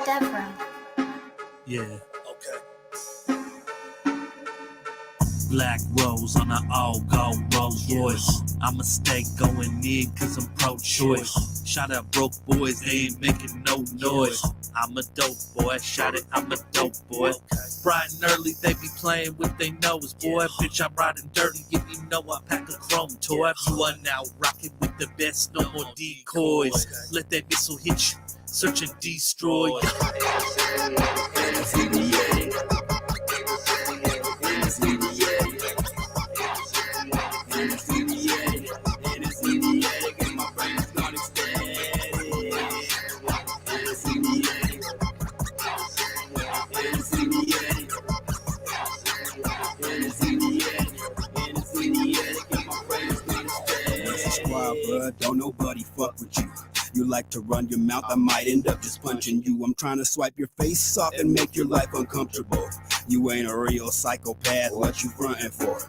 Yeah. Black Rose on an all-gold Rolls Royce. I'ma stay going in cause I'm pro-choice. Shout out broke boys, they ain't making no noise. I'm a dope boy, shout it, I'm a dope boy. Bright and early, they be playing with they nose, boy. Bitch, I'm riding dirty, if you know I pack a chrome toy. You are now rocking with the best, no more decoys. Let that missile hit you, search and destroy. Don't nobody fuck with you. You like to run your mouth, I might end up just punching you. I'm trying to swipe your face off and make your life uncomfortable. You ain't a real psychopath, what you frontin' for?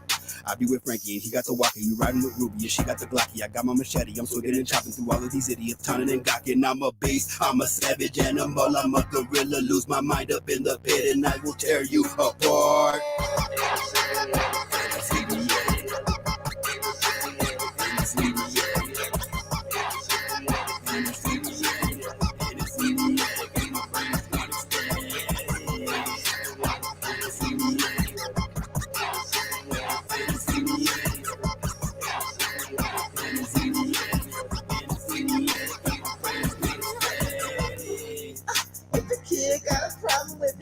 I be with Frankie and he got the walkie. You riding with Ruby and she got the Glocky. I got my machete, I'm swinging and chopping through all of these idiots, turning and gawking. I'm a beast, I'm a savage animal, I'm a gorilla. Lose my mind up in the pit and I will tear you apart.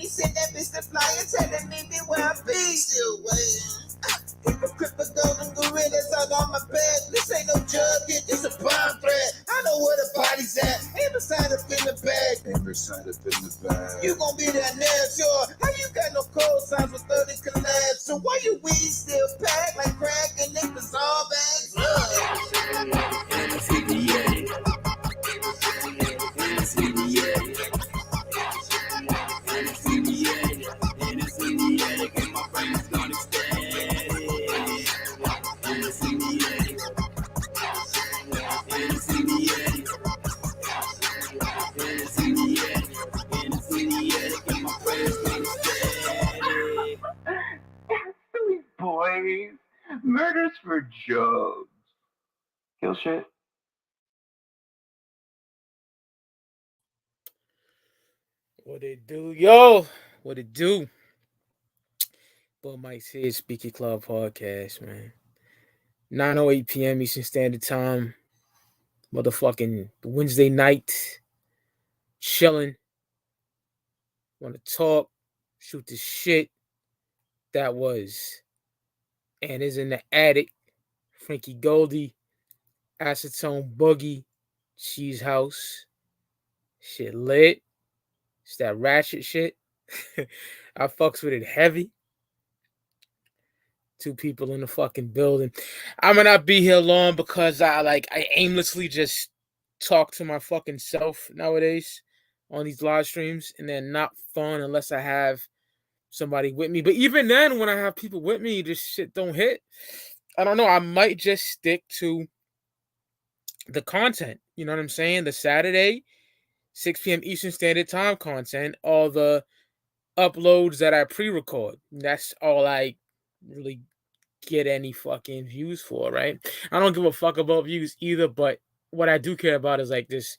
Send that bitch to fly and tell that nigga where I be. Still waiting. Hypocrite for golden gorillas all on my bed. This ain't no jug, it's a bomb threat. I know where the body's at. Inside up in the bag. You gon' be there next, yo. How you got no cold signs with 30 collabs? So why you weed still packed like crack and niggas all bags? Boys, murders for Juelz. Kill shit. What it do, yo? What it do? But Mike's here, Speaky Club Podcast, man. 9:08 p.m. Eastern Standard Time. Motherfucking Wednesday night. Chilling. Want to talk. Shoot the shit. That was and is in the attic. Frankie Goldie. Acetone Boogie. Cheese House. Shit lit. It's that ratchet shit. I fucks with it heavy. 2 people in the fucking building. I may not be here long because I aimlessly just talk to my fucking self nowadays on these live streams, and they're not fun unless I have somebody with me. But even then, when I have people with me, this shit don't hit. I don't know. I might just stick to the content. You know what I'm saying? The Saturday, 6 p.m. Eastern Standard Time content, all the uploads that I pre-record. That's all I really get any fucking views for, right? I don't give a fuck about views either, but what I do care about is like this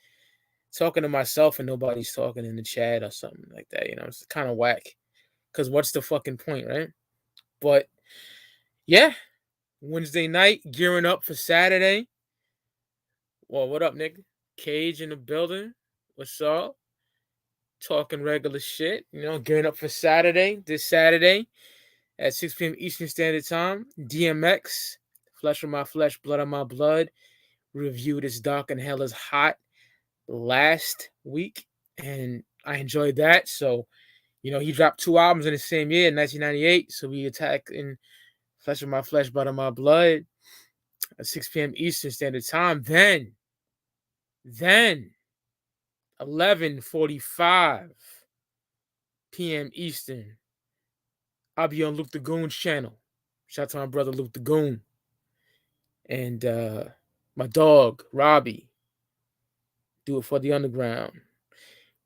talking to myself and nobody's talking in the chat or something like that, you know? It's kind of whack. Because what's the fucking point, right? But yeah, Wednesday night, gearing up for Saturday. Well, what up, nigga? Cage in the building. What's up? Talking regular shit, you know, gearing up for Saturday, this Saturday at 6 p.m. Eastern Standard Time. DMX, Flesh of My Flesh, Blood of My Blood, reviewed as Dark and Hell is Hot last week, and I enjoyed that. So, you know, he dropped 2 albums in the same year, 1998. So we attacked in Flesh of My Flesh, Blood of My Blood at 6 p.m. Eastern Standard Time. Then 11:45 p.m. Eastern, I'll be on Luke the Goon's channel. Shout out to my brother Luke the Goon. And my dog, Robbie. Do It For The Underground.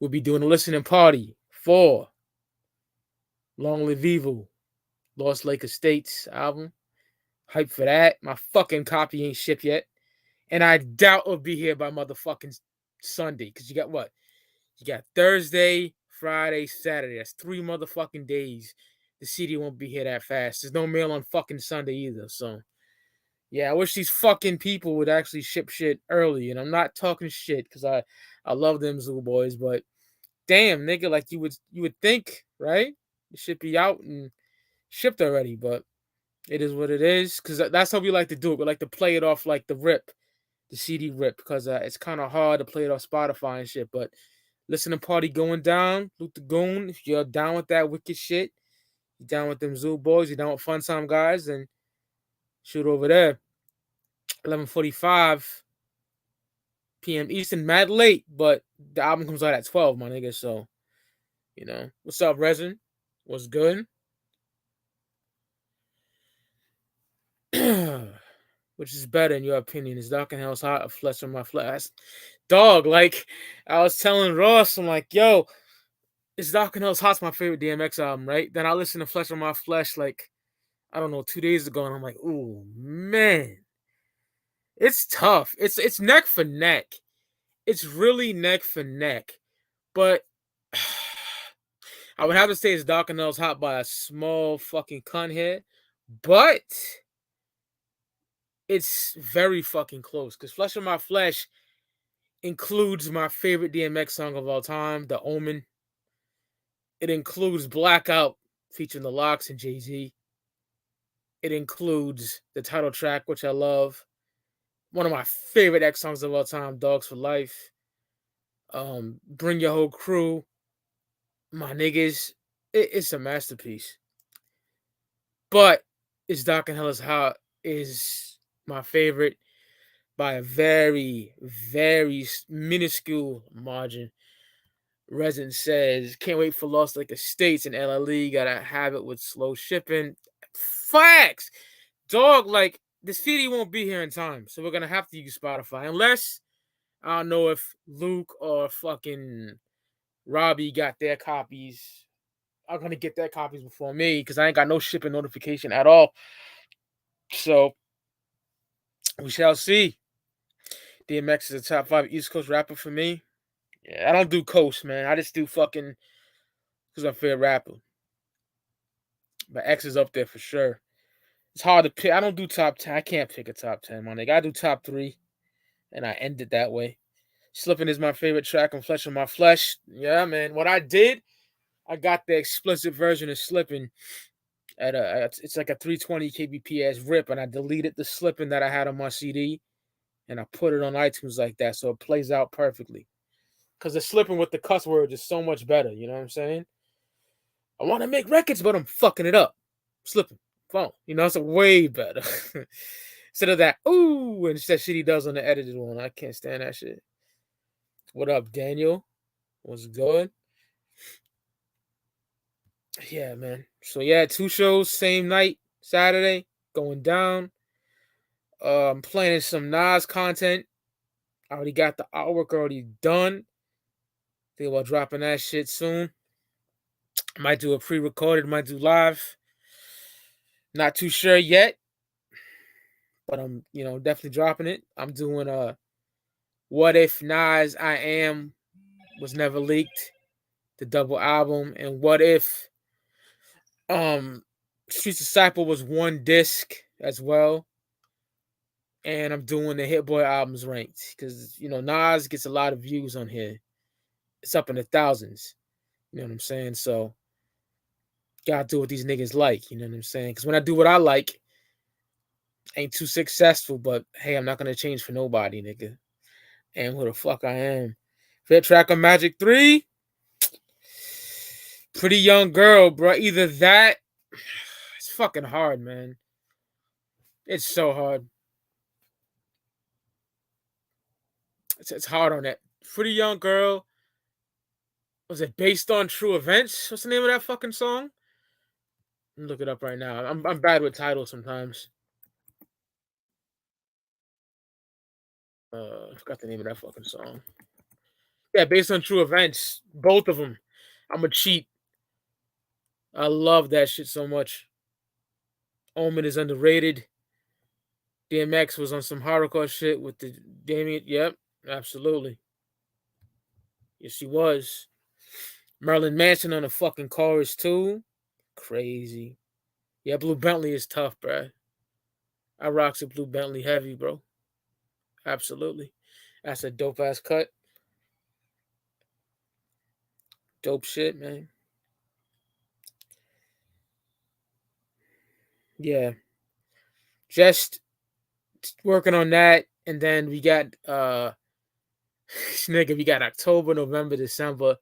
we'll be doing a listening party for Long Live Evil, Lost Lake Estates album. Hype for that. My fucking copy ain't shipped yet. And I doubt it'll be here by motherfucking Sunday. Because you got what? You got Thursday, Friday, Saturday. That's 3 motherfucking days. The CD won't be here that fast. There's no mail on fucking Sunday either. So, yeah, I wish these fucking people would actually ship shit early. And I'm not talking shit because I love them Zoo Boys. But damn, nigga, like you would think, right? It should be out and shipped already. But it is what it is. Because that's how we like to do it. We like to play it off like the rip. The CD rip. Because it's kind of hard to play it off Spotify and shit. But listening party going down. Luke the Goon. If you're down with that wicked shit. You down with them Zoo Boys. You down with Fun Time Guys. And shoot over there. 11:45 p.m. Eastern. Mad late. But the album comes out at 12, my nigga. So, you know. What's up, Resin? What's good? Which is better in your opinion? Is Dark and Hell's Hot or Flesh on My Flesh? Dog, like I was telling Ross, I'm like, yo, it's Dark and Hell's Hot's my favorite DMX album, right? Then I listened to Flesh on My Flesh like, I don't know, 2 days ago, and I'm like, ooh, man. It's tough. It's neck for neck. It's really neck for neck. But I would have to say it's Dark and Hell's Hot by a small fucking cunt here. But it's very fucking close because Flesh on My Flesh includes my favorite DMX song of all time, The Omen. It includes Blackout featuring The Lox and Jay-Z. It includes the title track, which I love. One of my favorite X songs of all time, Dogs for Life. Bring Your Whole Crew. My niggas. It's a masterpiece. But It's Dark and Hell's Hot is my favorite by a very, very minuscule margin. Resin says, can't wait for Lost Lake Estates and LLE. Gotta have it with slow shipping. Facts! Dog, like, the CD won't be here in time. So we're gonna have to use Spotify. Unless, I don't know if Luke or fucking Robbie got their copies. I'm gonna get their copies before me because I ain't got no shipping notification at all. So, we shall see. DMX is a top 5 East Coast rapper for me. Yeah, I don't do Coast, man. I just do fucking because I'm a fair rapper. But X is up there for sure. It's hard to pick. I don't do top 10. I can't pick a top 10, my nigga. I do top 3, and I end it that way. Slipping is my favorite track on Flesh on My Flesh. Yeah, man. What I did, I got the explicit version of Slipping at it's like a 320 kbps rip, and I deleted the Slipping that I had on my CD, and I put it on iTunes like that, so it plays out perfectly. Because the Slipping with the cuss words is so much better, you know what I'm saying? I want to make records, but I'm fucking it up. Slipping. Phone. You know, it's a way better. Instead of that, ooh, and that shit he does on the edited one. I can't stand that shit. What up, Daniel? What's good? Yeah, man. So, yeah, 2 shows, same night, Saturday, going down. I'm planning some Nas content. I already got the artwork already done. Think about dropping that shit soon. Might do a pre-recorded, might do live. Not too sure yet. But I'm, definitely dropping it. I'm doing a What If Nas I Am Was Never Leaked, the double album, and What If Street's Disciple was 1 disc as well. And I'm doing the Hit-Boy albums ranked because, Nas gets a lot of views on here. It's up in the thousands. You know what I'm saying? So, gotta do what these niggas like. You know what I'm saying? Because when I do what I like, ain't too successful, but hey, I'm not going to change for nobody, nigga. And who the fuck I am. Favorite track on Magic 3? Pretty Young Girl, bro. Either that, it's fucking hard, man. It's so hard. It's hard on that. Pretty Young Girl. Was it Based on True Events? What's the name of that fucking song? Let me look it up right now. I'm bad with titles sometimes. I forgot the name of that fucking song. Yeah, based on true events. Both of them. I'm a cheat. I love that shit so much. Omen is underrated. DMX was on some hardcore shit with the Damien. Yep, absolutely. Yes, he was. Marilyn Manson on the fucking chorus too. Crazy. Yeah, Blue Bentley is tough, bro. I rocks a Blue Bentley heavy, bro. Absolutely. That's a dope ass cut. Dope shit, man. Yeah. Just working on that. And then we got nigga, we got October, November, December,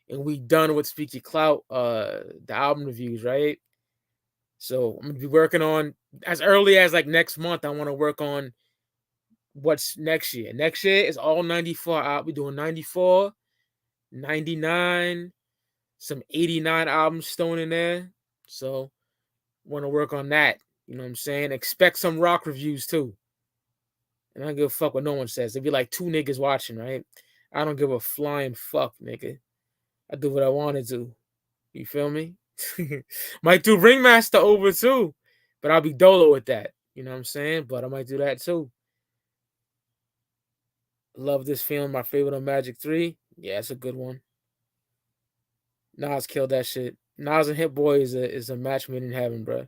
and we done with Speak Your Clout, the album reviews, right? So I'm gonna be working on as early as like next month. I want to work on what's next year. Next year is all 94 out. We're doing 94, 99, some 89 albums thrown in there. So want to work on that. You know what I'm saying? Expect some rock reviews too. And I don't give a fuck what no one says. There'd be like two niggas watching, right? I don't give a flying fuck, nigga. I do what I want to do. You feel me? Might do Ringmaster over too. But I'll be dolo with that. You know what I'm saying? But I might do that too. Love this feeling. My favorite on Magic 3. Yeah, it's a good one. Nas killed that shit. Nas and Hit-Boy is a match made in heaven, bro.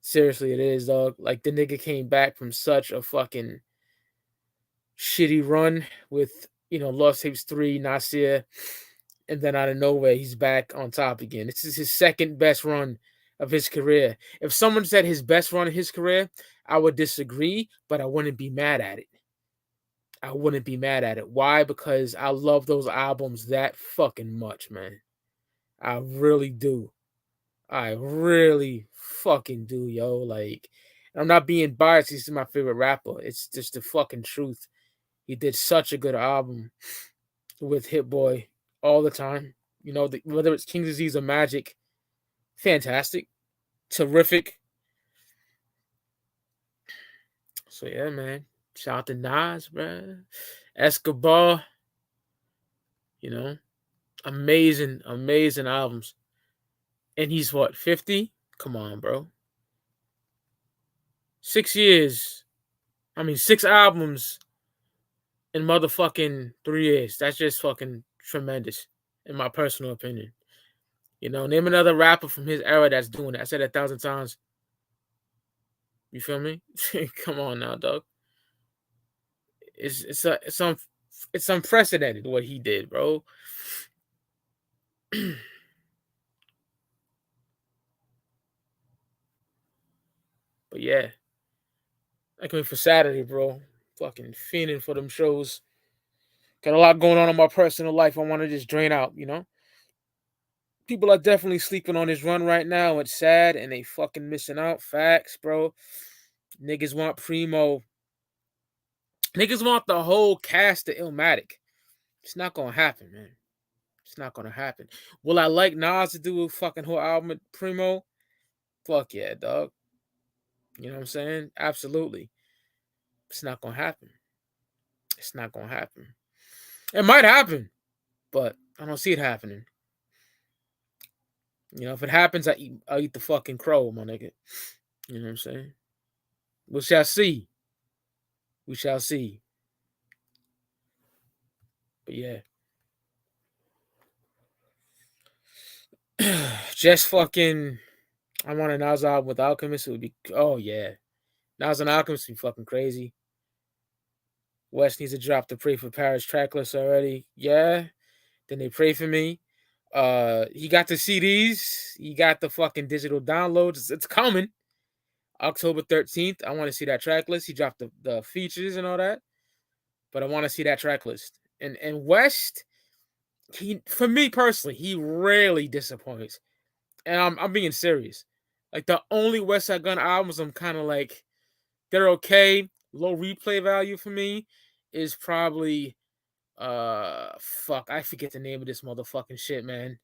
Seriously, it is, dog. Like, the nigga came back from such a fucking shitty run with, Lost Tapes 3, Nasir, and then out of nowhere, he's back on top again. This is his second best run of his career. If someone said his best run of his career, I would disagree, but I wouldn't be mad at it. I wouldn't be mad at it. Why? Because I love those albums that fucking much, man. I really do. I really fucking do, yo. Like, I'm not being biased. He's my favorite rapper. It's just the fucking truth. He did such a good album with Hit-Boy all the time. Whether it's King's Disease or Magic, fantastic, terrific. So yeah, man. Shout out to Nas, bruh. Escobar. Amazing, amazing albums. And he's what, 50? Come on, bro. 6 years. 6 albums in motherfucking 3 years. That's just fucking tremendous, in my personal opinion. Name another rapper from his era that's doing that. I said it 1,000 times. You feel me? Come on now, dog. It's unprecedented what he did, bro. But yeah, I can't wait for Saturday, bro. Fucking fiending for them shows. Got a lot going on in my personal life. I want to just drain out, People are definitely sleeping on his run right now. It's sad, and they fucking missing out. Facts, bro. Niggas want Primo. Niggas want the whole cast of Illmatic. It's not gonna happen, man. It's not gonna happen. Will I like Nas to do a fucking whole album with Primo? Fuck yeah, dog. You know what I'm saying? Absolutely. It's not gonna happen. It's not gonna happen. It might happen, but I don't see it happening. If it happens, I'll eat the fucking crow, my nigga. You know what I'm saying? We shall see. We shall see. But yeah. Just fucking, I want a Nas album with Alchemist. It would be, oh yeah. Nas and Alchemist would be fucking crazy. West needs to drop the Pray for Paris track list already. Yeah. Then they pray for me. He got the CDs. He got the fucking digital downloads. It's coming. October 13th. I want to see that track list. He dropped the features and all that. But I want to see that track list. And West, for me personally, he rarely disappoints. And I'm being serious. Like, the only Westside Gunn albums I'm kind of like, they're okay. Low replay value for me is probably I forget the name of this motherfucking shit, man.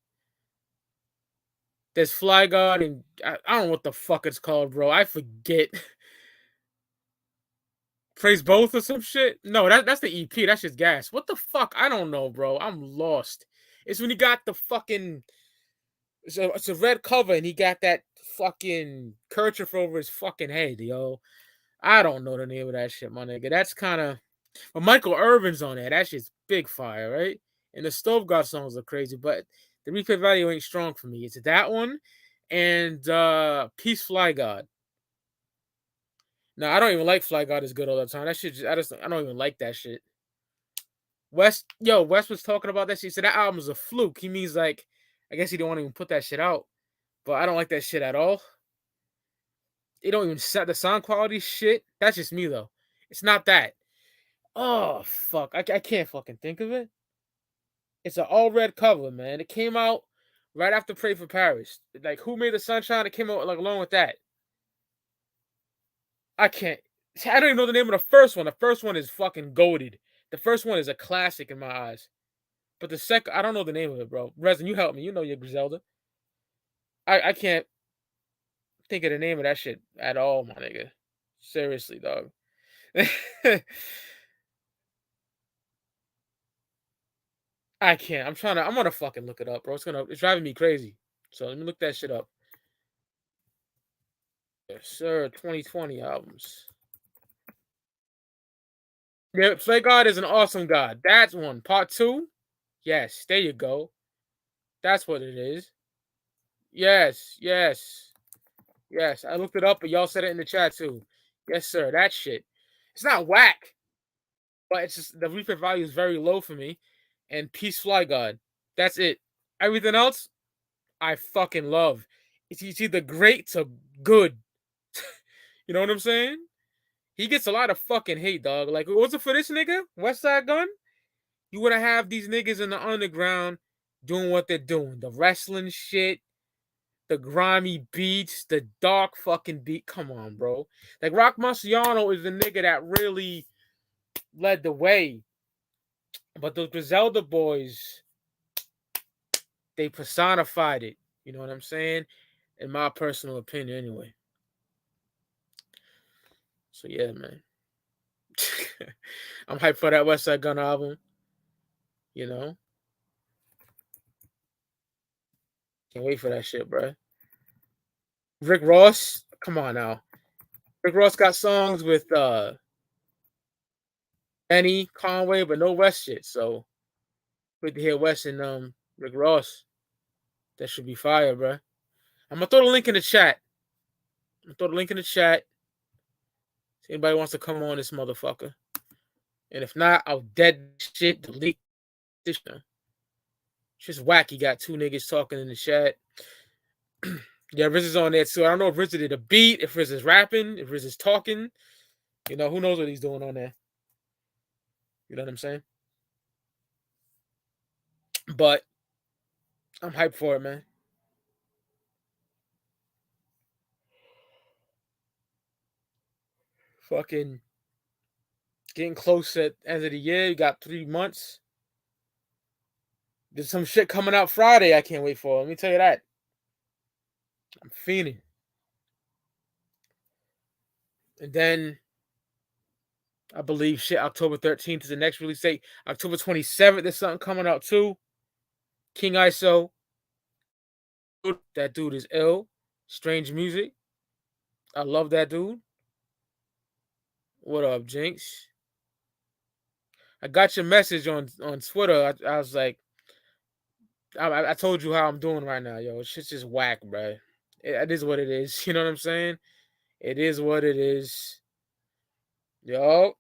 There's Fly God and I don't know what the fuck it's called, bro. I forget. Praise both or some shit? No, that's the EP. That's just gas. What the fuck? I don't know, bro. I'm lost. It's when he got the fucking. It's a red cover and he got that fucking kerchief over his fucking head, yo. I don't know the name of that shit, my nigga. That's kind of. But Michael Irvin's on there. That shit's big fire, right? And the Stove God songs are crazy, but the replay value ain't strong for me. It's that one and Peace Fly God. No, I don't even like Fly God is good all the time. That shit, I don't even like that shit. West was talking about that shit. He said that album's a fluke. He means like, I guess he don't want to even put that shit out. But I don't like that shit at all. It don't even set the sound quality shit. That's just me though. It's not that. Oh fuck, I can't fucking think of it. It's an all red cover, man. It came out right after Pray for Paris. Like, Who Made the Sunshine? It came out like along with that. I don't even know the name of the first one. The first one is fucking goated. The first one is a classic in my eyes. But the second, I don't know the name of it, bro. Resin, you help me. You know your Griselda. I can't think of the name of that shit at all, my nigga. Seriously, dog. I can't. I'm gonna fucking look it up, bro. It's driving me crazy. So let me look that shit up. Yes, sir. 2020 albums. Yeah, Play God is an awesome God. That's one. Part 2. Yes, there you go. That's what it is. Yes. I looked it up, but y'all said it in the chat too. Yes, sir. That shit. It's not whack, but it's just the replay value is very low for me. And Peace Fly God. That's it. Everything else, I fucking love. It's either great to good. You know what I'm saying? He gets a lot of fucking hate, dog. Like, what's it for this nigga? Westside Gunn? You want to have these niggas in the underground doing what they're doing. The wrestling shit, the grimy beats, the dark fucking beat. Come on, bro. Like, Rock Marciano is the nigga that really led the way. But those Griselda boys, they personified it. You know what I'm saying? In my personal opinion, anyway. So, yeah, man. I'm hyped for that Westside Gunn album. You know? Can't wait for that shit, bro. Rick Ross, come on now. Rick Ross got songs with Benny, Conway, but no West shit. So, good to hear West and Rick Ross. That should be fire, bro. I'm gonna throw the link in the chat. If anybody wants to come on this motherfucker. And if not, I'll dead shit, delete this shit. It's just whack. He got 2 niggas talking in the chat. Yeah, Riz is on there too. I don't know if Riz did a beat, if Riz is rapping, if Riz is talking. You know, who knows what he's doing on there. You know what I'm saying? But I'm hyped for it, man. Fucking getting close at the end of the year. You got 3 months. There's some shit coming out Friday I can't wait for. Let me tell you that. I'm fiending. And then I believe shit, October 13th is the next release date. October 27th, there's something coming out too. King ISO. That dude is ill. Strange music. I love that dude. What up, Jinx? I got your message on Twitter. I was like, I told you how I'm doing right now, yo. Shit's just whack, bro. It is what it is. You know what I'm saying? It is what it is. Yup,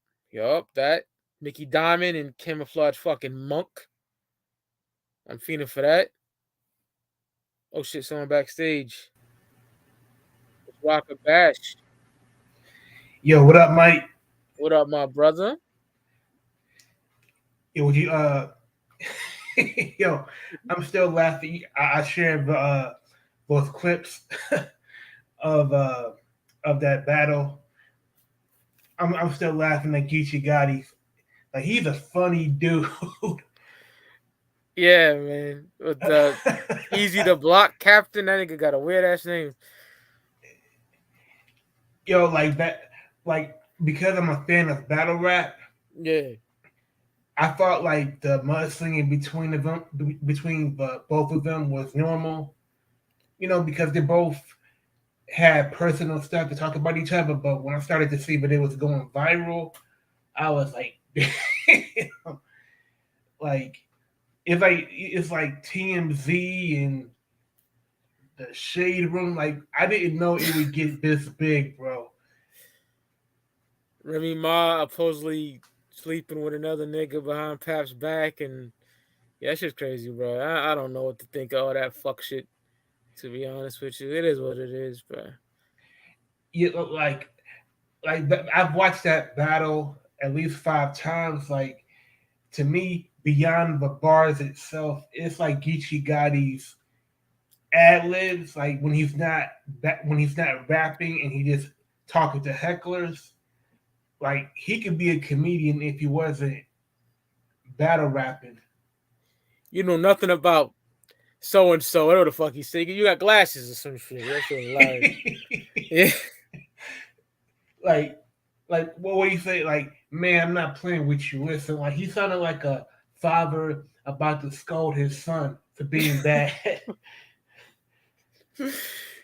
that. Mickey Diamond and Camouflage fucking Monk. I'm feeling for that. Oh shit, someone backstage. It's Rocker Bash. Yo, what up, Mike? What up, my brother? Yo, would you yo, I'm still laughing. I shared both clips of that battle. I'm still laughing at Geechee Gotti. Like, he's a funny dude. Yeah, man. With Easy the Block Captain, that nigga got a weird ass name. Yo, like that, like because I'm a fan of battle rap. Yeah. I thought like the mudslinging between both of them was normal, because they both had personal stuff to talk about each other. But when I started to see that it was going viral, I was like, like it's like TMZ and the Shade Room. Like I didn't know it would get this big, bro. Remy Ma supposedly sleeping with another nigga behind Pap's back, and yeah, that shit's crazy, bro. I don't know what to think of all that fuck shit. To be honest with you, it is what it is, bro. You like I've watched that battle at least 5 times. Like to me, beyond the bars itself, it's like Geechee Gotti's ad libs. Like when he's not rapping and he just talking to hecklers. Like he could be a comedian if he wasn't battle rapping. You know nothing about so and so, whatever the fuck he's singing. You got glasses or some shit. That shit hilarious. Yeah. Like what do you say? Like, man, I'm not playing with you. Listen, like he sounded like a father about to scold his son for being bad.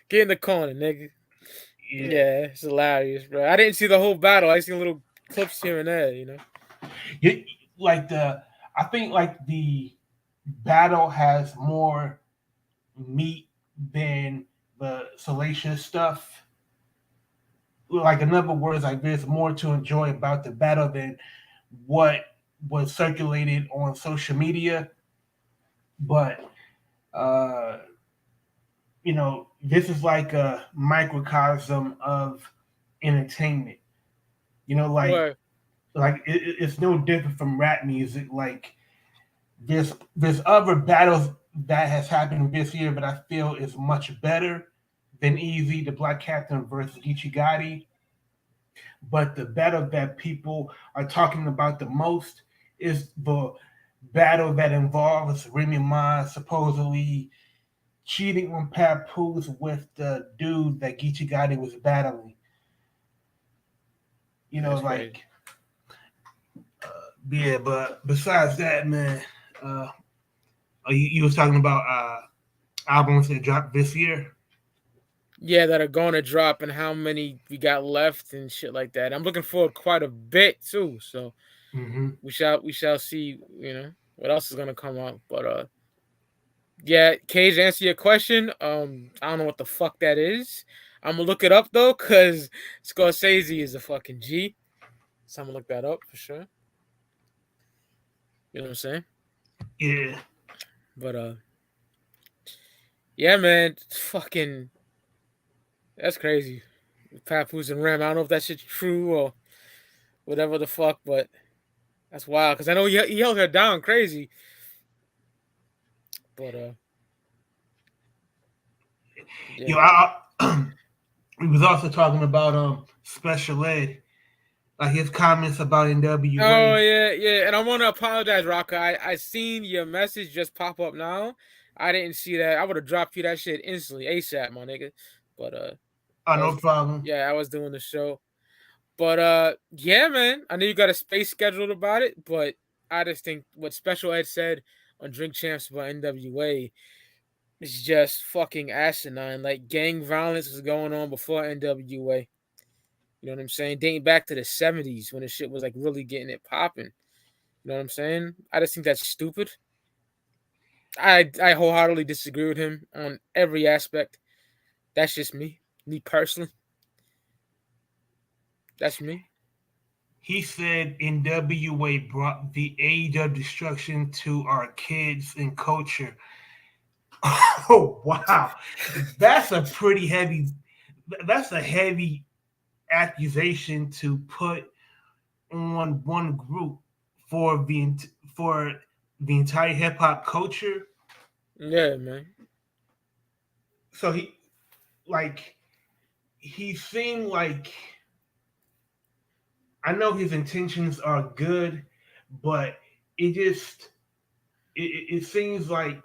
Get in the corner, nigga. Yeah, it's hilarious, bro. I didn't see the whole battle. I seen little clips here and there, I think like the battle has more meat than the salacious stuff. Like in other words, like there's more to enjoy about the battle than what was circulated on social media. But this is like a microcosm of entertainment. Right. Like it's no different from rap music. Like there's other battles that has happened this year that I feel is much better than Easy, the Black Captain versus Geechee Gotti. But the battle that people are talking about the most is the battle that involves Remy Ma supposedly cheating on Papoose with the dude that Geechee Gotti was battling. That's like crazy. Yeah, but besides that, man, you was talking about albums that dropped this year. Yeah, that are going to drop and how many we got left and shit like that. I'm looking forward quite a bit too. So we shall see. What else is gonna come out. But yeah, Cage, to answer your question, I don't know what the fuck that is. I'm gonna look it up though, cause Scorsese is a fucking G. So I'm gonna look that up for sure. You know what I'm saying? Yeah. But yeah, man, fucking, that's crazy. Papoose and Ram. I don't know if that shit's true or whatever the fuck, but that's wild. Cause I know he held her down crazy. But yeah. We was also talking about Special Ed, like his comments about NWA. Oh yeah, and I want to apologize, Roc-A. I seen your message just pop up now. I didn't see that. I would have dropped you that shit instantly, ASAP, my nigga. But no problem. Yeah, I was doing the show. But yeah, man, I know you got a space scheduled about it, but I just think what Special Ed said on Drink Champs about NWA is just fucking asinine. Like gang violence was going on before NWA. You know what I'm saying? Dating back to the 70s when the shit was like really getting it popping. You know what I'm saying? I just think that's stupid. I wholeheartedly disagree with him on every aspect. That's just me personally. That's me. He said NWA brought the age of destruction to our kids and culture. Oh wow, that's a heavy accusation to put on one group for the entire hip hop culture. Yeah, man. So he seemed like, I know his intentions are good, but it seems like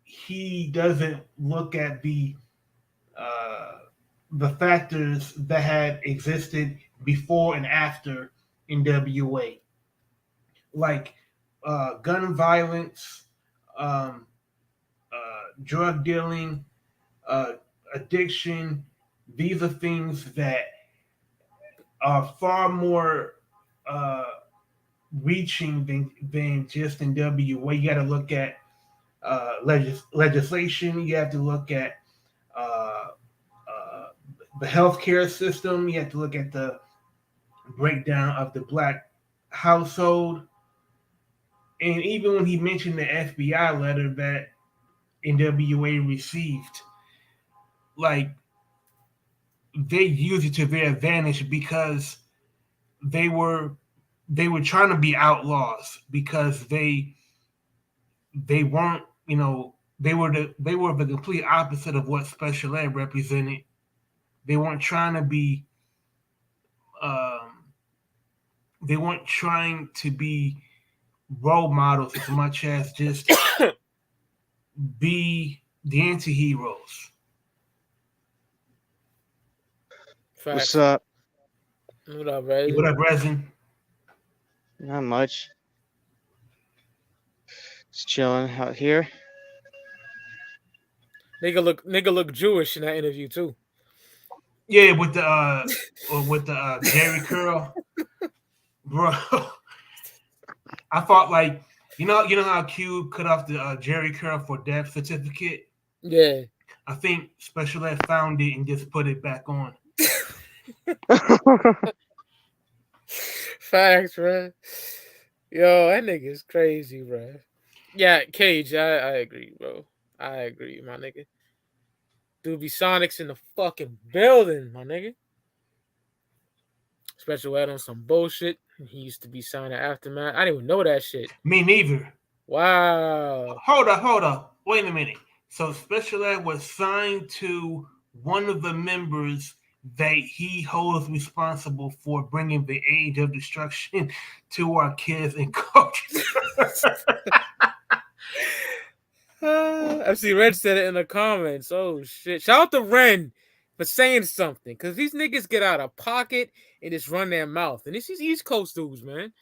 he doesn't look at the the factors that had existed before and after NWA, like gun violence, um, drug dealing, uh, addiction. These are things that are far more reaching than just NWA. You got to look at legislation. You have to look at uh, uh, the healthcare system. You have to look at the breakdown of the black household. And even when he mentioned the FBI letter that NWA received, like they used it to their advantage because they were trying to be outlaws because they weren't, they were the complete opposite of what Special Ed represented. They weren't trying to be they weren't trying to be role models as much as just be the anti-heroes. Facts. What's up? What up, Resin? What up, Resin? Not much. Just chilling out here. Nigga look Jewish in that interview too. Yeah, with the Jerry curl, bro. I thought like you know how Q cut off the Jerry curl for death certificate. Yeah, I think Special Ed found it and just put it back on. facts, bro. Yo, that nigga is crazy, bro. Yeah, Cage, I agree, bro. I agree, my nigga. Dude, be Sonics in the fucking building, my nigga. Special Ed on some bullshit. He used to be signed to Aftermath. I didn't even know that shit. Me neither. Wow. Hold up. Wait a minute. So Special Ed was signed to one of the members that he holds responsible for bringing the age of destruction to our kids and culture. FC Red said it in the comments. Oh shit! Shout out to Ren for saying something, because these niggas get out of pocket and just run their mouth. And this is East Coast dudes, man.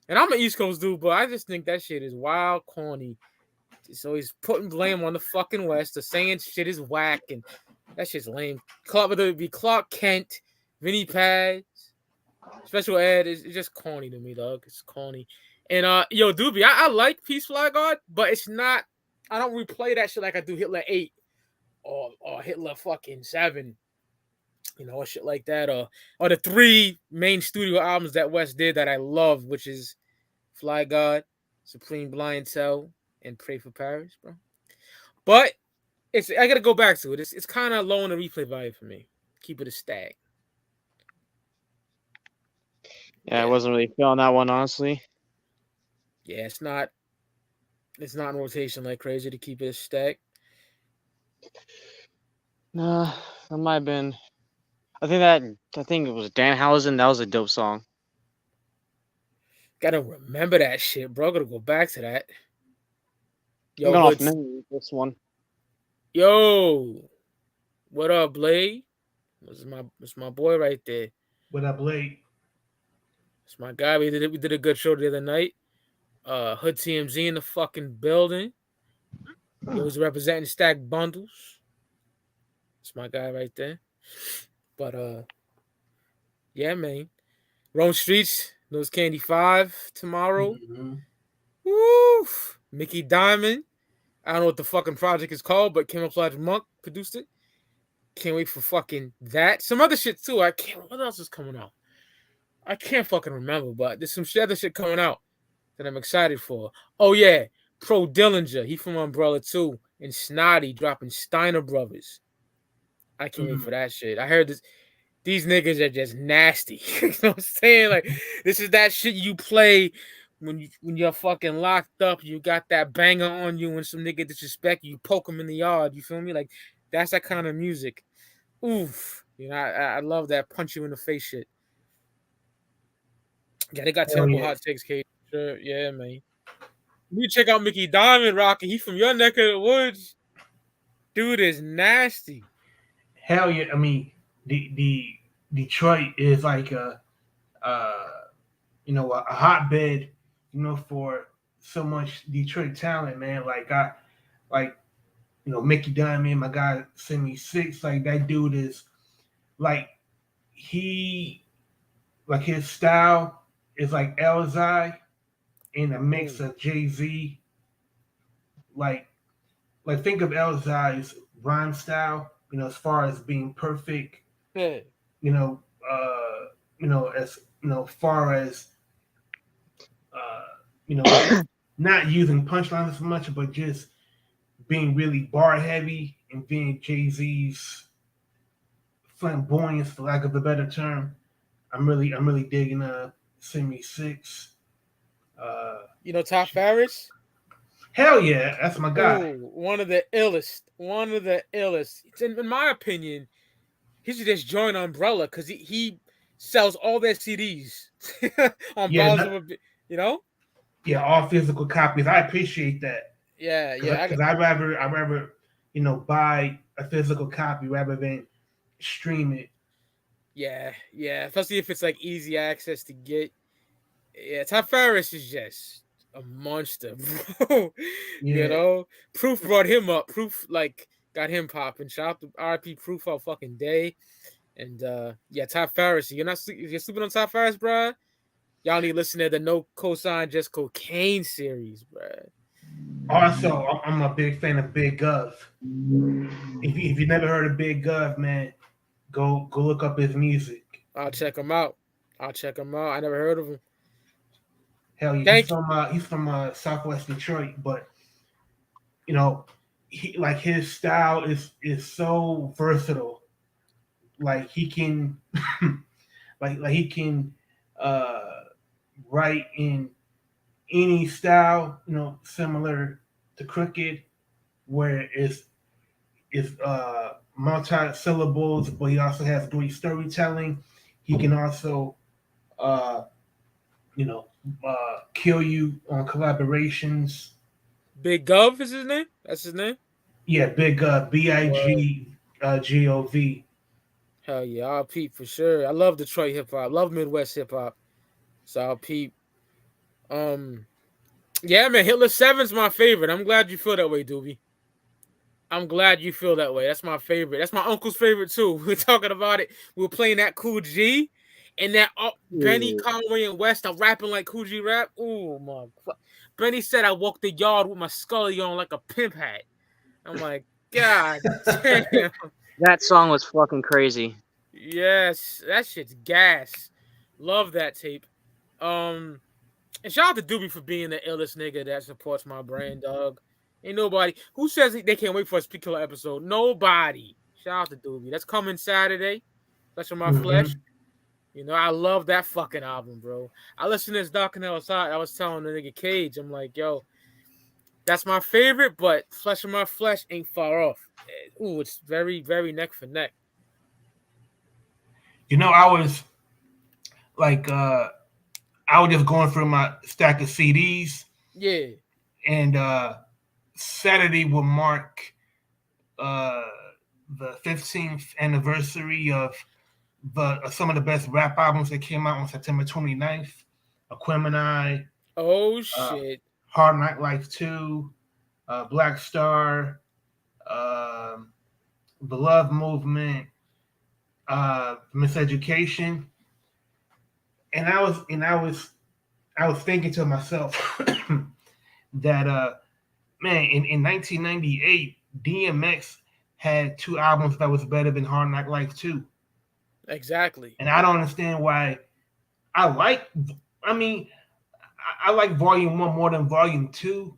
And I'm an East Coast dude, but I just think that shit is wild, corny. So he's putting blame on the fucking West, or saying shit is whack, and that shit's lame. Whether it be Clark Kent, Vinny Pads, Special Ed, is just corny to me, dog. It's corny. And yo, Doobie, I like Peace Fly God, but it's not. I don't replay that shit like I do Hitler 8 or Hitler fucking 7, or shit like that, or the 3 main studio albums that West did that I love, which is Fly God, Supreme Blientele, and Pray for Paris, bro. But I gotta go back to it. It's kind of low on the replay value for me. Keep it a stack. Yeah, I wasn't really feeling that one, honestly. Yeah, it's not in rotation like crazy to keep it a stack. Nah, that might have been. I think it was Danhausen. That was a dope song. Gotta remember that shit, bro. Gotta go back to that. Yo, off this one. Yo, what up, Blade? It's my boy right there. What up, Blade? It's my guy. We did a good show the other night. Hood TMZ in the fucking building. He was representing Stack Bundles. It's my guy right there. But yeah, man. Rome Streetz, Nose Candy 5 tomorrow. Mm-hmm. Woo! Mickey Diamond. I don't know what the fucking project is called, but Camouflage Monk produced it. Can't wait for fucking that. Some other shit too. What else is coming out? I can't fucking remember, but there's some other shit coming out that I'm excited for. Oh yeah, Pro Dillinger. He from Umbrella too. And Snotty dropping Steiner Brothers. I can't wait for that shit. I heard these niggas are just nasty. You know what I'm saying? Like, this is that shit you play when you're fucking locked up. You got that banger on you and some nigga disrespect you, poke him in the yard. You feel me? Like, that's that kind of music. Oof. I love that punch you in the face shit. Yeah, they got terrible hot takes, Kate. Sure. Yeah, man. You check out Mickey Diamond, Rocky. He from your neck of the woods. Dude is nasty. Hell yeah. I mean, the Detroit is like a hotbed, for so much Detroit talent, man. Mickey Diamond, my guy Semi Six, like that dude is like his style is like Elzai in a mix of Jay-Z. Like think of Elzai's rhyme style, as far as being perfect, Yeah. As far as not using punchlines as much, but just being really bar heavy and being Jay-Z's flamboyance, for lack of a better term. I'm really digging Semi Six. Ty Ferris? Hell yeah, that's my guy. Ooh, one of the illest. In my opinion, he should just join Umbrella because he sells all their CDs on bottles of all physical copies. I appreciate that. Yeah. Because I'd rather buy a physical copy rather than stream it. Yeah, especially if it's like easy access to get. Yeah, Ty Ferris is just a monster, bro. Yeah. Proof brought him up. Proof got him popping. Shout out to RP Proof all fucking day. And Ty Ferris. You're sleeping on Ty Ferris, bro. Y'all need to listen to the No Cosign Just Cocaine series, bro. Also, I'm a big fan of Big Gov. If you never heard of Big Gov, man, go look up his music. I'll check him out. I never heard of him. Hell yeah, he's from Southwest Detroit, but his style is so versatile. Like he can, he can write in any style, similar to Crooked, where it's multi-syllables, but he also has great storytelling. He can also, kill you on collaborations. Big Gov is his name? That's his name? Yeah, Big Gov, BIGGOV. Hell yeah, I'll peep for sure. I love Detroit hip hop. Love Midwest hip hop. So I'll peep. Yeah, man, Hitler 7's my favorite. I'm glad you feel that way, Doobie. I'm glad you feel that way. That's my favorite. That's my uncle's favorite too. We were talking about it. We were playing that Cool G, and that Benny, Conway, and West are rapping like Cool G rap. Oh my God. Benny said I walked the yard with my scully on like a pimp hat. I'm like, God damn. That song was fucking crazy. Yes, that shit's gas. Love that tape. And shout out to Doobie for being the illest nigga that supports my brand, dog. Ain't nobody who says they can't wait for a Killah episode. Nobody. Shout out to Doobie. That's coming Saturday. Flesh on My Flesh. I love that fucking album, bro. I listened to this Dark and Outside. I was telling the nigga Cage, I'm like, yo, that's my favorite, but Flesh on My Flesh ain't far off. Ooh, it's very, very neck for neck. I was just going through my stack of CDs. Yeah. And Saturday will mark the 15th anniversary of some of the best rap albums that came out on September 29th. Aquemini. Oh, shit. Hard Knock Life 2, Black Star, The Love Movement, Miseducation. And I was thinking to myself that man, in 1998, DMX had two albums that was better than Hard Knock Life 2. Exactly. And I don't understand why. I like Volume 1 more than Volume 2,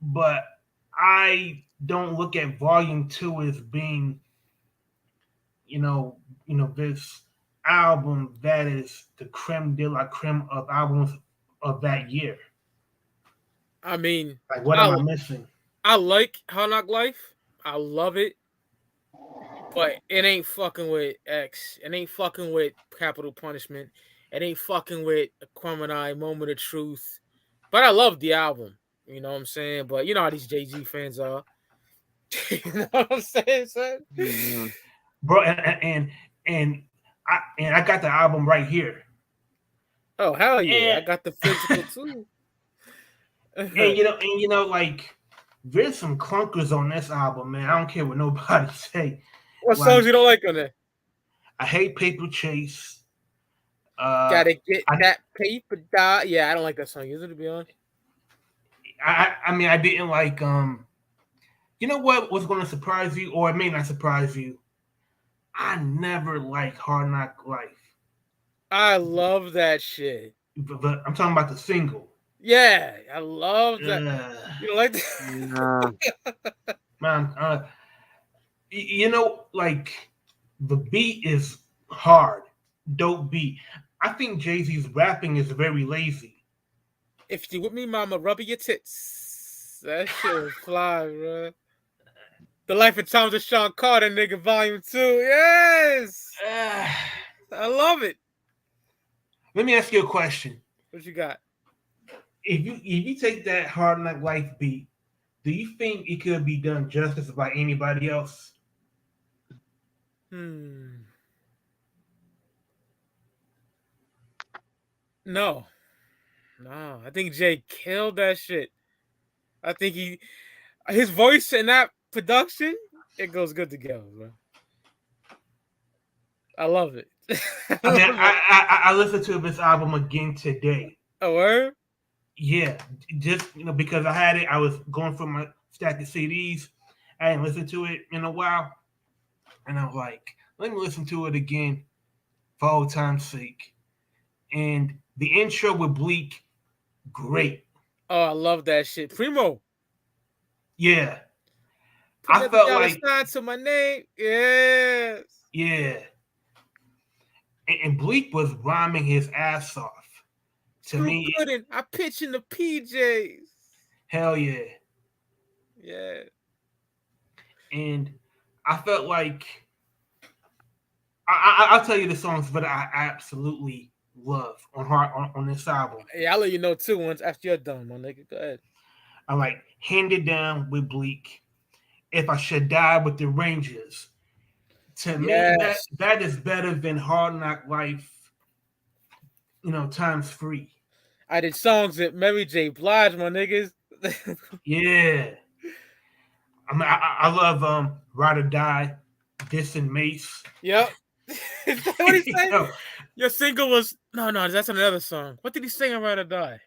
but I don't look at Volume 2 as being, this album that is the creme de la creme of albums of that year. I mean, what am I missing? I like Hard Knock Life. I love it. But it ain't fucking with X. It ain't fucking with Capital Punishment. It ain't fucking with Aquemini, Moment of Truth. But I love the album. You know what I'm saying? But you know how these Jay-Z fans are. You know what I'm saying, son? Bro, and and I got the album right here. Oh hell yeah! And, I got the physical too. and you know, like there's some clunkers on this album, man. I don't care what nobody say. What Like, songs you don't like on there? I hate Paper Chase. Gotta get that paper dot. Yeah, I don't like that song either, to be honest. I mean, I didn't like. You know what was going to surprise you, or it may not surprise you? I never liked Hard Knock Life. I love that shit. But I'm talking about the single. Yeah, I love that. You don't like that? Man, you know, like the beat is hard, dope beat. I think Jay-Z's rapping is very lazy. If you with me, mama, rubber your tits. That shit was fly, bro. The Life and Times of Sean Carter, nigga, Volume 2. Yes! I love it. Let me ask you a question. What you got? If you take that Hard Knock Life beat, do you think it could be done justice by anybody else? No. I think Jay killed that shit. I think his voice and that production, it goes good together, bro. I love it. I listened to this album again today. Oh, word? Yeah, just because I had it, I was going through my stack of CDs. I hadn't listened to it in a while, and I was like, let me listen to it again for old time's sake. And the intro with Bleek, great. Oh, I love that shit. Primo. Yeah. I felt like sign to my name. Yes. Yeah. And Bleek was rhyming his ass off. To me, I pitch in the PJs. Hell yeah. Yeah. And I felt like I'll tell you the songs that I absolutely love on this album. Yeah, I'll let you know too once after you're done, my nigga. Go ahead. I like Hand It Down with Bleek. If I Should Die with the Rangers. To me, that is better than Hard Knock Life, times 3. I did songs at Mary J. Blige, my niggas. Yeah. I mean, I love Ride or Die, This and Mace. Yep. What did he say? Your single was no, that's another song. What did he sing on Ride or Die?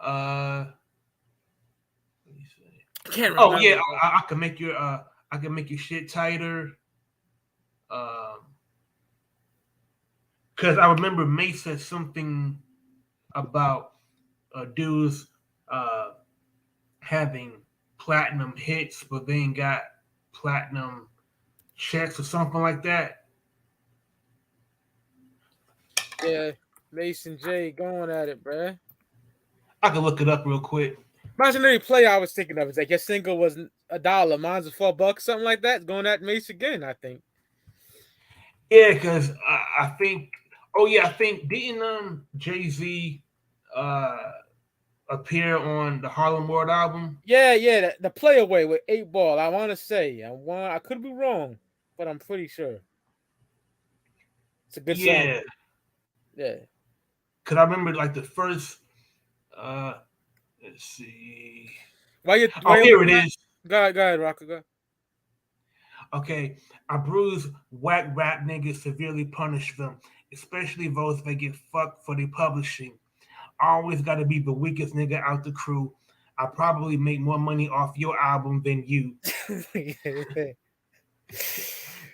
Let me see. I can't remember. Oh yeah, I can make your shit tighter. Because I remember Mace said something about dudes having platinum hits, but they ain't got platinum checks or something like that. Yeah, Mason J going at it, bruh. I can look it up real quick. Imaginary Play I was thinking of is like your single was $1, mine's $4, something like that. It's going at Mace again, I think. Yeah, because I think. Oh yeah, I think didn't Jay-Z appear on the Harlem World album? Yeah, the Play Away with 8 Ball. I want to say I could be wrong, but I'm pretty sure it's a good song. Yeah. Cause I remember like the first. Let's see. Here it is. Go ahead, Roc-A, go. Okay, I bruise whack rap niggas, severely punish them, especially those that get fucked for their publishing. I always got to be the weakest nigga out the crew. I probably make more money off your album than you.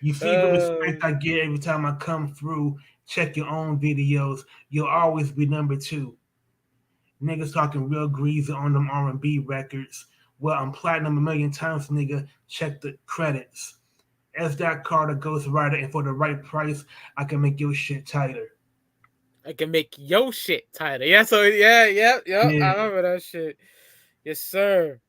You see the respect I get every time I come through. Check your own videos. You'll always be number 2. Niggas talking real greasy on them R&B records. Well, I'm platinum a million times, nigga. Check the credits. As that Carter ghostwriter, and for the right price, I can make your shit tighter. I can make your shit tighter. Yeah, so yeah. I remember that shit. Yes, sir.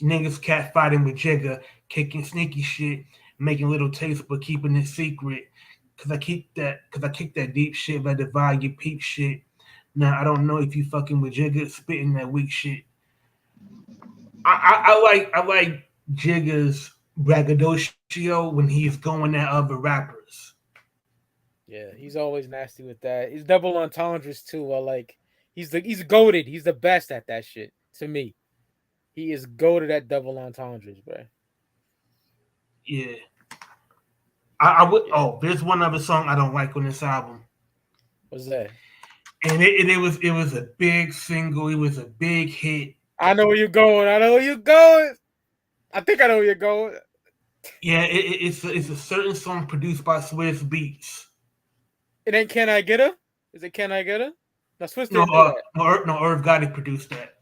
Niggas cat fighting with Jigga, kicking sneaky shit, making little tapes but keeping it secret. Cause I kick that deep shit that divide your peep shit. Now I don't know if you fucking with Jigga spitting that weak shit. I like Jigga's braggadocio when he's going at other rappers. Yeah, he's always nasty with that. He's double entendres too. Like he's goated. He's the best at that shit to me. He is goated at double entendres, bro. Yeah. I would. Yeah. Oh, there's one other song I don't like on this album. What's that? And it was a big single. It was a big hit. I know where you're going. I think I know where you're going. Yeah, it's a certain song produced by Swizz Beatz. It ain't Can I Get Her? Is it Can I Get Her? No, Swizz didn't do that. No, Irv Gotti produced that.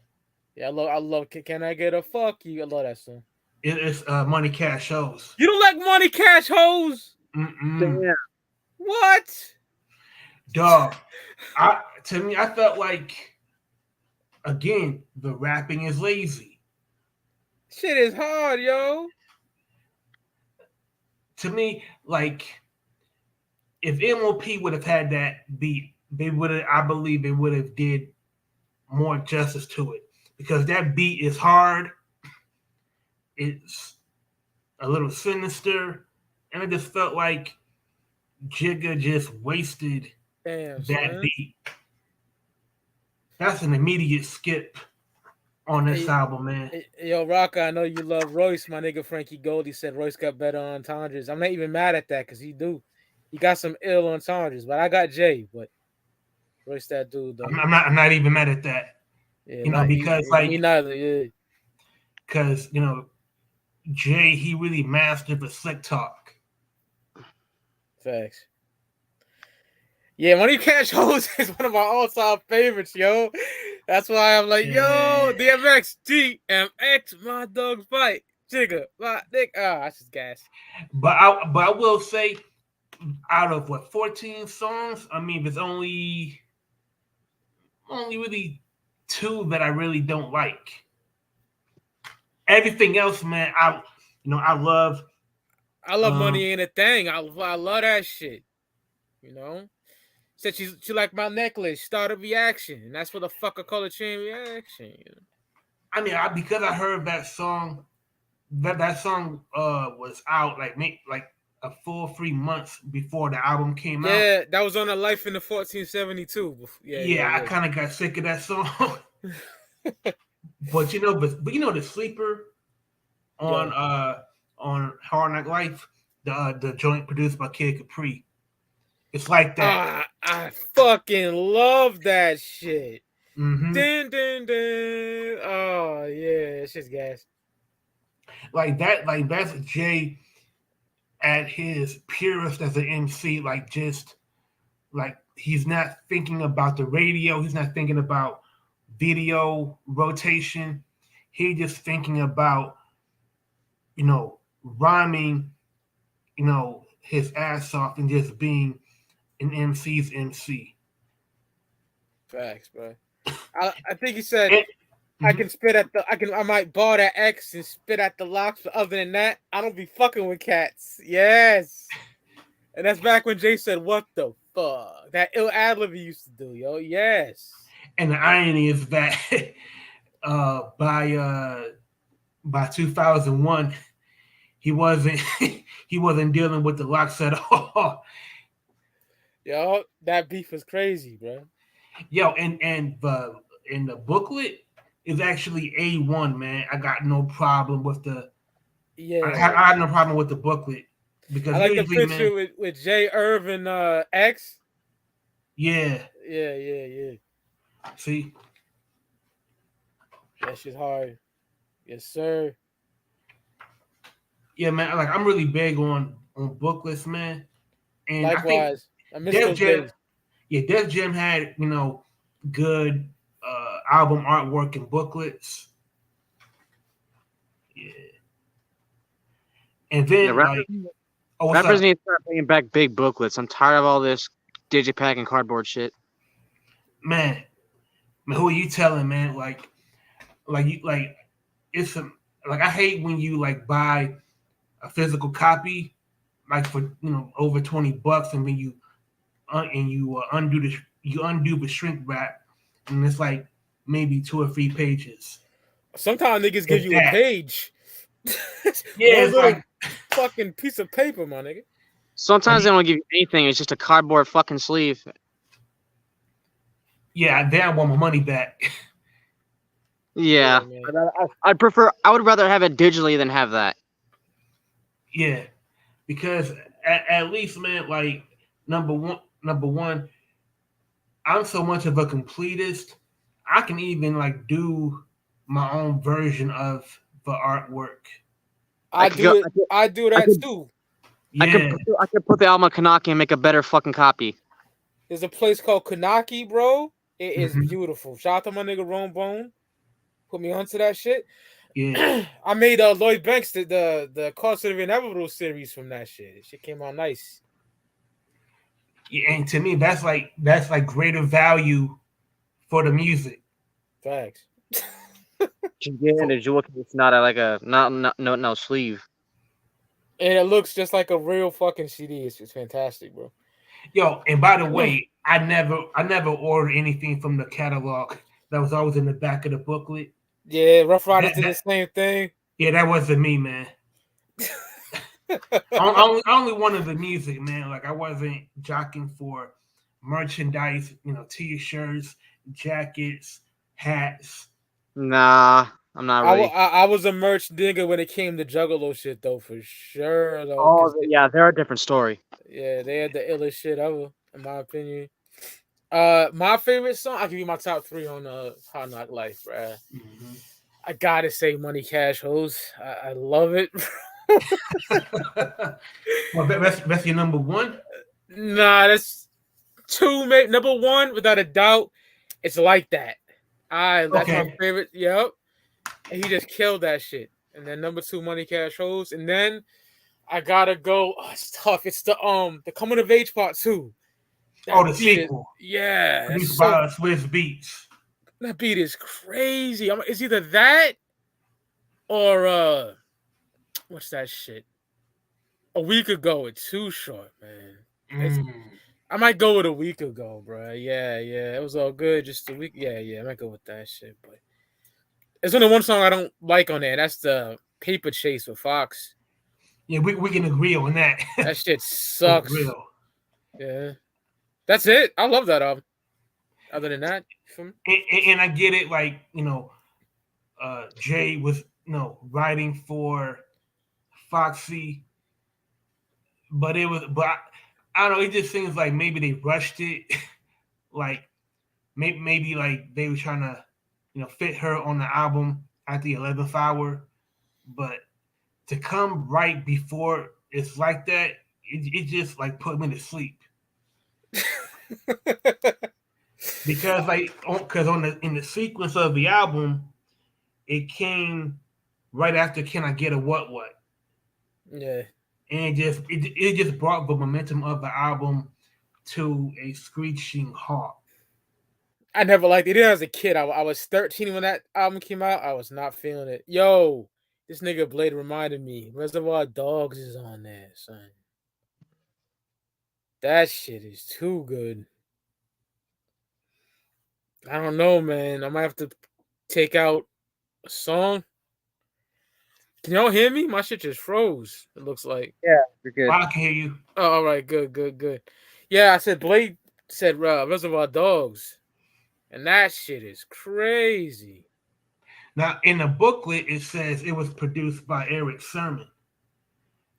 Yeah, I love Can I Get Her? Fuck you. I love that song. It's Money Cash Hoes. You don't like Money Cash Hoes? Yeah. What? Dog. To me, I felt like, again, the rapping is lazy. Shit is hard, yo. To me, like, if MOP would have had that beat, I believe they would have did more justice to it. Because that beat is hard. It's a little sinister. And I just felt like Jigga just wasted that beat. That's an immediate skip on this album, man. Yo, Roc-A, I know you love Royce. My nigga Frankie Goldie said Royce got better entendres. I'm not even mad at that because he got some ill entendres. But I got Jay. But Royce, that dude, though. I'm not even mad at that. Yeah, because me neither. Yeah. Because Jay, he really mastered the slick talk. Facts. Yeah, Money Cash Hoes is one of my all-time favorites, yo. That's why I'm like, yo, DMX, DMX, my dog's fight. Jigga, my dick. That's just gas. But I will say, out of 14 songs, I mean, there's only really 2 that I really don't like. Everything else, man, I love. I love Money Ain't a Thing. I love that shit. Said she liked my necklace. Start a reaction, and that's what the fuck I call a chain reaction. I mean, because I heard that song. That song was out like a full 3 months before the album came out. Yeah, that was on A Life in the 1472. Yeah. I kind of got sick of that song. but the sleeper on Hard Knock Life, the joint produced by Kid Capri. It's like that. I fucking love that shit. Mm-hmm. Dun, dun, dun. Oh yeah, it's just gas. Like that, that's Jay at his purest as an MC. He's not thinking about the radio. He's not thinking about video rotation. He's just thinking about, rhyming, his ass off and just being an MC's MC. Facts, bro. I think he said I can spit at I might bar that X and spit at the locks, but other than that, I don't be fucking with cats. Yes. And that's back when Jay said, "What the fuck?" That ill ad-lib he used to do, yo. Yes. And the irony is that by 2001, he wasn't dealing with the locks at all. Yo, that beef was crazy, bro. Yo, and the booklet is actually A1, man. I got no problem with the. Yeah, I had no problem with the booklet because I like the picture with J. Irv and X. Yeah. Yeah. See, that shit's hard. Yes, sir. Yeah, man. I'm really big on booklets, man. And likewise, I miss those days. Yeah, Def Jam had good album artwork and booklets. Yeah. And then rappers need to start bringing back big booklets. I'm tired of all this digipack and cardboard shit. Man, who are you telling, man? It's I hate when you buy a physical copy for over $20 and then you undo the shrink wrap and it's maybe 2 or 3 pages. Sometimes niggas give you a page. Yeah, One it's little like fucking piece of paper, my nigga. Sometimes they don't give you anything. It's just a cardboard fucking sleeve. yeah, then I want my money back. Yeah, man. I would rather have it digitally than have that. Yeah, because at least, man, like number one, I'm so much of a completist. I can even like do my own version of the artwork. I could do go- it. I do that could- too. Yeah, I could put the album on Kanaki and make a better fucking copy. There's a place called Kanaki, bro. It is Mhm. beautiful. Shout out to my nigga Rome Bone. Put me onto that shit. yeah, I made Lloyd Banks the Cost of the Inevitable series from that shit. It shit came out nice. yeah. And to me, that's like greater value for the music. Facts. Yeah, the jewel case not like a no sleeve. And it looks just like a real fucking CD. It's fantastic, bro. Yo, and by the way, I never ordered anything from the catalog. That was always in the back of the booklet. Yeah, Rough Riders did the same thing. Yeah, that wasn't me, man. only wanted the music, man. Like I wasn't jockeying for merchandise, t-shirts, jackets, hats. Nah, I'm not really. I was a merch nigga when it came to Juggalo shit, though, for sure. Though, Oh, yeah, they're a different story. yeah, they had the illest shit ever, in my opinion. My favorite song, I'll give you my top 3 on Hard Knock Life, bruh. Mm-hmm. I gotta say Money Cash Hoes. I love it. Well, that's your number 1? Nah, that's 2, mate. Number 1, without a doubt, it's Like That. That's my favorite. Yep. And he just killed that shit. And then number 2, Money Cash Hoes. And then I gotta go. Oh, it's tough. It's the Coming of Age Part 2. The sequel. Yeah. Produced by Swiss Beats. That beat is crazy. It's either that or what's that shit? A Week Ago, it's Too Short, man. I might go with A Week Ago, bro. Yeah. It was all good. Just a week. Yeah. I might go with that shit. But there's only one song I don't like on there. That's the Paper Chase with Fox. Yeah, we can agree on that. That shit sucks. Real. Yeah. That's it. I love that album. Other than that, and I get it. Like Jay was writing for Foxy, but I don't know. It just seems like maybe they rushed it. Like maybe like they were trying to fit her on the album at the 11th hour, but to come right before it's like that, it just like put me to sleep. Because in the sequence of the album, it came right after "Can I Get a What?" Yeah, and it just brought the momentum of the album to a screeching halt. I never liked it. Even as a kid, I was 13 when that album came out. I was not feeling it. Yo, this nigga Blade reminded me. Reservoir Dogs is on there, son. That shit is too good. I don't know, man. I might have to take out a song. Can y'all hear me? My shit just froze. It looks like. Yeah, you're good. I can hear you. Oh, all right, good. Yeah, I said Blade said Reservoir Dogs, and that shit is crazy. Now, in the booklet, it says it was produced by Eric Sermon,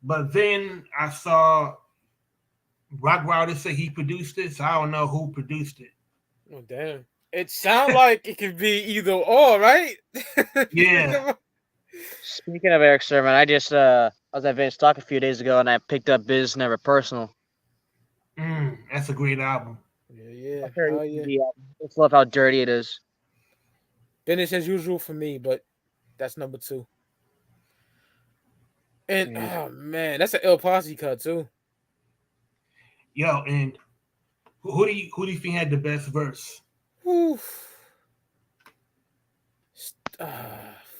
but then I saw Rock Wilder say he produced it, so I don't know who produced it. Oh damn! It sounds like it could be either or, right? Yeah. Speaking of Eric Sermon, I just I was at Vince Stock a few days ago and I picked up Biz Never Personal. That's a great album. Yeah. Just love how dirty it is. Finish as usual for me, but that's number 2. And oh man, that's an El Posse cut too. Yo, and who do you think had the best verse?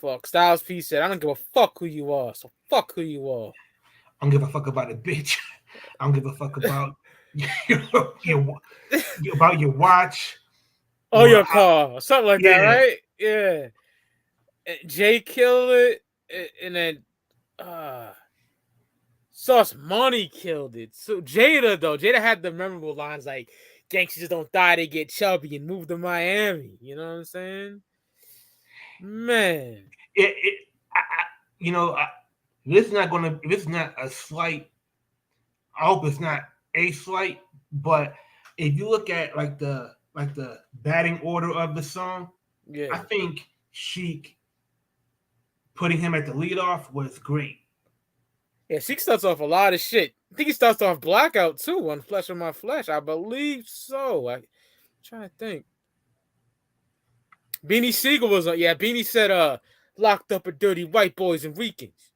Fuck. Styles P said, I don't give a fuck who you are, so fuck who you are. I don't give a fuck about a bitch. I don't give a fuck about about your watch. Or your car. Something like that, right? Yeah. Jay killed it. And then Sauce Money killed it. So Jada had the memorable lines like "Gangsters don't die, they get chubby and move to Miami." You know what I'm saying? Man, this is not a slight. I hope it's not a slight, but if you look at like the batting order of the song, yeah, I think Sheik putting him at the leadoff was great. yeah. She starts off a lot of shit. I think he starts off Blackout too on Flesh of My Flesh. I believe so. I'm trying to think. Beanie Siegel was Beanie said, locked up with dirty white boys and Ricans.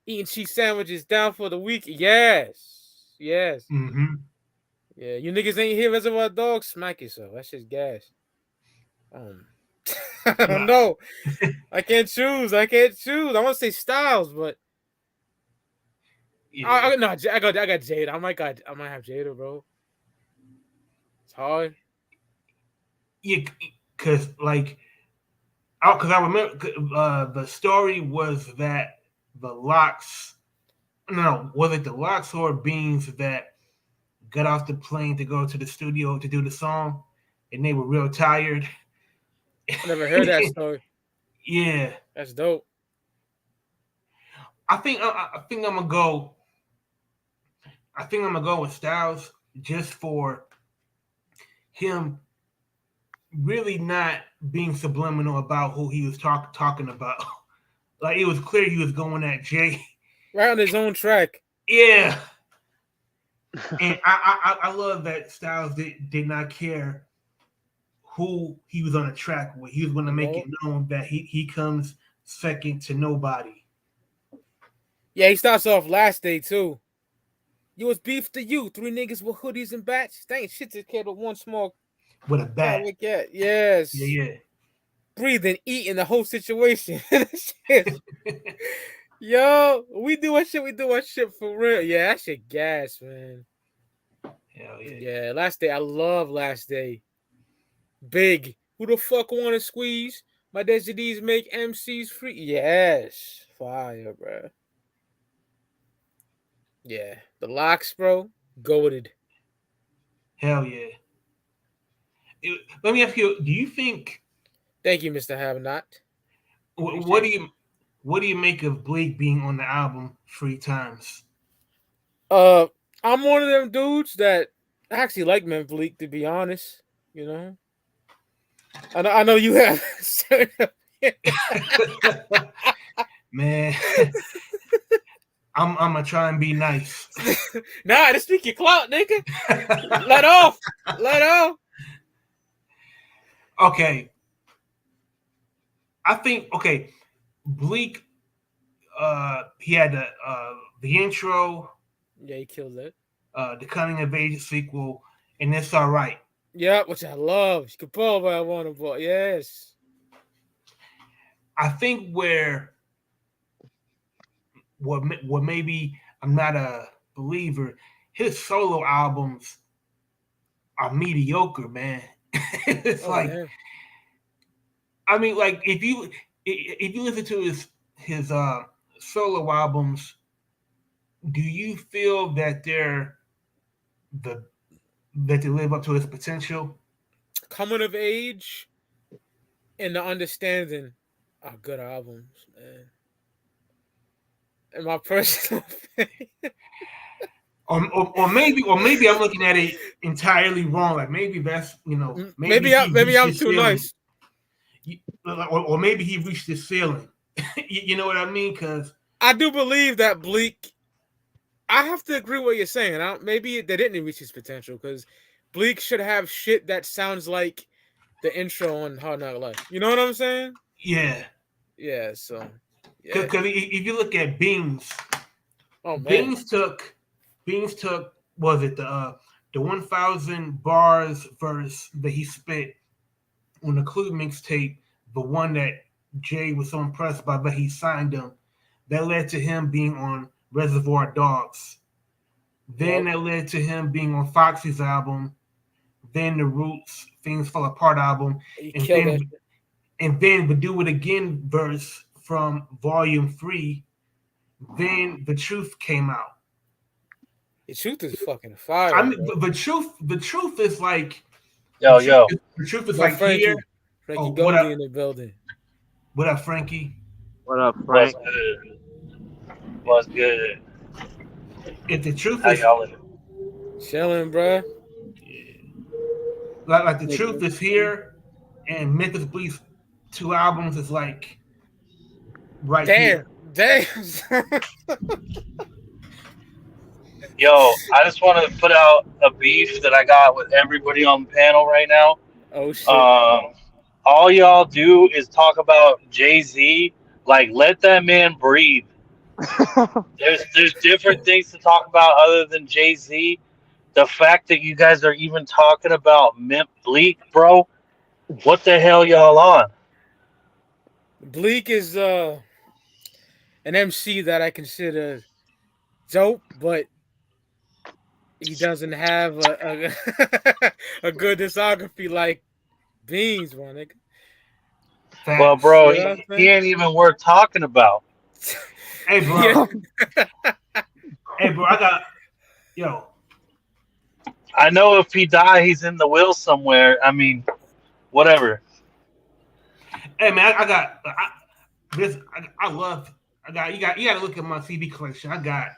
Eating cheese sandwiches down for the week. Yes. Mm-hmm. Yeah, you niggas ain't here, Reservoir Dogs. Smack yourself. That shit's gas. I don't know. I can't choose. I want to say Styles, but yeah. I got Jada. I might have Jada, bro. It's hard. Yeah, because I remember the story was that the Locks. No, was it the Locks or Beans that got off the plane to go to the studio to do the song, and they were real tired? I never heard that story. Yeah, that's dope. I think I'm gonna go. I think I'm gonna go with Styles just for him really not being subliminal about who he was talking about. Like it was clear he was going at Jay. Right on his own track. Yeah. And I love that Styles did not care who he was on a track with. He was going to make it known that he comes second to nobody. Yeah, he starts off Last Day too. You was beef to you. 3 niggas with hoodies and bats. That ain't shit to kid with one small with a bat. Yes. Yeah. Breathing, eating the whole situation. Yo, we do our shit for real. Yeah, that shit gas, man. Hell yeah. Yeah, Last Day. I love Last Day. Big. Who the fuck want to squeeze? My Desidees make MCs free. Yes. Fire, bro. Yeah. The Locks, bro. Goated. Hell yeah. Let me ask you, do you think... Thank you, Mr. Have Not. What do you make of Bleek being on the album 3 times? I'm one of them dudes that I actually like Memphis Bleek, to be honest. You know, I know you have. Man, I'm gonna try and be nice. Nah, just speak your clout, nigga. Let off. Okay. I think Bleek. He had the intro. Yeah, he killed it. The Cunning of Age sequel, and It's All Right. Yeah, which I love. You can pull by one, but yes. I think where maybe I'm not a believer, his solo albums are mediocre, man. It's man. I mean, like if you listen to his solo albums, do you feel that they live up to his potential? Coming of Age and The Understanding are good albums, man. In my personal opinion. Or maybe I'm looking at it entirely wrong. Like maybe that's maybe I'm too nice. Or maybe he reached his ceiling. You know what I mean? Because I do believe that Bleek. I have to agree with what you're saying. Maybe they didn't reach his potential because Bleek should have shit that sounds like the intro on Hard Knock Life. You know what I'm saying? Yeah. Yeah. So. Because if you look at Beans, Beans took was it the 1,000 bars verse that he spit on the Clue mixtape, the one that Jay was so impressed by that he signed him, that led to him being on Reservoir Dogs. Then that led to him being on Foxy's album. Then the Roots Things Fall Apart album, and then the Do It Again verse from Volume 3 Then The Truth came out. The Truth is fucking fire. I mean, the truth is like, Yo. The Truth is Like like Frankie, here. Frankie Oh, what Goldie up? in the building. What up, Frankie? What up, Frank? What's good? If The Truth How is y'all living? Chilling, bruh. like The Truth is here, and Memphis Bleek's 2 albums is like right here. Damn. Yo, I just want to put out a beef that I got with everybody on the panel right now. Oh shit. All y'all do is talk about Jay-Z. Like, let that man breathe. There's different things to talk about other than Jay-Z. The fact that you guys are even talking about Memphis Bleek, bro. What the hell y'all on? Bleek is an MC that I consider dope, but he doesn't have a a good discography like Beans, my nigga. Well, bro, You know what I'm he ain't even worth talking about. Hey, bro. Hey, bro. Yo. I know if he die, he's in the will somewhere. I mean, whatever. Hey, man. I got you got to look at my CD collection. I got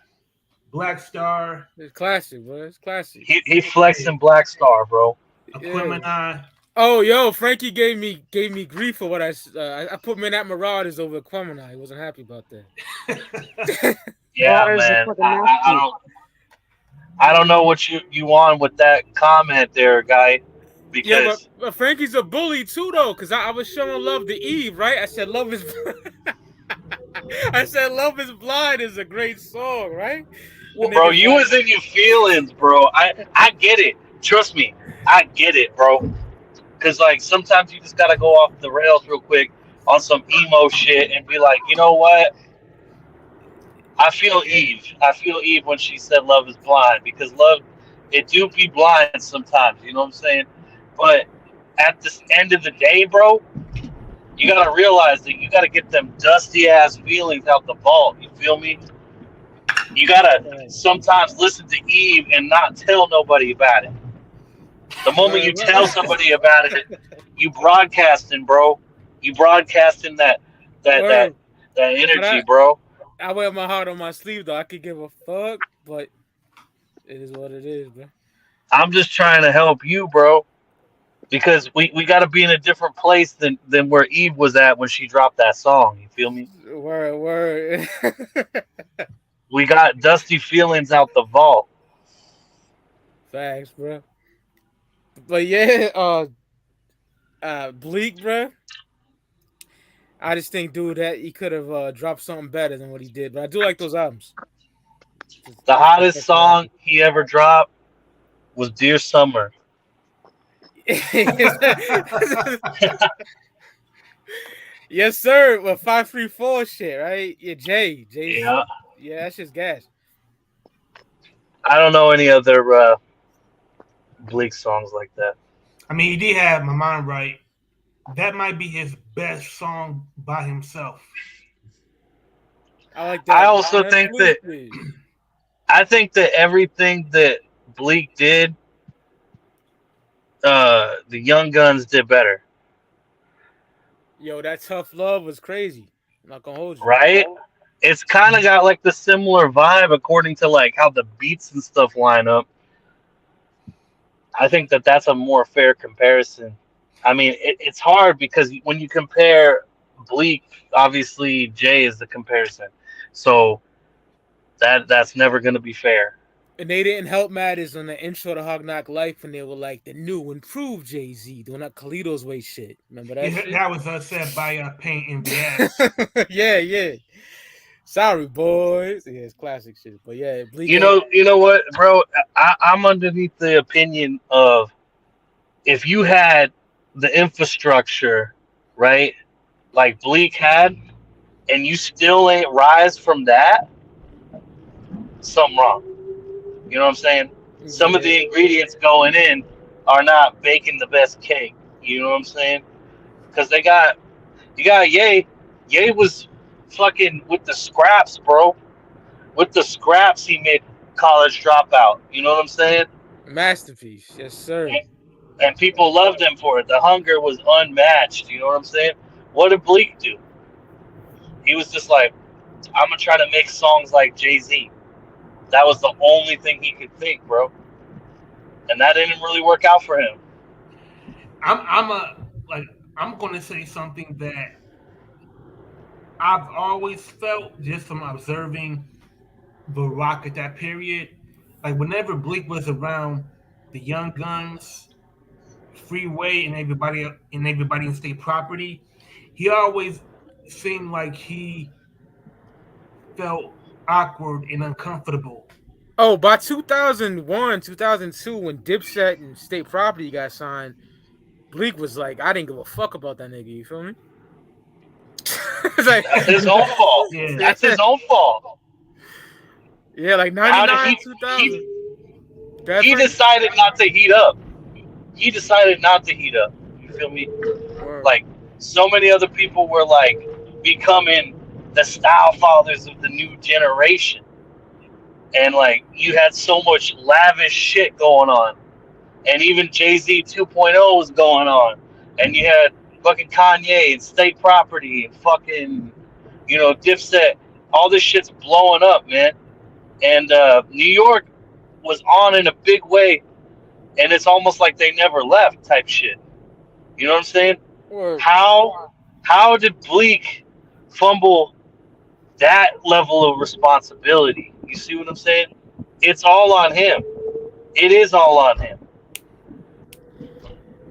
Black Star. It's classic, bro. It's classic. He flexing Black Star, bro. Aquemini. Oh, yo, Frankie gave me grief for what I put Manat Marauders over Aquemini. He wasn't happy about that. Yeah, man. I don't know what you want with that comment there, guy. Because Yeah, but Frankie's a bully too, though, because I was showing love to Eve, right? I said love is Love is Blind is a great song, right? bro, you was in your feelings, bro. I get it. Trust me, I get it, bro. Because, like, sometimes you just got to go off the rails real quick on some emo shit and be like, you know what? I feel Eve. I feel Eve when she said love is blind. Because love, it do be blind sometimes. You know what I'm saying? But at the end of the day, bro, you got to realize that you got to get them dusty-ass feelings out the vault. You feel me? You got to sometimes listen to Eve and not tell nobody about it. The moment you tell somebody about it, you broadcasting, bro. You broadcasting that energy, bro. I wear my heart on my sleeve, though. I could give a fuck, but it is what it is, bro. I'm just trying to help you, bro. Because we got to be in a different place than where Eve was at when she dropped that song. You feel me? Word. We got dusty feelings out the vault. Facts, bro. But yeah, Bleek, bro. I just think, dude, that he could have dropped something better than what he did. But I do like those albums. The hottest song he ever dropped was Dear Summer. Yes, sir. Well, 534 shit, right? Yeah, Jay. Yeah. Yeah, that's just gas. I don't know any other Bleek songs like that. I mean, he did have My Mind Right. That might be his best song by himself. I like that. I also think that everything that Bleek did, the Young Guns did better. Yo, that Tough Love was crazy. I'm not gonna hold you. Right? It's kind of got like the similar vibe according to like how the beats and stuff line up. I think that that's a more fair comparison. I mean, it's hard because when you compare Bleek, obviously Jay is the comparison. So that's never going to be fair. And they didn't help matters on the intro to Hog Knock Life when they were like the new, improved Jay-Z, doing that Khalid's way shit. Remember that? Yeah, shit? that was said by Paint in the ass. Yeah. Sorry, boys. Yeah, it's classic shit. But yeah, Bleek. You know what, bro? I'm underneath the opinion of if you had the infrastructure, right, like Bleek had, and you still ain't rise from that, something wrong. You know what I'm saying? Some of the ingredients going in are not baking the best cake. You know what I'm saying? Because you got Ye. Ye was fucking with the scraps, bro. with the scraps he made College Dropout. You know what I'm saying? Masterpiece, yes sir. And people loved him for it. The hunger was unmatched. You know what I'm saying? What did Bleek do? He was just like, I'm gonna try to make songs like Jay-Z. That was the only thing he could think, bro. And that didn't really work out for him. I'm gonna say something that I've always felt just from observing the Rock at that period. Like whenever Bleek was around the Young Guns, Freeway, and everybody in State Property, he always seemed like he felt awkward and uncomfortable. Oh, by 2001, 2002, when Dipset and State Property got signed, Bleek was like, I didn't give a fuck about that nigga. You feel me? Like, that's his own fault. Yeah. That's his own fault. Yeah, like 99, 2000. He decided not to heat up. He decided not to heat up. You feel me? Word. Like, so many other people were, like, becoming the style fathers of the new generation. And, like, you had so much lavish shit going on. And even Jay-Z 2.0 was going on. And you had fucking Kanye and State Property and fucking, you know, Dipset. All this shit's blowing up, man. And New York was on in a big way. And it's almost like they never left type shit. You know what I'm saying? Word. How did Bleek fumble that level of responsibility? You see what I'm saying? It's all on him. It is all on him.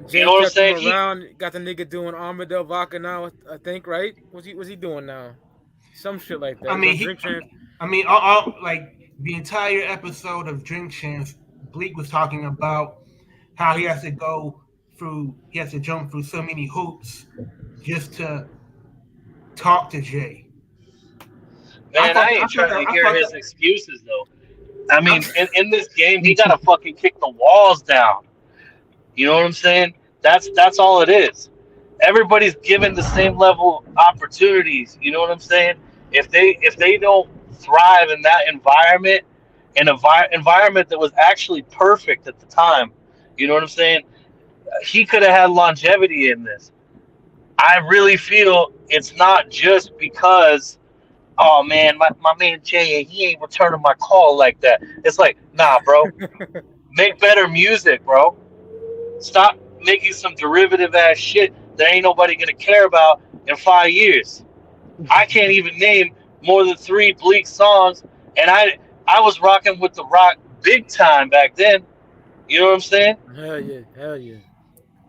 Jay, you know what I'm saying? Around, got the nigga doing Armadale Vodka now, I think, right? What's he doing now? Some shit like that. All like the entire episode of Drink Champs, Bleek was talking about how he has to jump through so many hoops just to talk to Jay. Man, I ain't trying to hear his excuses though. I mean, in this game, he gotta fucking kick the walls down. You know what I'm saying? That's all it is. Everybody's given the same level of opportunities. You know what I'm saying? If they don't thrive in that environment, an environment that was actually perfect at the time, you know what I'm saying? He could have had longevity in this. I really feel it's not just because, oh man, my man Jay, he ain't returning my call like that. It's like, nah, bro. Make better music, bro. Stop making some derivative ass shit that ain't nobody gonna care about in 5 years. I can't even name more than 3 Bleek songs, and I was rocking with the Rock big time back then. You know what I'm saying? Hell yeah.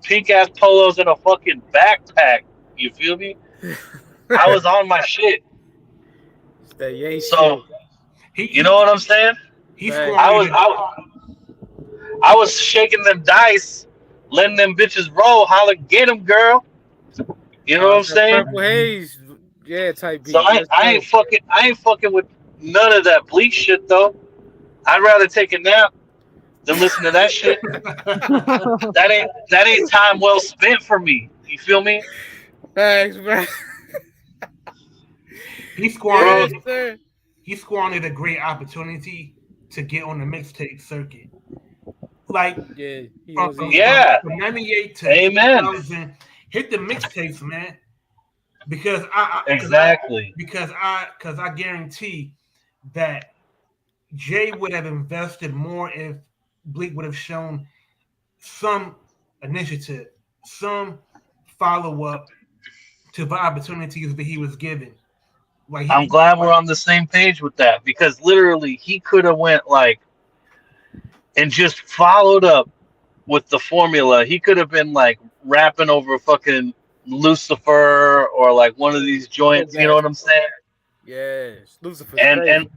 Pink ass polos and a fucking backpack. You feel me? I was on my shit. So, you know what I'm saying? I was shaking them dice, letting them bitches roll, holler, get them, girl. You know what I'm saying? Purple Haze, yeah, type beat. So I ain't fucking with none of that Bleek shit though. I'd rather take a nap than listen to that shit. that ain't time well spent for me. You feel me? Thanks, man. He squandered a great opportunity to get on the mixtape circuit. Like, from 98 to 2000, hit the mixtapes, man. Because I guarantee that Jay would have invested more if Bleek would have shown some initiative, some follow-up to the opportunities that he was given. Like, I'm glad we're on the same page with that, because literally he could have went like and just followed up with the formula. He could have been like rapping over fucking Lucifer or like one of these joints, you know what I'm saying? Yes, Lucifer. And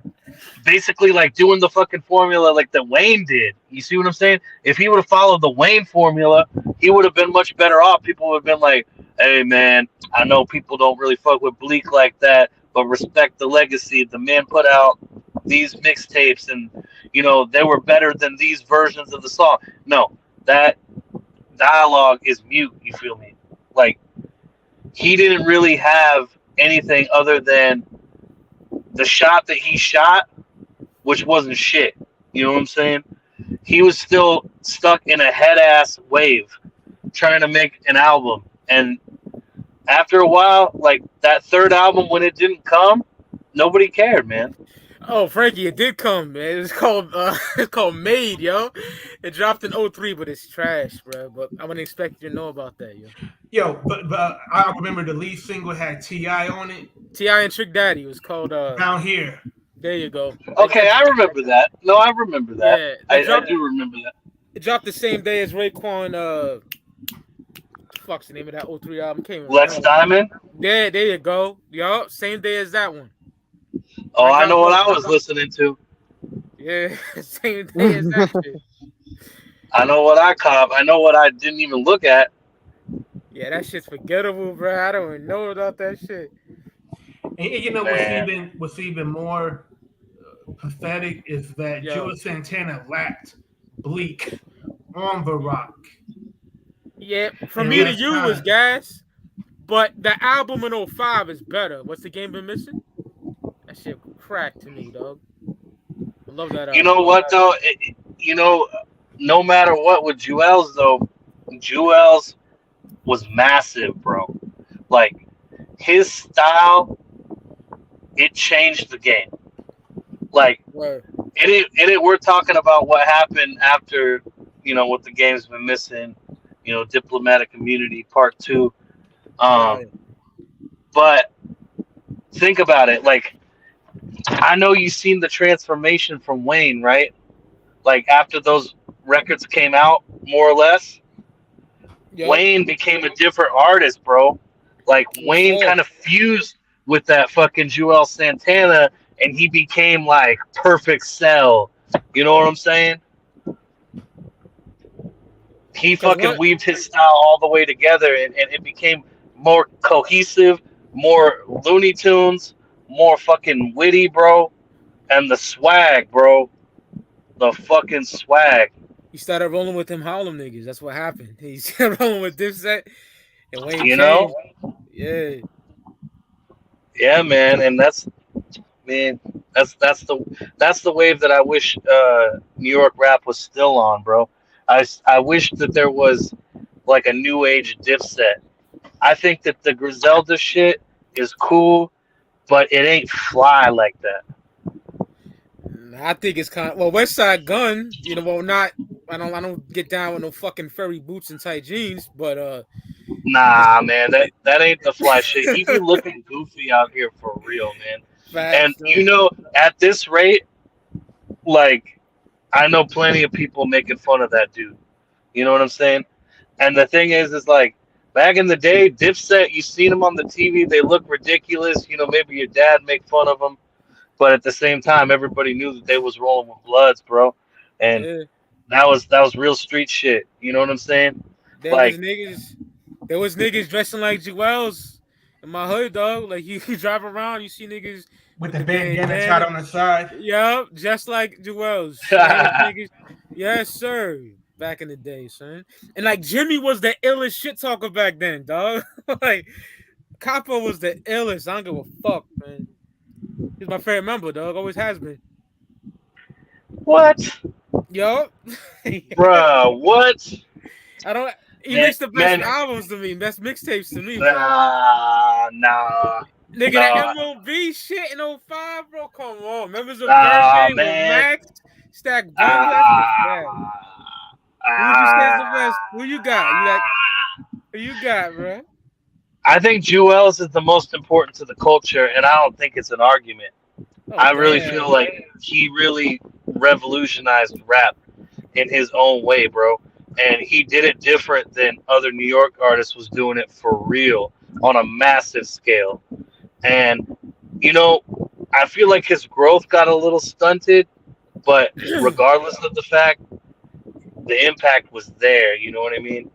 basically like doing the fucking formula like that Wayne did. You see what I'm saying? If he would have followed the Wayne formula, he would have been much better off. People would have been like, hey man, I know people don't really fuck with Bleek like that, but respect the legacy. The man put out these mixtapes and, you know, they were better than these versions of the song. No, that dialogue is mute, you feel me? Like, he didn't really have anything other than the shot that he shot which wasn't shit. You know what I'm saying? He was still stuck in a head ass wave, trying to make an album, and after a while, like that third album, when it didn't come, nobody cared, man. Oh, Frankie, it did come, man. It's called Made, yo. It dropped in 03, but it's trash, bro. But I wouldn't expect you to know about that, yo. Yo, but I remember the lead single had T.I. on it. T.I. and Trick Daddy. It was called Down Here. There you go. Okay, I remember that. No, I remember that. Yeah, I do remember that. It dropped the same day as Raekwon. Fuck's the name of that 03 album? Lex Diamond? Yeah, there you go. Yo, same day as that one. Oh, I know what I was listening to. Yeah, same day as that shit. I know what I cop. I know what I didn't even look at. Yeah, that shit's forgettable, bro. I don't even know about that shit. And you know what's even more pathetic is that Juelz Santana lapped Bleek on the Rock. Yeah, from me to you was gas, but the album in 05 is better. What's the game been missing? That shit cracked to me, dog. I love that album. You know what, though? No matter what with Juelz, though, Juelz was massive, bro. Like, his style, it changed the game. Like, we're talking about what happened after, what the game's been missing, Diplomatic Immunity Part 2. But think about it. Like, I know you've seen the transformation from Wayne, right? Like, after those records came out, more or less, Wayne became a different artist, bro. Like, Wayne kind of fused with that fucking Juelz Santana, and he became, like, Perfect Cell. You know what I'm saying? He fucking weaved his style all the way together, and it became more cohesive, more Looney Tunes, more fucking witty, bro. And the swag, bro. The fucking swag. He started rolling with them Harlem niggas. That's what happened. He started rolling with Dipset and Wayne. Yeah. Yeah, man. And that's the wave that I wish New York rap was still on, bro. I wish that there was like a new age Dipset. I think that the Griselda shit is cool, but it ain't fly like that. I think it's kind of Westside Gunn. I don't get down with no fucking furry boots and tight jeans, but nah, man, that ain't the fly shit. He be looking goofy out here for real, man. Facts, and at this rate, like, I know plenty of people making fun of that dude. You know what I'm saying? And the thing is like, back in the day, Dipset, you seen them on the TV, they look ridiculous. Maybe your dad make fun of them, but at the same time, everybody knew that they was rolling with Bloods, bro. And that was real street shit. You know what I'm saying? There was niggas dressing like Juelz in my hood, dog. Like, you drive around, you see niggas with the bandana tied on the side. Yup, just like Juelz. Yes, sir. Back in the day, son. And like, Jimmy was the illest shit talker back then, dog. Like, Capo was the illest. I don't give a fuck, man. He's my favorite member, dog. Always has been. What? Yup. Bruh, what? I don't. He makes the best albums to me, best mixtapes to me. Nah. Nigga, that MOB shit in 05, bro. Come on. Members of Birthday with Max, Stack Bang. Who you got? Who you got, bro? I think Juelz is the most important to the culture, and I don't think it's an argument. I really feel like he really revolutionized rap in his own way, bro. And he did it different than other New York artists was doing it for real on a massive scale. And, I feel like his growth got a little stunted, but regardless of the fact, the impact was there. You know what I mean?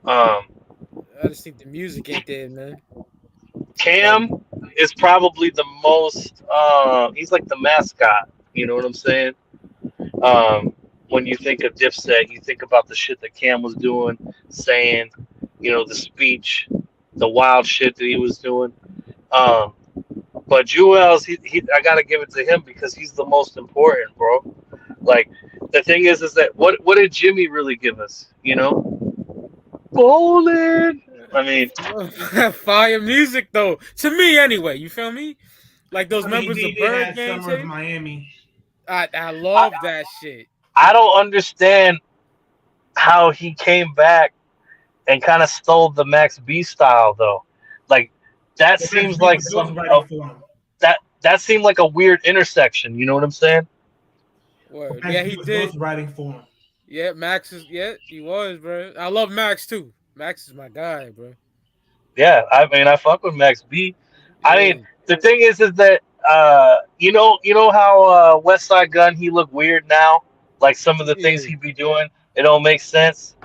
I just think the music ain't there, man. Cam is probably the most, he's like the mascot. You know what I'm saying? When you think of Dipset, you think about the shit that Cam was doing, saying, the speech, the wild shit that he was doing. But But Juelz, I gotta give it to him because he's the most important, bro. Like the thing is that what did Jimmy really give us? You know, bowling. I mean, fire music though. To me, anyway. You feel me? Like those I mean, members he of did Bird have Gang Summer of tape. Miami. I love that shit. I don't understand how he came back and kind of stole the Max B style though. Like that But seems that's like was ghostwriting for him. that seemed like a weird intersection. You know what I'm saying? Word. Max Yeah, B he was did. ghostwriting for him. Yeah, Max is. Yeah, he was, bro. I love Max too. Max is my guy, bro. Yeah, I mean, I fuck with Max B. I Yeah. mean, the thing is that you know how Westside Gunn he look weird now. Like some of the things Yeah. he be doing, it don't make sense.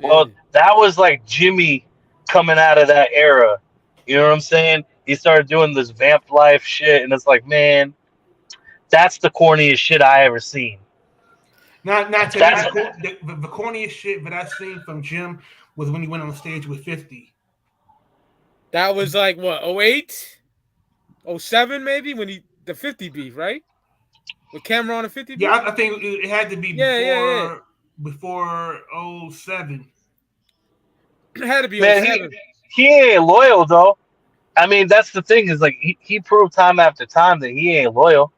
Well, Yeah. that was like Jimmy coming out of that era. You know what I'm saying? He started doing this vamp life shit, and it's like, man, that's the corniest shit I ever seen. Not to me, That's the corniest shit that I've seen from Jim was when he went on stage with 50. That was like what, 08? 07 maybe, when the 50 beef, right? With Cameron and 50 beef? Yeah, I think it had to be Yeah. before 07. It had to be man, 07. he ain't loyal though. I mean, that's the thing is like he proved time after time that he ain't loyal.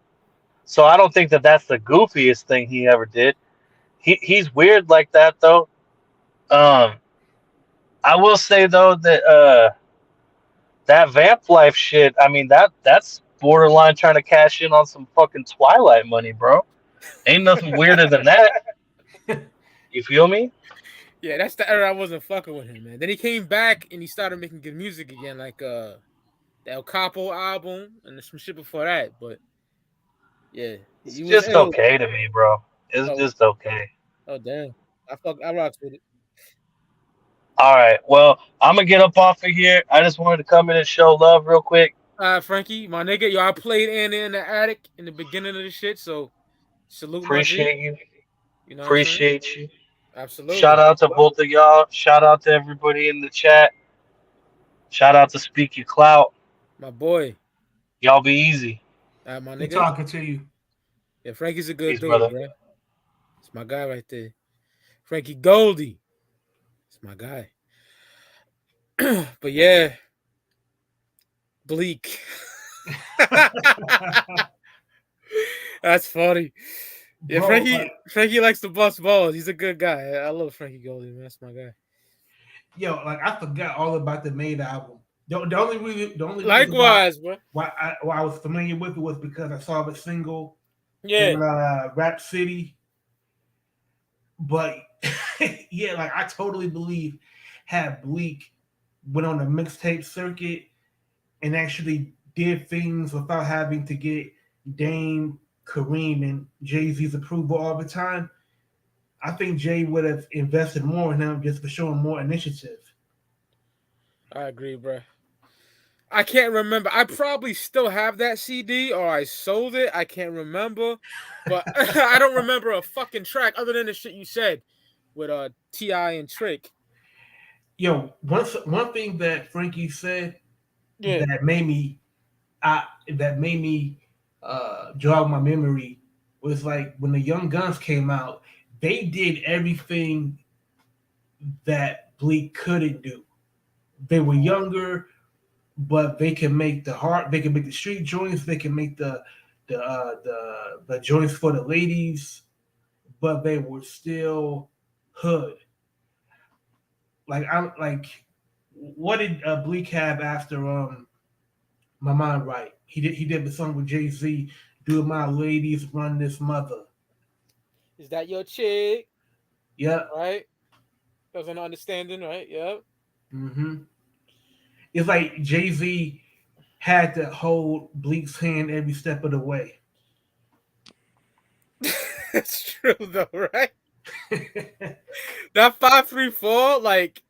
So I don't think that that's the goofiest thing he ever did. He's weird like that though. I will say though that that vamp life shit. I mean that's borderline trying to cash in on some fucking Twilight money, bro. Ain't nothing weirder than that. You feel me? Yeah, that's the era I wasn't fucking with him, man. Then he came back and he started making good music again, like the El Capo album and some shit before that. But yeah, It's he was just ill. okay to me, bro. It's Oh, just okay. oh damn. I rocks with it. All right. Well, I'm gonna get up off of here. I just wanted to come in and show love real quick. Frankie, my nigga, yo, I played Anna in the Attic in the beginning of the shit, so salute my G. Appreciate you. You know what I'm saying? Appreciate you. Absolutely. Shout out to both of y'all. Shout out to everybody in the chat. Shout out to Speak Your Clout. My boy. Y'all be easy. My Good nigga. talking to you. Yeah, Frankie's a good Peace, dude, brother. bro. It's my guy right there. Frankie Goldie. It's my guy. But yeah. Bleak. That's funny. Yeah, Bro, Frankie likes to bust balls. He's a good guy. I love Frankie Goldie, man. That's my guy. Yo, like I forgot all about the Made album. The only reason Likewise, bro. why I was familiar with it was because I saw the single Yeah. in Rap City. But yeah, like I totally believe had Bleek went on the mixtape circuit and actually did things without having to get Dame, Kareem, and Jay-Z's approval all the time, I think Jay would have invested more in him just for showing more initiative. I agree, bro. I can't remember. I probably still have that CD or I sold it. I can't remember. But I don't remember a fucking track other than the shit you said with T.I. and Trick. Yo, one thing that Frankie said that made me jog my memory was like when the Young Guns came out, they did everything that Bleek couldn't do. They were younger, but they can make they can make the street joints, they can make the joints for the ladies, but they were still hood. Like what did Bleek have after My Mind Right? He did the song with Jay-Z, Do My Ladies Run This Mother. Is that your chick? Yep. Right? There's an understanding, right? Yep. Mm-hmm. It's like Jay-Z had to hold Bleek's hand every step of the way. It's true though, right? That 534, like,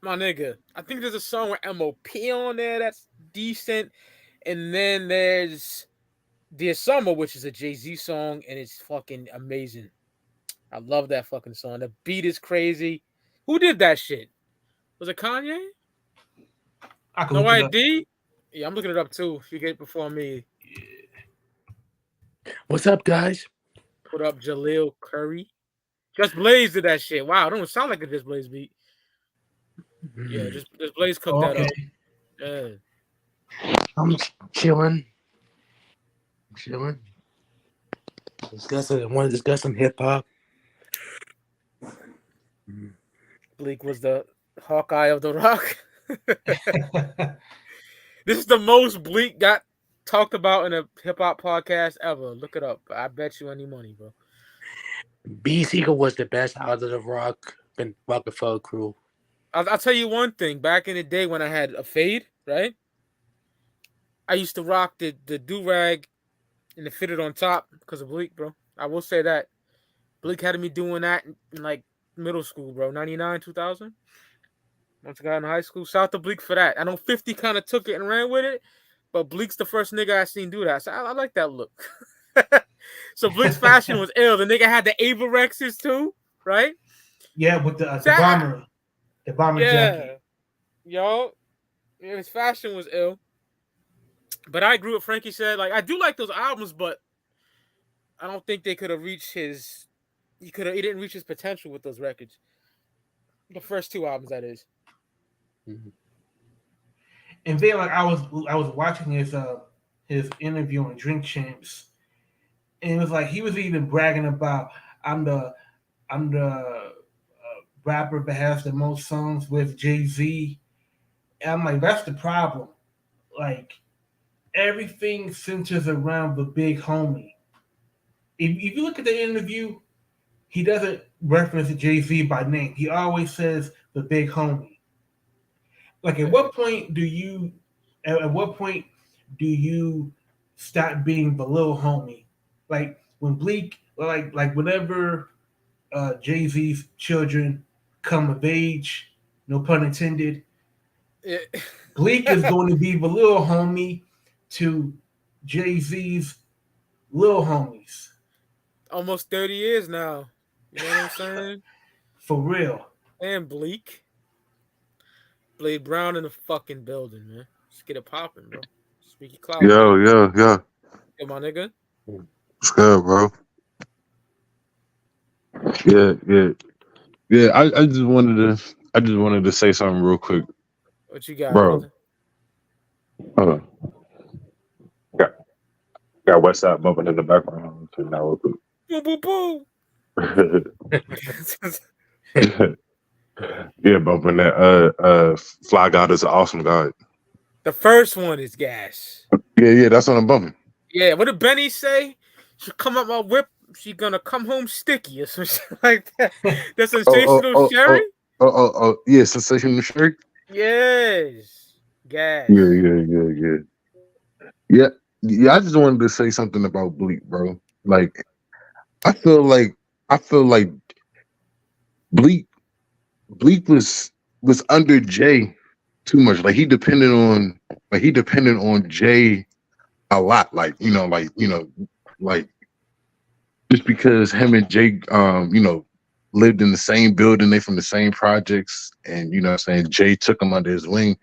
my nigga. I think there's a song with MOP on there that's decent. And then there's Dear Summer, which is a Jay-Z song, and it's fucking amazing. I love that fucking song. The beat is crazy. Who did that shit? Was it Kanye? I can No look it ID? Yeah, I'm looking it up too. If you get it before me, What's up, guys? put up Jaleel Curry. Just Blaze did that shit. Wow, it don't sound like a Just Blaze beat. Yeah, just Blaze cooked that Okay. up. Yeah. I'm chilling. I want to discuss some hip hop. Bleek was the Hawkeye of the Rock. This is the most Bleek got talked about in a hip hop podcast ever. Look it up. I bet you any money, bro. B Seeker was the best out of the Roc-A-Fella crew. I'll tell you one thing. Back in the day when I had a fade, right? I used to rock the do-rag and the fitted on top because of Bleek, bro. I will say that. Bleek had me doing that in like middle school, bro. 99, 2000. Once I got in high school. Shout out to Bleek for that. I know 50 kind of took it and ran with it, but Bleek's the first nigga I seen do that. So I like that look. So Bleek's fashion was ill. The nigga had the Averexes too, right? Yeah, with the bomber jacket. Yo, his fashion was ill. But I agree with Frankie said. Like, I do like those albums, but I don't think they could have reached his. He didn't reach his potential with those records. The first two albums, that is. Mm-hmm. And then, like, I was watching his interview on Drink Champs, and it was like he was even bragging about I'm the rapper that has the most songs with Jay-Z. And I'm like, that's the problem. Like, everything centers around the big homie. If you look at the interview, he doesn't reference Jay-Z by name. He always says the big homie. Like, at what point do you stop being the little homie? Like, when Bleek, like whenever Jay-Z's children come of age, no pun intended, Bleek is going to be the little homie to Jay-Z's little homies. Almost 30 years now. You know what I'm saying? For real. And Bleek. Blade Brown in the fucking building, man. Let's get it popping, bro. Speaky Clout. Yo. Hey, my nigga. What's good, bro? Yeah. I just wanted to say something real quick. What you got, bro? Hold on. Got Westside bumping in the background too now real quick. Boom. Yeah, bumping that Fly God is an awesome God. The first one is gas. Yeah, that's what I'm bumping. Yeah, what did Benny say? She come up my whip, she gonna come home sticky or some shit like that. That's sensational Sherry? Yeah, sensational Sherry? Yes. Gas. Yeah, I just wanted to say something about Bleek, bro. Like, I feel like Bleek was under Jay too much. Like, he depended on Jay a lot. Like just because him and Jay lived in the same building, they from the same projects, and you know what I'm saying, Jay took him under his wing.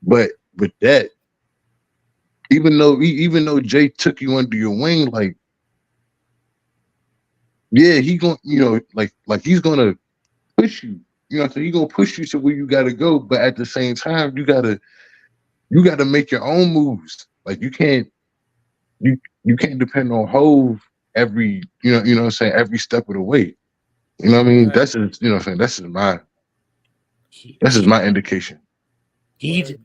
But with that, even though Jay took you under your wing, like, yeah, he going, like he's gonna push you. You know what I'm saying? He gonna push you to where you gotta go, but at the same time, you gotta make your own moves. Like, you can't depend on Hove every, you know what I'm saying, every step of the way. You know what I mean? Right. That's just, you know what I'm saying, that's just my indication. We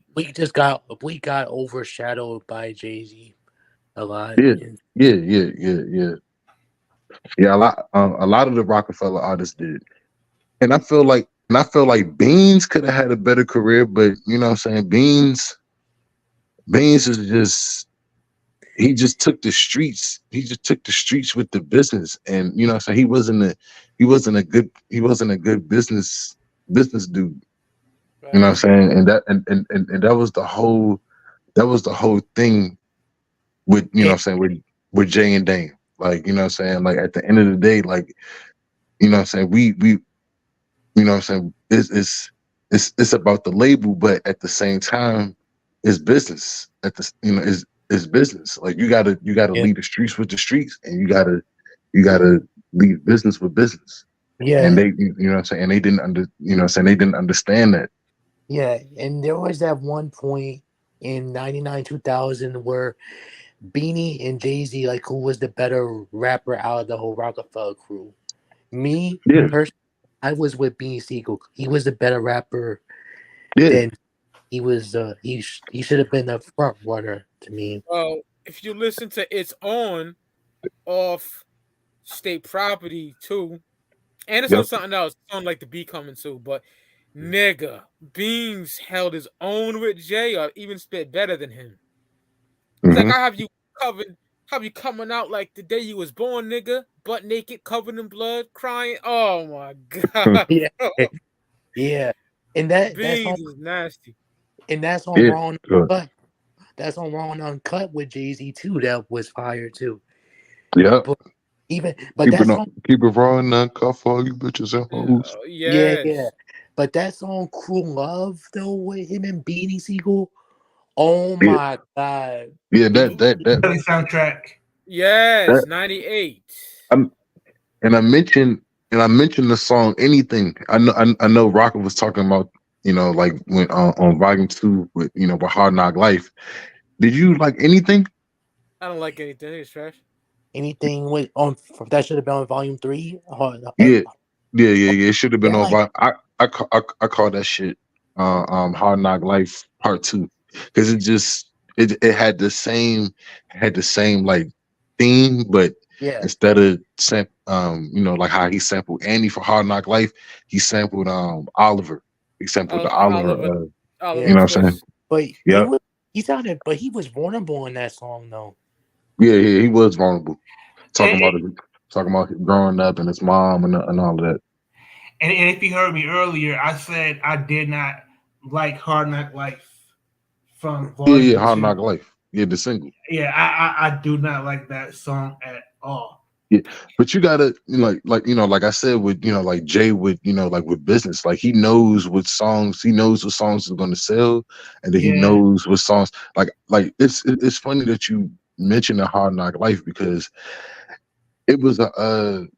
got overshadowed by Jay-Z a lot. Yeah. A lot of the Roc-A-Fella artists did. And I feel like Beans could have had a better career, but you know what I'm saying, Beans is just, he just took the streets with the business, and you know what I'm saying, he wasn't a good business dude. Right. You know what I'm saying? And that was the whole thing with, you know what I'm saying, with Jay and Dame. Like, you know what I'm saying, like, at the end of the day, like, you know what I'm saying, we you know what I'm saying, it's about the label, but at the same time, is business at the is business. Like you gotta Yeah. lead the streets with the streets, and you gotta lead business with business. Yeah. And they, you know what I'm saying, and they didn't they didn't understand that. Yeah, and there was that one point in 99, 2000 where Beanie and Jay-Z, like, who was the better rapper out of the whole Roc-A-Fella crew? Me, Yeah. personally, I was with Beanie Siegel. He was the better rapper Yeah. than he was. He should have been the front runner to me. Well, if you listen to It's On off State Property too, and it's on Yep. something else, it's on like the Be Coming too, but nigga, Beans held his own with Jay or even spit better than him. It's like, Mhm. I have you coming out like the day you was born, nigga, butt naked, covered in blood, crying. Oh my god. Yeah, yeah, and that Beans song, is nasty. and that's on Yeah. Raw and Good. Uncut. That's on Raw and Uncut with Jay-Z too. That was fire too. Yeah. But that song, Keep it raw and uncut for all you bitches and hoes. yeah. Yes. But that song "Cruel Love" though with him and Beanie Siegel, oh Yeah. my god. Yeah, that Really soundtrack. Yes, That- 98. and I mentioned the song Anything. I know Rocker was talking about, like when on volume 2 with with Hard Knock Life. Did you like Anything? I don't like anything. It's trash. Anything with on that should have been on volume 3. Yeah. It should have been Yeah, on volume. I call that shit Hard Knock Life Part 2, because it had the same like theme, but Yeah. instead of like how he sampled Andy for Hard Knock Life, he sampled Oliver. He sampled the Oliver. Oliver You know what I'm saying? But Yeah. he was vulnerable in that song though. Yeah, he was vulnerable. Talking about growing up and his mom and all of that. And if you heard me earlier, I said I did not like Hard Knock Life from Volume Yeah, Hard 2. Knock Life. Yeah, the single. Yeah, I do not like that song at all. Yeah, but you gotta like I said with like Jay with like with business, like he knows what songs are gonna sell, and then he knows what songs like it's funny that you mentioned the Hard Knock Life, because it was like a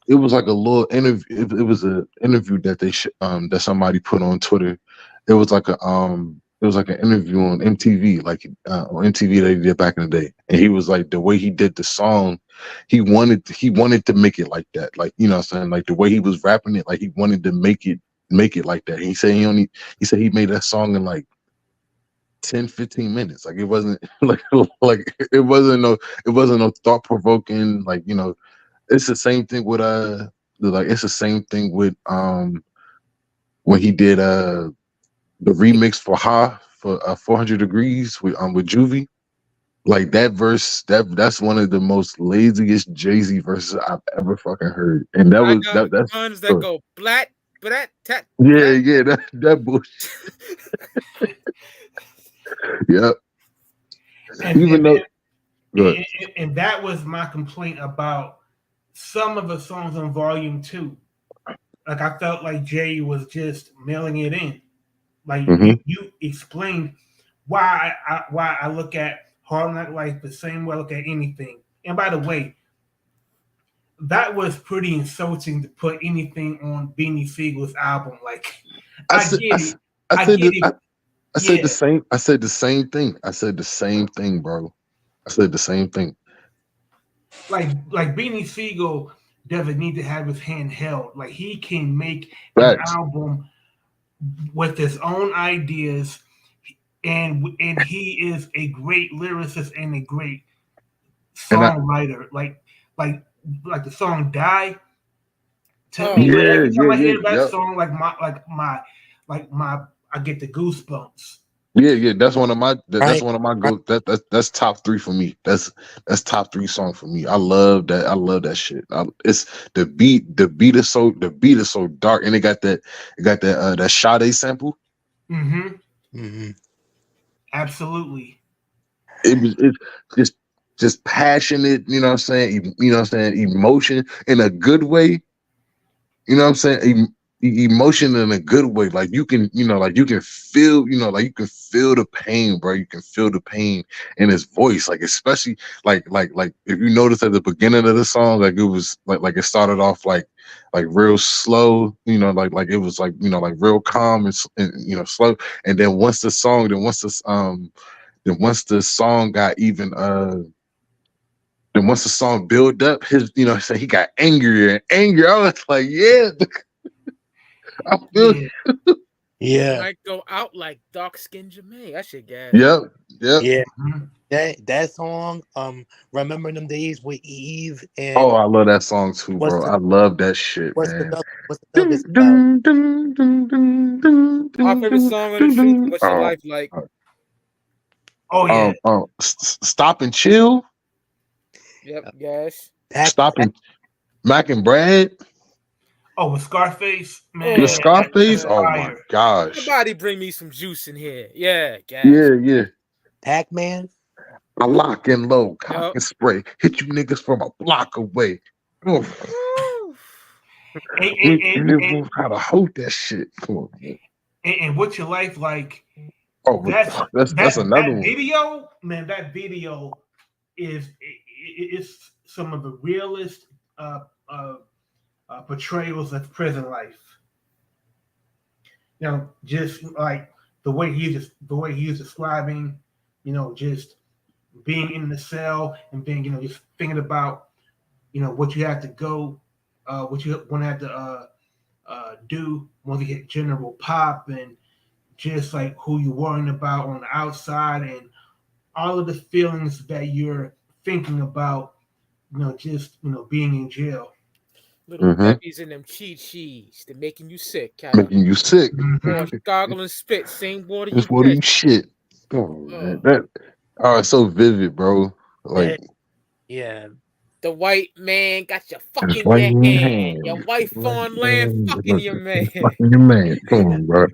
little interview. It was an interview that that somebody put on Twitter. It was like an interview on MTV, like on MTV that he did back in the day. And he was like, the way he did the song, he wanted to make it like that. Like, you know what I'm saying? Like the way he was rapping it, like he wanted to make it like that. He said he made that song in like 10-15 minutes. Like it wasn't it wasn't no thought provoking, like, it's the same thing with when he did the remix for 400 Degrees with Juvie. Like that verse, that's one of the most laziest Jay-Z verses I've ever fucking heard. And that's guns that go blat, tat. Yeah, that bullshit. Yeah. And that was my complaint about some of the songs on Volume 2. Like I felt like Jay was just mailing it in. Like you explained why I look at Hard Knock Life the same way I look at Anything. And by the way, that was pretty insulting to put anything on Beanie Siegel's album. Like I said the same. I said the same thing. I said the same thing, bro. I said the same thing. Like Beanie Siegel doesn't need to have his hand held. Like he can make an album with his own ideas, and he is a great lyricist and a great songwriter. Like the song "Die." To me, every time I hear that song, I get the goosebumps. Yeah, that's one of my go. That's top 3 for me. That's top 3 song for me. I love that shit. It's the beat. The beat is so dark, and it got that Sade sample. Absolutely. It's just passionate. You know what I'm saying? Emotion in a good way. You know what I'm saying? emotion in a good way. Like you can, like you can feel, like you can feel the pain, bro. You can feel the pain in his voice, like especially like if you notice at the beginning of the song, like it was like it started off like real slow, like it was like like real calm and slow, and then once the song got even then once the song built up, his so he got angrier and angrier. I was like, yeah. I feel Yeah. Might go out like dark skinned Jermaine. That shit gas. Yep. Yeah. That song, Remember Them Days with Eve and Oh, I love that song too, bro. I love that shit, man. What's the Nuggets about? My favorite song on the street, What's Your Life Like? Oh yeah. Stop and Chill. Yep, gas. Stop and Mac and Brad. Oh, with Scarface, man. With Scarface, oh my gosh. Somebody bring me some juice in here. Yeah, gas. Yeah. Pac-Man. I lock and load, cock and spray. Hit you niggas from a block away. And how to hold that shit. Come on, man. And What's Your Life Like? Oh, that's another one. Video, man, that video is some of the realest portrayals of prison life. Just like the way he's describing, just being in the cell and being, just thinking about, what you have to go, what you want to have to do once you hit general pop, and just like who you're worrying about on the outside, and all of the feelings that you're thinking about, just being in jail. Little peppies in them cheese. They're making you sick. Making you sick. Goggle and spit. Same water you shit. Oh, man. It's so vivid, bro. Like, yeah. The white man got your fucking man. Your wife on land fucking your man. Fucking your man. Come on, bro.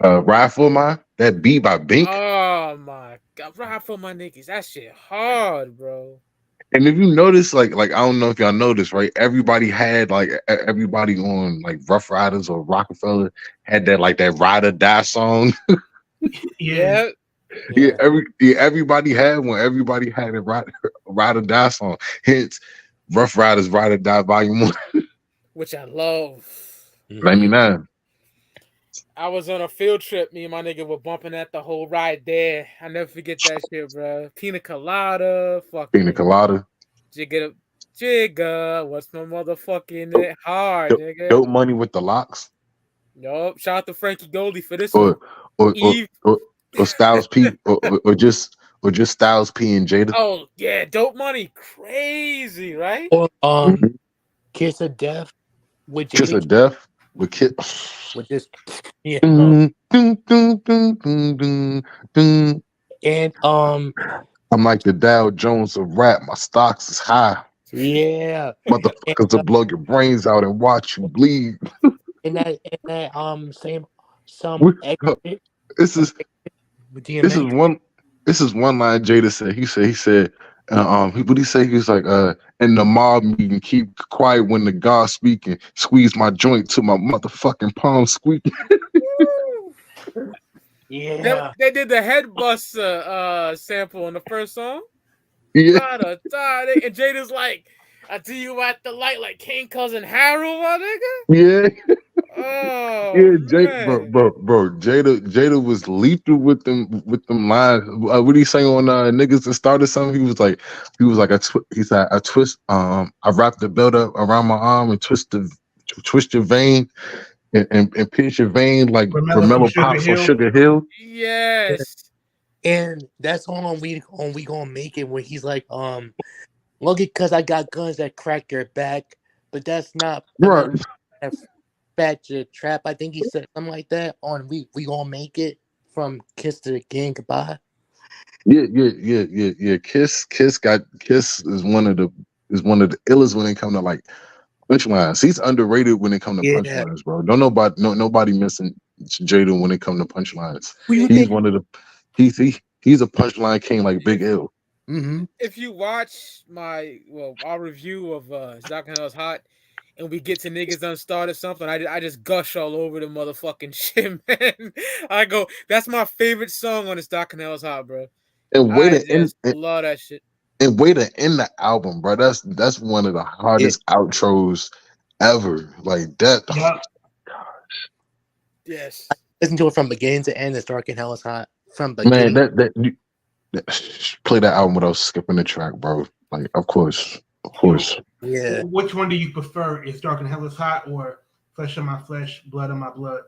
Ride for My, that beat by Bink. Oh my god, Ride for My niggas. That shit hard, bro. And if you notice, like I don't know if y'all noticed, right? Everybody had everybody on like Rough Riders or Roc-A-Fella had that like that Ride or Die song. Yeah. Everybody had one. Everybody had a Ride or Die song. Hence, Rough Riders Ride or Die Volume 1, which I love. 99. I was on a field trip. Me and my nigga were bumping at the whole ride there. I never forget that shit, bro. Pina Colada, fucking Pina Colada. Jigga. What's my motherfucking hard, nigga? Dope Money with the Locks. Nope. Shout out to Frankie Goldie for this or Styles P, or just Styles P and Jada. Oh yeah, Dope Money, crazy, right? Or Kiss of Death with Jada. Kiss of Death with Kiss. With this, yeah. And I'm like the Dow Jones of rap. My stocks is high. Yeah. Motherfuckers to blow your brains out and watch you bleed. And that same This is one line Jada said. He said, what he say? He was like, in the mob meeting, keep quiet when the God speaking. Squeeze my joint to my motherfucking palm squeaking. Yeah. They did the head buster sample on the first song. Yeah. And Jada's like, I do you at the light like King Cousin Harold, my nigga. Yeah. Oh yeah, bro. Jada was lethal with them lines. What did he say on niggas that started something? He was like he said I twist I wrap the belt up around my arm and twist your vein and pierce your vein like Romello Pops on Sugar Hill. Yes. And that's on we gonna make it when he's like, look it, cause I got guns that crack your back, but that's not right. Fat your trap. I think he said something like that on we gonna make it from Kiss to the King. Goodbye. Yeah. Kiss is one of the illest when it come to like punchlines. He's underrated when it come to punchlines, bro. Nobody missing Jada when it come to punchlines. He's one of the he's a punchline king like Big L. If you watch our review of Doc and Us Hot, and we get to niggas Unstarred or something, I just gush all over the motherfucking shit, man. I go, that's my favorite song on this Doc and Hell's Hot, bro. And way I to end, just love that shit. and way to end the album, bro. That's one of the hardest outros ever. Like that. Yeah. Yes. Listen to it from beginning to end. It's Dark and Hell is Hot. From beginning. Man, play that album without skipping the track, bro. Like, of course. Yeah. Which one do you prefer? Is Dark and Hell is Hot or Flesh of My Flesh, Blood of My Blood?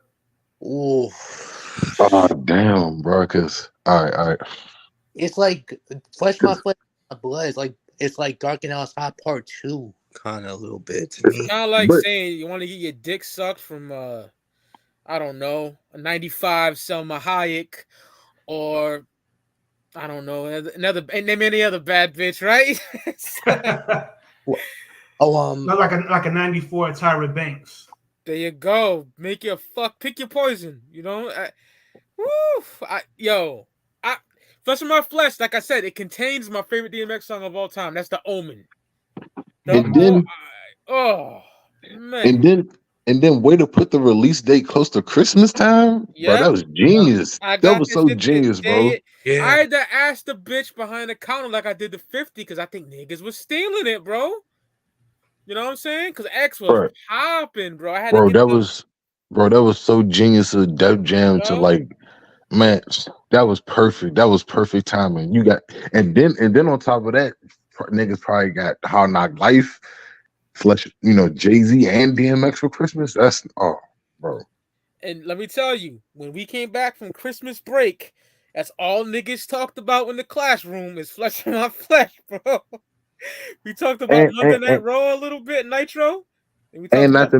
Ooh. Oh damn, bro. Cause all right. It's like Flesh My Flesh, My Blood. It's like Dark and Hell is Hot Part 2, kind of a little bit to me. Kind of like saying you want to get your dick sucked from I don't know, a 95 Selma Hayek, or I don't know, another name any other bad bitch, right? Not like a 94 Tyra Banks. There you go. Make your pick your poison. You know, Flesh of My Flesh. Like I said, it contains my favorite DMX song of all time. That's The Omen. Man. And then way to put the release date close to Christmas time. Yeah, bro, that was genius. That was so genius, bro. Yeah. I had to ask the bitch behind the counter like I did the 50 because I think niggas was stealing it, bro. You know what I'm saying? Because X was popping, bro. I had that was so genius of Def Jam to like, man, that was perfect. That was perfect timing. You got and then on top of that, niggas probably got Hard Knock Life. Flesh, Jay-Z and DMX for Christmas. That's bro. And let me tell you, when we came back from Christmas break, that's all niggas talked about in the classroom is Flesh of My Flesh, bro. We talked about London Night Raw a little bit, Nitro, and we talked about not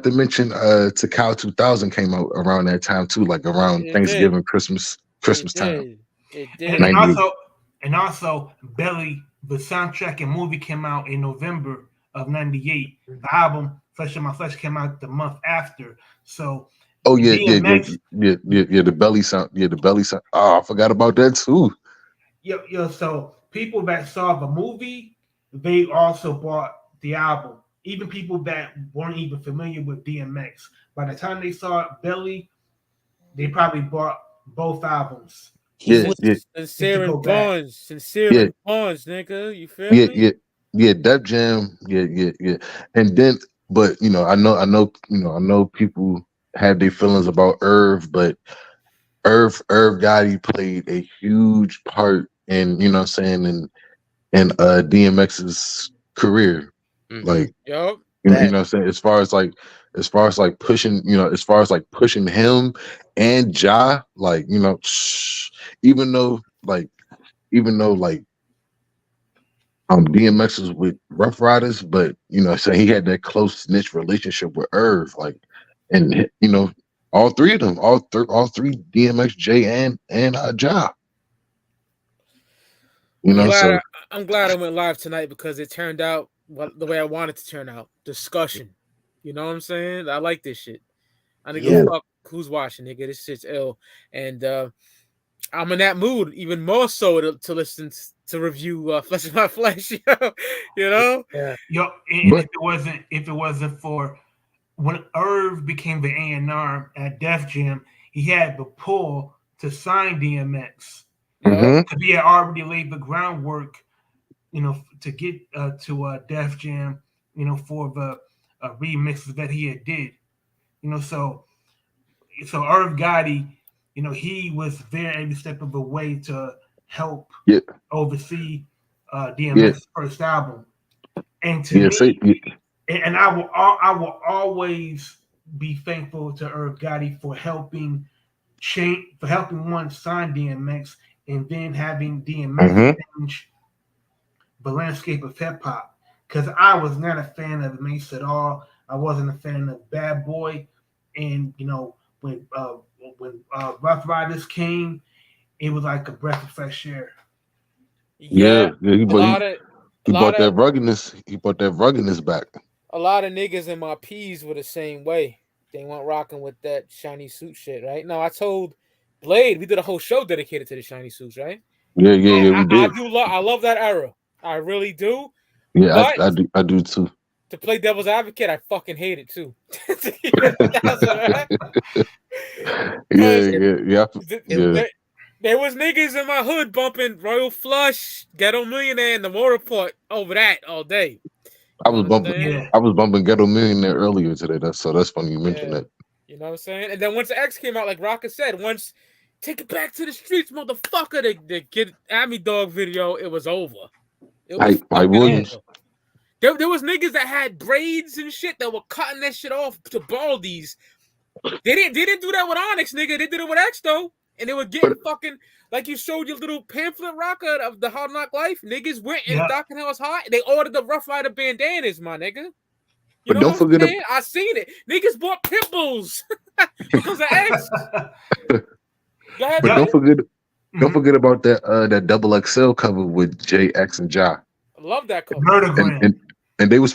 to mention, Takao 2000 came out around that time too, like around Thanksgiving, Christmas time. It did. And also, Belly. The soundtrack and movie came out in November of '98. The album Flesh of My Flesh came out the month after. So, the belly sound. Yeah, the belly sound. Oh, I forgot about that too. Yeah. So people that saw the movie, they also bought the album. Even people that weren't even familiar with DMX, by the time they saw Belly, they probably bought both albums. Sincere and Bonds, nigga. You feel me? Yeah, Def Jam, yeah. And then, but I know people have their feelings about Irv, but Irv Gotti played a huge part in, in DMX's career. Mm-hmm. Like, yep. You know what I'm saying? As far as pushing him and Ja, like, even though DMX was with Rough Riders, but so he had that close niche relationship with Irv, like, and all three of them, all three DMX, J and Ja. I'm glad I went live tonight because it turned out the way I wanted to turn out. Discussion. You know what I'm saying? I like this shit. I don't give a fuck who's watching, nigga. This shit's ill. And I'm in that mood even more so to listen to review Flesh of My Flesh. You know? Yeah. If it wasn't for when Irv became the A&R at Def Jam, he had the pull to sign DMX. Because he had already laid the groundwork, to get to Def Jam, for the remixes that he had did. So Irv Gotti, he was there every step of the way to help oversee DMX's first album. And to me, and I will always be thankful to Irv Gotti for helping one sign DMX and then having DMX change the landscape of hip hop. Because I was not a fan of Mace at all. I wasn't a fan of Bad Boy, and when Rough Riders came, it was like a breath of fresh air. He brought that ruggedness. He brought that ruggedness back. A lot of niggas in my P's were the same way. They weren't rocking with that shiny suit shit, right? No, I told Blade we did a whole show dedicated to the shiny suits, right? Yeah, we did. I love that era. I really do. Yeah, I do too. To play devil's advocate, I fucking hate it too. 2000, right? Yeah. There was niggas in my hood bumping Royal Flush, Ghetto Millionaire, and the War Report over that all day. I was bumping Ghetto Millionaire earlier today. That's funny you mentioned that. You know what I'm saying? And then once the X came out, like Roc-A said, once take it back to the streets, motherfucker, the Get At Me Dog video, it was over. It was over. There was niggas that had braids and shit that were cutting that shit off to baldies. They didn't do that with Onyx, nigga. They did it with X though. And they were getting fucking, like you showed your little pamphlet, Roc-A, of the Hard Knock Life. Niggas went and Doc and Hell's Hot. They ordered the Rough Rider bandanas, my nigga. You know what I'm saying? I seen it. Niggas bought pit bulls because of X. Go ahead, don't forget about that double XL cover with JX and Ja. I love that cover. And they was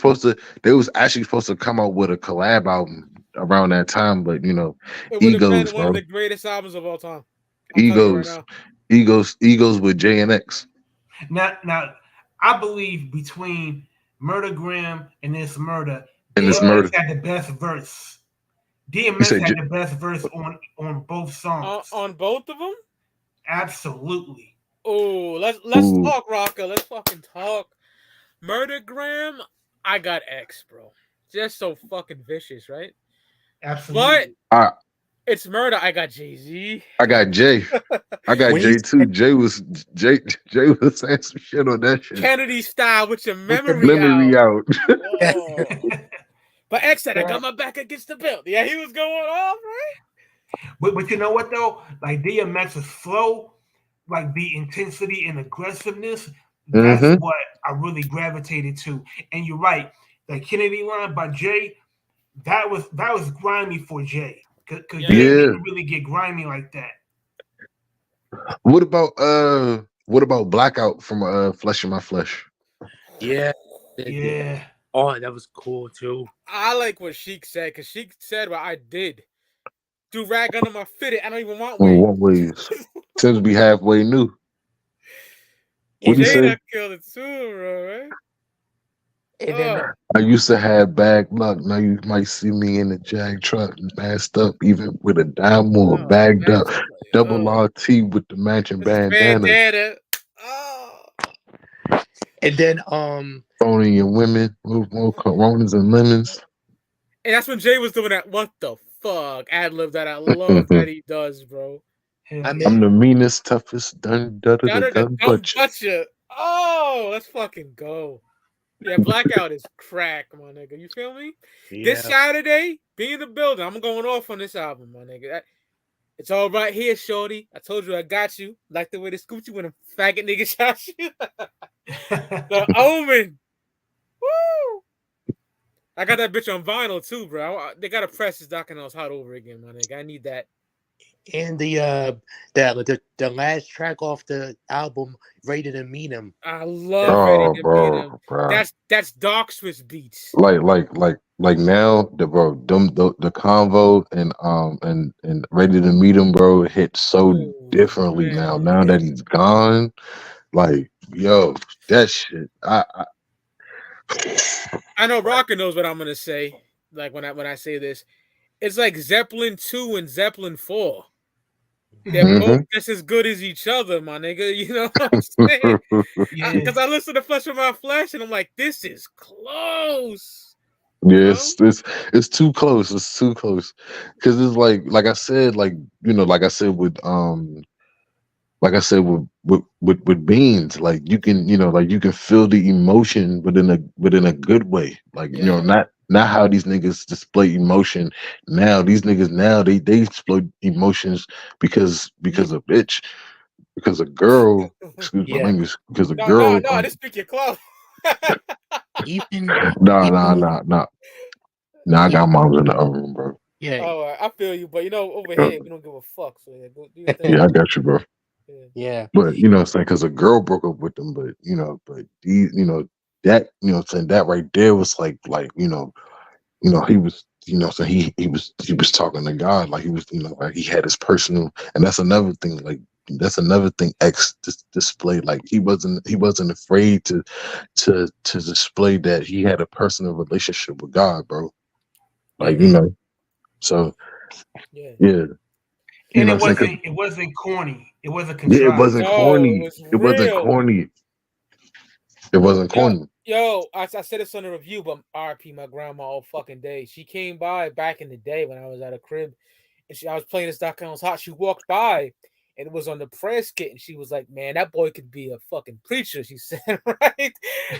actually supposed to come out with a collab album around that time, but you know, Egos, bro. One of the greatest albums of all time. Egos with J and X. Now, I believe between Murdergram and this murder, DMX had the best verse. DMX had the best verse on both songs. On both of them? Absolutely. Oh, let's talk, Roc-A. Let's fucking talk. Murdergram, I got X, bro. Just so fucking vicious, right? Absolutely. But it's murder. I got Jay-Z. I got Jay. I got Jay too. Jay was saying some shit on that shit. Kennedy style with your memory out. Oh. But X said, I got my back against the belt. Yeah, he was going off, right? But you know what though? Like DMX's flow, like the intensity and aggressiveness, that's what I really gravitated to. And you're right, the Kennedy line by Jay, that was grimy for Jay. Cause Jay didn't really get grimy like that. What about Blackout from Flesh in My Flesh? Yeah. Oh, that was cool too. I like what Sheik said, because Sheik said what I did. Do rag under my fitted. I don't even want waves. Seems to be halfway new. What you say? That killed it too, bro, right? And then, I used to have bag luck. Now you might see me in the Jag truck, masked up, even with a dime or bagged up. Double RT with the matching bandana. And then Throwing your women, more Coronas and lemons. And that's when Jay was doing that. What the fuck? Ad lib that I love that he does, bro. I'm the meanest, toughest, done but you. Oh, let's fucking go. Yeah, Blackout is crack, my nigga. You feel me? Yeah. This Saturday, be in the building. I'm going off on this album, my nigga. It's all right here, shorty. I told you I got you. Like the way they scooped you when a faggot nigga shot you. The Omen. Woo! I got that bitch on vinyl too, bro. They gotta press this Doc and Nas hot over again, my nigga. I need that. And the last track off the album, Ready to Meet Him. I love Ready to Meet Him. Bro. That's Dark Swiss beats. Like now, the convo and Ready to Meet Him, bro, hit so differently now. Now that he's gone, like yo, that shit. I know Roc-A knows what I'm gonna say. Like when I say this, it's like Zeppelin 2 and Zeppelin 4. They're both just as good as each other, my nigga. You know what I'm saying? Because I listen to Flesh of My Flesh and I'm like, this is close. Yes, it's too close. It's too close. Because it's like I said, with Beans, like you can feel the emotion, but in a good way. Like not how these niggas display emotion now. These niggas they display emotions because a bitch, because a girl. Excuse my language. Because a girl. No, this speak your clothes. Nah. I got moms in the other room, bro. Yeah. Oh, I feel you, but over here we don't give a fuck. So go do your thing. Yeah, I got you, bro. Yeah. But it's like because a girl broke up with him, but these, that saying that right there was like he was he was talking to God, like he was like he had his personal, and that's another thing, like that's another thing X displayed. Like he wasn't afraid to display that he had a personal relationship with God, bro. Like so Yeah. And it wasn't corny. It wasn't contrived. Yeah, it wasn't corny. It wasn't corny. It wasn't corny. Yo, I said this on the review, but RP my grandma all fucking day. She came by back in the day when I was at a crib, and I was playing this Doc Collins Hot. She walked by, and it was on the press kit, and she was like, "Man, that boy could be a fucking preacher." She said, right?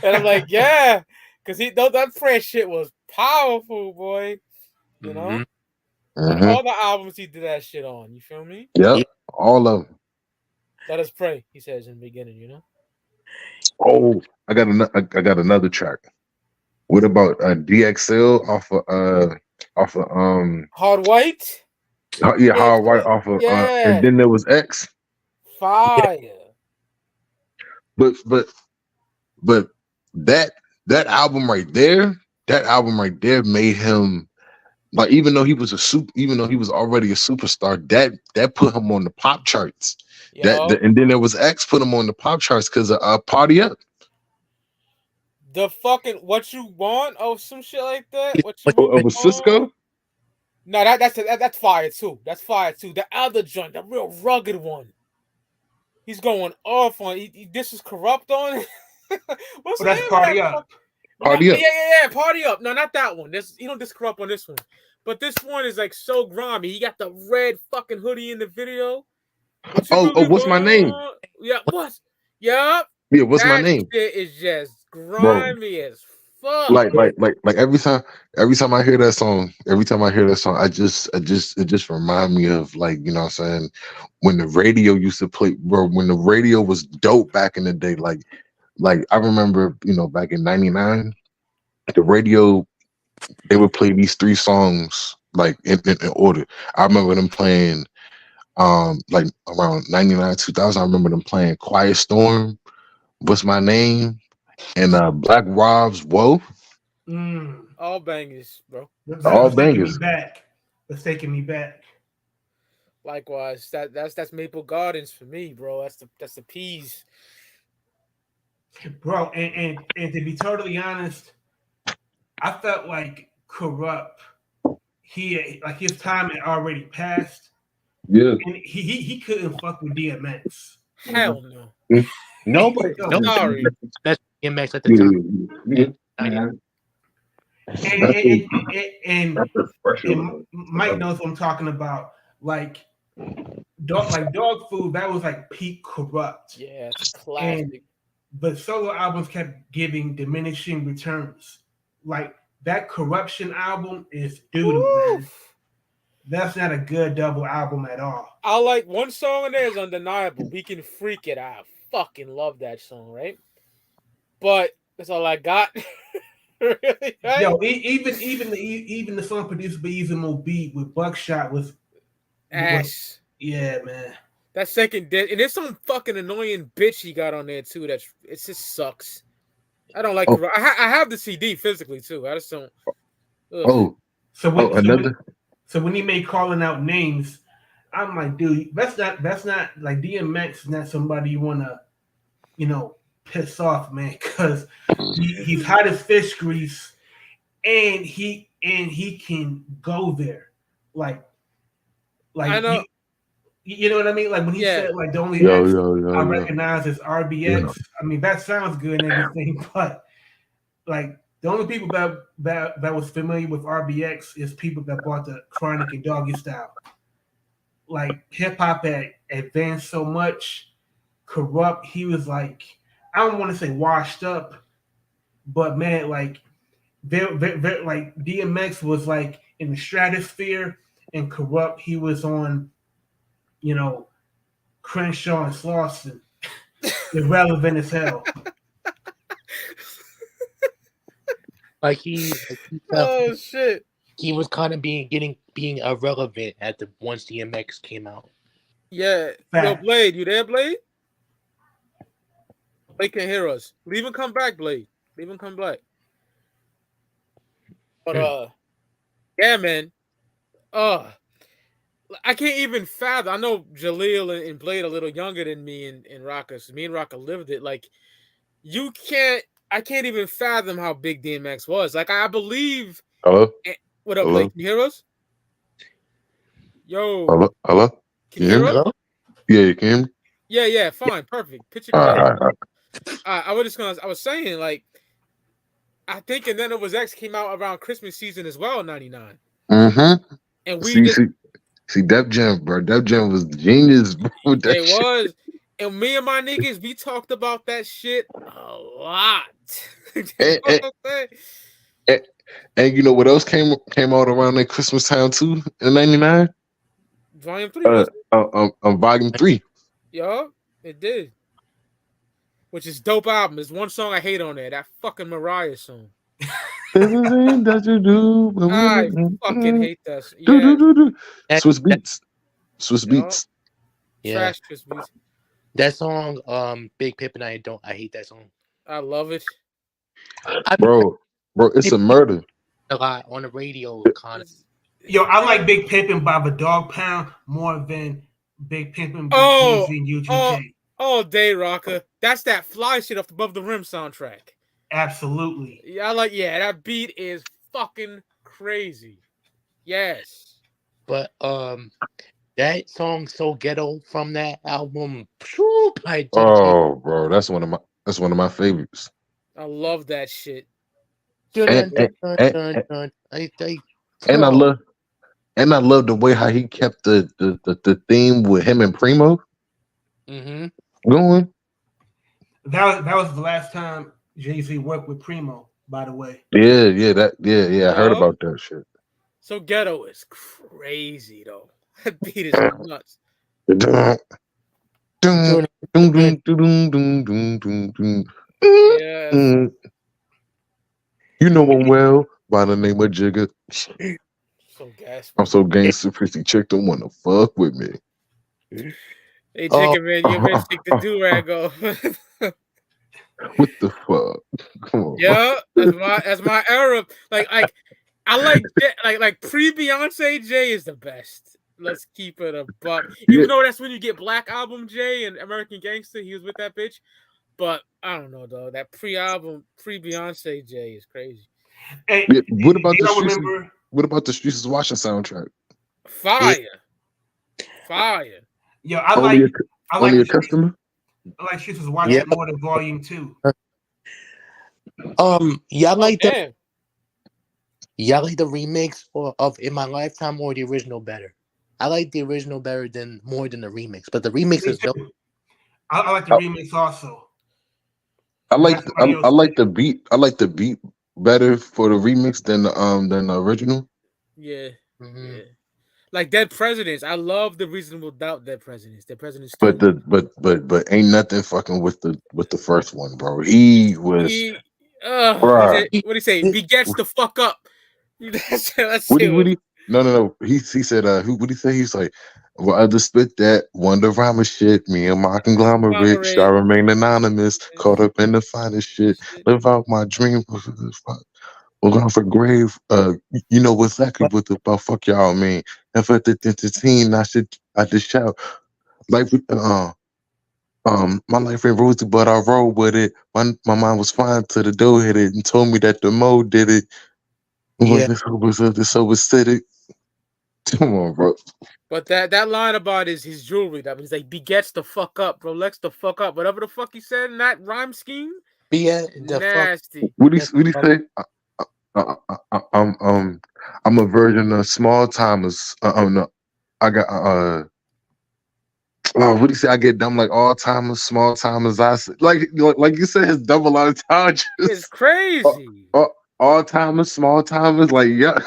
And I'm like, "Yeah," because that press shit was powerful, boy. You know, all the albums he did that shit on. You feel me? Yep, all of them. Let us pray. He says in the beginning. You know. Oh, I got another track. What about DXL off of Hard White? Hard White off of and then there was X. Fire. But that album right there made him, like, even though he was already a superstar, that put him on the pop charts. And then there was X put him on the pop charts because of Party Up. The fucking What You Want? Oh, some shit like that. What you want? Was Cisco? No, that's fire too. That's fire too. The other joint, the real rugged one. He's going off on. This is Corrupt on. What's that's Party Up. Party Up. Yeah. Party Up. No, not that one. You don't diss Corrupt on this one. But this one is like so grimy. He got the red fucking hoodie in the video. What's my name? Yeah, what? Yep. Yeah, what's my name? Shit is just grimy as fuck. Like every time I hear that song, it just remind me of, like, you know what I'm saying, when the radio used to play, bro, when the radio was dope back in the day. Like I remember, back in '99, the radio, they would play these 3 songs like in order. I remember them playing like around 99, 2000. I remember them playing Quiet Storm, What's My Name, and Black Rob's Whoa. All bangers, bro. All bangers. That's taking me back. Likewise, that's Maple Gardens for me, bro. That's the peas, bro. And to be totally honest, I felt like Corrupt, his time had already passed. Yeah, and he couldn't fuck with DMX. Hell no. Nobody. Sorry. That's DMX at the time. And Mike knows what I'm talking about. Like Dog Food, that was like peak Corrupt. Yeah, it's classic. But solo albums kept giving diminishing returns. Like that Corruption album is doo-doo, man. That's not a good double album at all. I like one song in there is undeniable. We Can Freak It. I fucking love that song, right? But that's all I got. Really, right? Yo, even the song produced by Easy Mo Beat with Buckshot was ass. Yeah, man. That second and there's some fucking annoying bitch he got on there too. It just sucks. I don't like. I have the CD physically too. I just don't. Ugh. So when he made Calling Out Names, I'm like, dude, that's not like DMX is not somebody you want to, piss off, man, because he's hot as fish grease, and he can go there, like I know. You know what I mean? Like when he said, like, the only X I recognize is RBX. Yeah. I mean, that sounds good and everything, but like the only people that was familiar with RBX is people that bought the Chronic and Doggy Style. Like hip hop had advanced so much. Corrupt, he was like, I don't want to say washed up, but man, like like DMX was like in the stratosphere, and Corrupt, he was on, Crenshaw and Slauson, irrelevant as hell. Like he shit. He was kind of being irrelevant once DMX came out. Yeah. Yo, Blade, you there, Blade? Blade can hear us. Leave and come back, Blade. Leave and come back. But yeah, man. I can't even fathom. I know Jaleel and Blade a little younger than me and Roc-A. So me and Roc-A lived it. Like I can't even fathom how big DMX was. Like I believe. Hello? What up, Hello? Blake? Can you hear us? Yo. Hello? Can you hear us? Hello? Yeah, you can hear me? Yeah, fine, perfect. Picture All clear. right. I was saying, like, I think And Then It Was X came out around Christmas season as well, 99. Mm-hmm. And we See, Def Jam, bro. Def Jam was genius, bro. With that it shit. was. And me and my niggas, we talked about that shit a lot. You know what I'm saying? And you know what else came out around that Christmas time too in '99? Volume 3. Volume 3. Yo, it did. Which is dope album. There's one song I hate on there. That fucking Mariah song. I fucking hate that. Yeah. Swiss Beats. Yeah. Trash Swiss Beats. That song, Big Pimpin', I hate that song. I love it. Bro, it's a murder. A lot on the radio, kind of. Yo, I like Big Pimpin' by the Dog Pound more than Big Pimpin' by Jay-Z and UGK. All day, Roc-A. That's that fly shit off Above the Rim soundtrack. Absolutely. Yeah, that beat is fucking crazy. Yes. But that song So Ghetto from that album. Oh, bro, that's one of my favorites. I love that shit. And I love the way how he kept the theme with him and Primo. Mm-hmm. Going. That was the last time Jay-Z worked with Primo, by the way. Yeah. I heard about that shit. So Ghetto is crazy though. That beat is nuts. Yes. You know him well by the name of Jigga. So gas. I'm so gangster, pretty chick don't want to fuck with me. Hey, Jigga, man, your bitch take the do-rag off. What the fuck? Come on. Yeah, that's my era. Like I like pre-Beyonce Jay is the best. Let's keep it a buck. Even though that's when you get Black Album Jay and American Gangster, he was with that bitch. But I don't know though. That pre-Beyonce Jay is crazy. Hey, what about the Streetz is Watching soundtrack? Fire. Yo, I like a customer. I like Streetz is Watching more than Volume 2. Y'all like the remix of In My Lifetime or the original better? I like the original better more than the remix, but the remix is dope. I like the remix also. I like the beat. I like the beat better for the remix than the original. Yeah. Mm-hmm. Yeah. Like Dead Presidents. I love the Reasonable Doubt Dead Presidents. Dead Presidents. But ain't nothing fucking with the first one, bro. He was. What do you say? He gets the fuck up. No. He said, what did he say? He's like, well, I just spit that Wonder Rhymer shit. Me and my conglomerate shall remain anonymous. Caught up in the finest shit. Live out my dream. We're going for grave. You know exactly what the fuck y'all mean. And for the teen, I just shout. Like, my life ain't rosy, but I roll with it. My mind was fine till the dough hit it and told me that the mo did it. Yeah. This so aesthetic. Come on, bro. But that line about his jewelry, that he's like, begets the fuck up, Rolex the fuck up, whatever the fuck he said in that rhyme scheme. Nasty. What do you say? I'm a virgin of small timers. No, I got what do you say? I get dumb like all timers, small timers. Like you said, his double entendre. It's crazy. All timers, small timers, like yeah.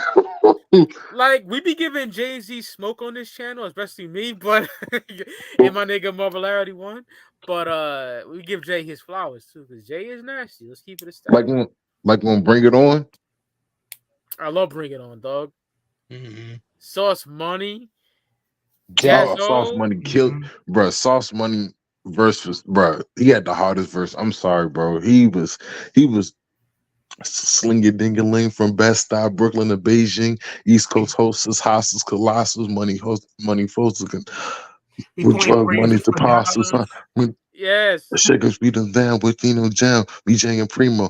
Like we be giving Jay-Z smoke on this channel, especially me, but and my nigga Marvelarity one. But we give Jay his flowers too, because Jay is nasty. Let's keep it a step. Like when Bring It On. I love Bring It On, dog. Mm-hmm. Sauce Money. Sauce Money killed, bro. Sauce Money verse was, bro. He had the hardest verse. I'm sorry, bro. He was Sling your ding-a-ling from Bed-Stuy, Brooklyn to Beijing, East Coast hostess, hostels, colossus, money folks He with coined drug money phrases to for passes. dollars. Yes. The shakers beat them down with Jam, BJ and Primo.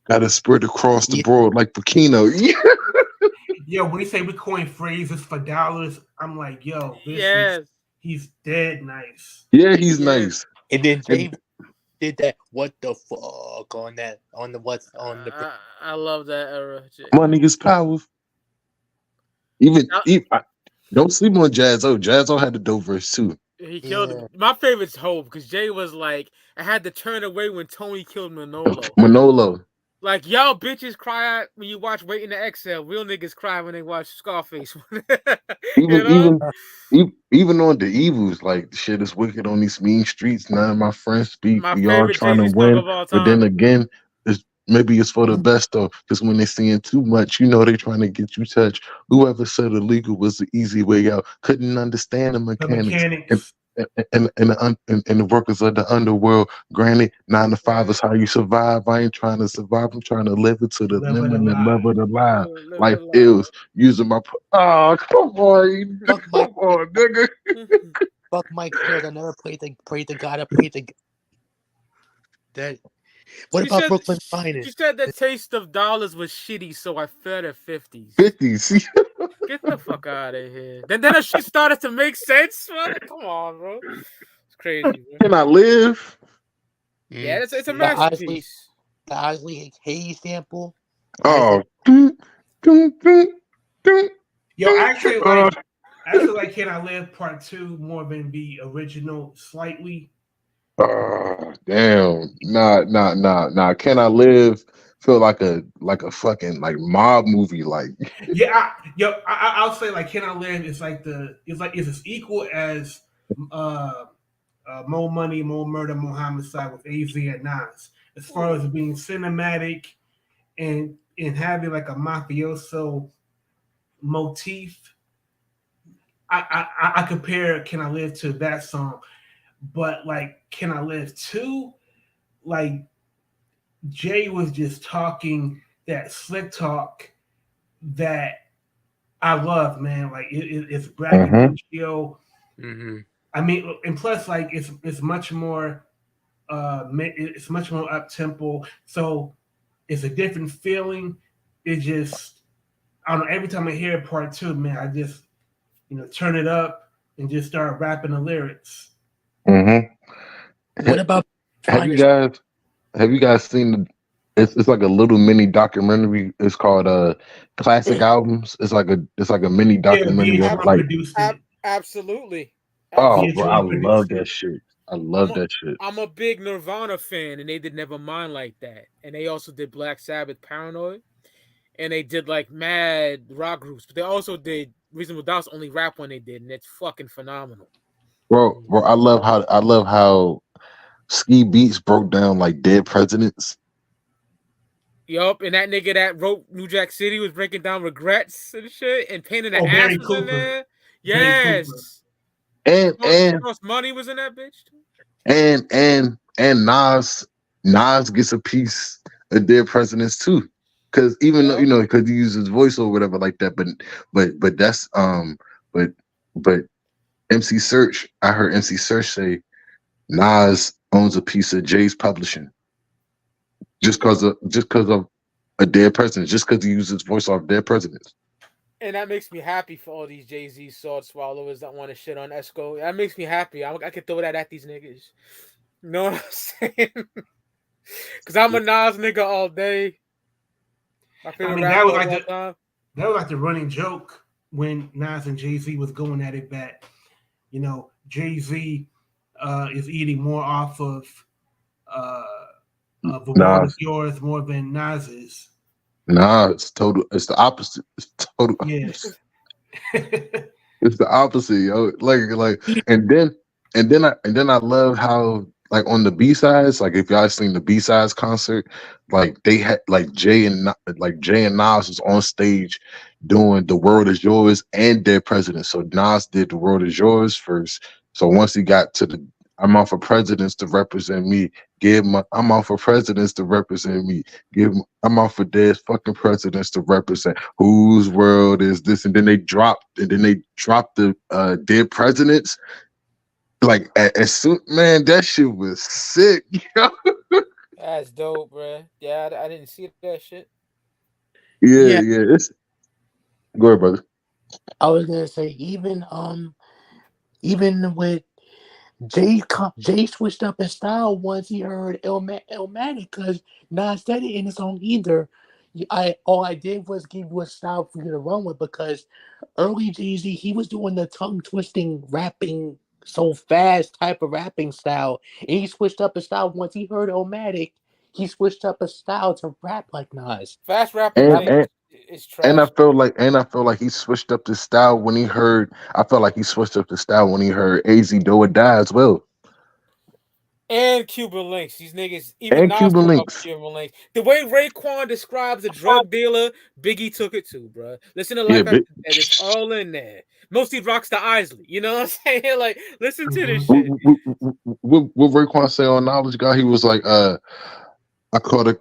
Got to spread across the board like Pacino. Yo, when he say we coin phrases for dollars, I'm like, yo, he's dead nice. Yeah, he's nice. And then Jay did that. What the fuck on the I love that era. My niggas power. Don't sleep on Jazzo. Jazzo had the dope verse too. He killed him. My favorite's Hope because Jay was like, I had to turn away when Tony killed Manolo. Like, y'all bitches cry out when you watch Waiting to Exhale. Real niggas cry when they watch Scarface. Even on the evils, like shit is wicked on these mean streets. None of my friends speak. We all trying to win, but then again, maybe it's for the best though. Because when they're seeing too much, you know they trying to get you touched. Whoever said illegal was the easy way out couldn't understand the mechanics. And the workers of the underworld. Granted, 9 to 5 is how you survive. I ain't trying to survive. I'm trying to live it to the limit and love of the life. Life is using my. Oh, come on, nigga. Fuck Mike Spears. I never prayed to God. I prayed to that. What about Brooklyn Finest? She said the taste of dollars was shitty, so I fed her 50s. 50s. Get the fuck out of here. Then she started to make sense. Come on, bro. It's crazy. Bro. Can I live? Yeah, it's a masterpiece. The Isley Hayes sample. Oh. Yo, I actually like Can I Live Part 2 more than the original slightly. Damn. Nah. Can I Live feel like a fucking like mob movie, like I'll say like Can I Live is like it's as equal as More Money, More Murder, More Homicide with AZ and Nas as far as being cinematic and having like a mafioso motif. I compare Can I Live to that song, but like Can I Live 2, like Jay was just talking that slick talk that I love, man. Like it's braggadocio. I mean, and plus, like it's much more up tempo. So it's a different feeling. It just I don't know. Every time I hear Part 2, man, I just turn it up and just start rapping the lyrics. What about Have you guys seen it's like a little mini documentary. It's called Classic Albums. It's like a mini documentary of like absolutely. Oh, bro, I love that shit. I'm a big Nirvana fan, and they did Nevermind like that. And they also did Black Sabbath Paranoid. And they did like mad rock groups, but they also did Reasonable Doubt's only rap one they did, and it's fucking phenomenal. Bro, I love how Ski Beats broke down like dead presidents. Yup, and that nigga that wrote New Jack City was breaking down regrets and shit, and painting the ass was in there. Yes, and Money was in that bitch too. And Nas gets a piece of dead presidents too, because even though because he uses his voice or whatever like that, but that's but MC Search, I heard MC Search say Nas owns a piece of Jay's publishing just because of a dead president, just because he uses his voice off dead presidents. And that makes me happy for all these Jay-Z sword swallowers that want to shit on Esco. That makes me happy. I could throw that at these niggas. You know what I'm saying? Because I'm a Nas nigga all day. That was like the running joke when Nas and Jay-Z was going at it that, Jay-Z is eating more off of The World Is Yours more than Nas is. Nah, it's total. It's the opposite. It's total. Yes. It's the opposite, yo. Like, and then I love how like on the B-sides, like if y'all seen the B-sides concert, like they had like Jay and Nas was on stage doing The World Is Yours and Dead President. So Nas did The World Is Yours first. So once he got to I'm out for presidents to represent me. I'm out for presidents to represent me. I'm out for dead fucking presidents to represent. Whose world is this? And then they dropped the dead presidents. Like as soon, man, that shit was sick. Yo. That's dope, bro. Yeah, I didn't see that shit. Yeah. It's go ahead, brother. I was gonna say even with Jay switched up his style once he heard Illmatic because Nas said it in his song either. All I did was give you a style for you to run with because early Jay-Z, he was doing the tongue twisting rapping so fast type of rapping style, and he switched up his style once he heard Illmatic. He switched up his style to rap like Nas. Fast rapping is trash. And I feel like he switched up the style when he heard. I felt like he switched up the style when he heard AZ Do or Die as well. And Cuban Links, these niggas. Even And Nas Cuban took up Links. Cuban Links. The way Raekwon describes a drug dealer, Biggie took it too, bro. Listen to Life After Death, it's all in there. Mostly rocks to Isley. You know what I'm saying? Like, listen to this shit. What Raekwon say on Knowledge God? He was like, I caught a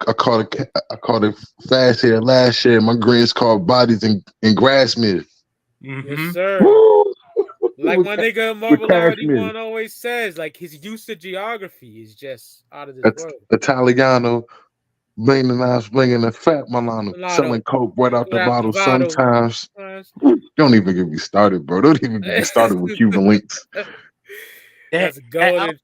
fast hair last year. My greens caught bodies in Grassmere. Yes, sir. Like my nigga Marvelity one always says, like his use of geography is just out of this world. Italiano, blinging eyes, blinging a fat Milano, selling coke right out the bottle sometimes. Don't even get me started, bro. Don't even get me started with Cuban Links. That's golden.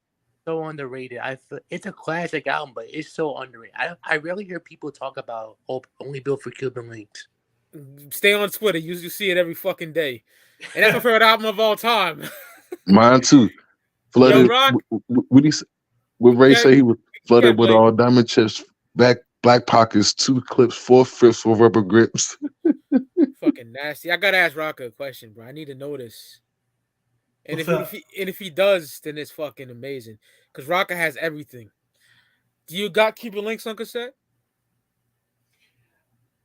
So underrated. I feel it's a classic album, but it's so underrated. I rarely hear people talk about Only Built for Cuban Links. Stay on Twitter. You see it every fucking day. And that's my favorite album of all time. Mine too. Flooded. What Ray say he was flooded with all diamond chips, black pockets, 2 clips, 4/5 for rubber grips. Fucking nasty. I gotta ask Roc-A a question, bro. I need to know this. And if he does, then it's fucking amazing. Because Roc-A has everything. Do you got Cuban Links on cassette?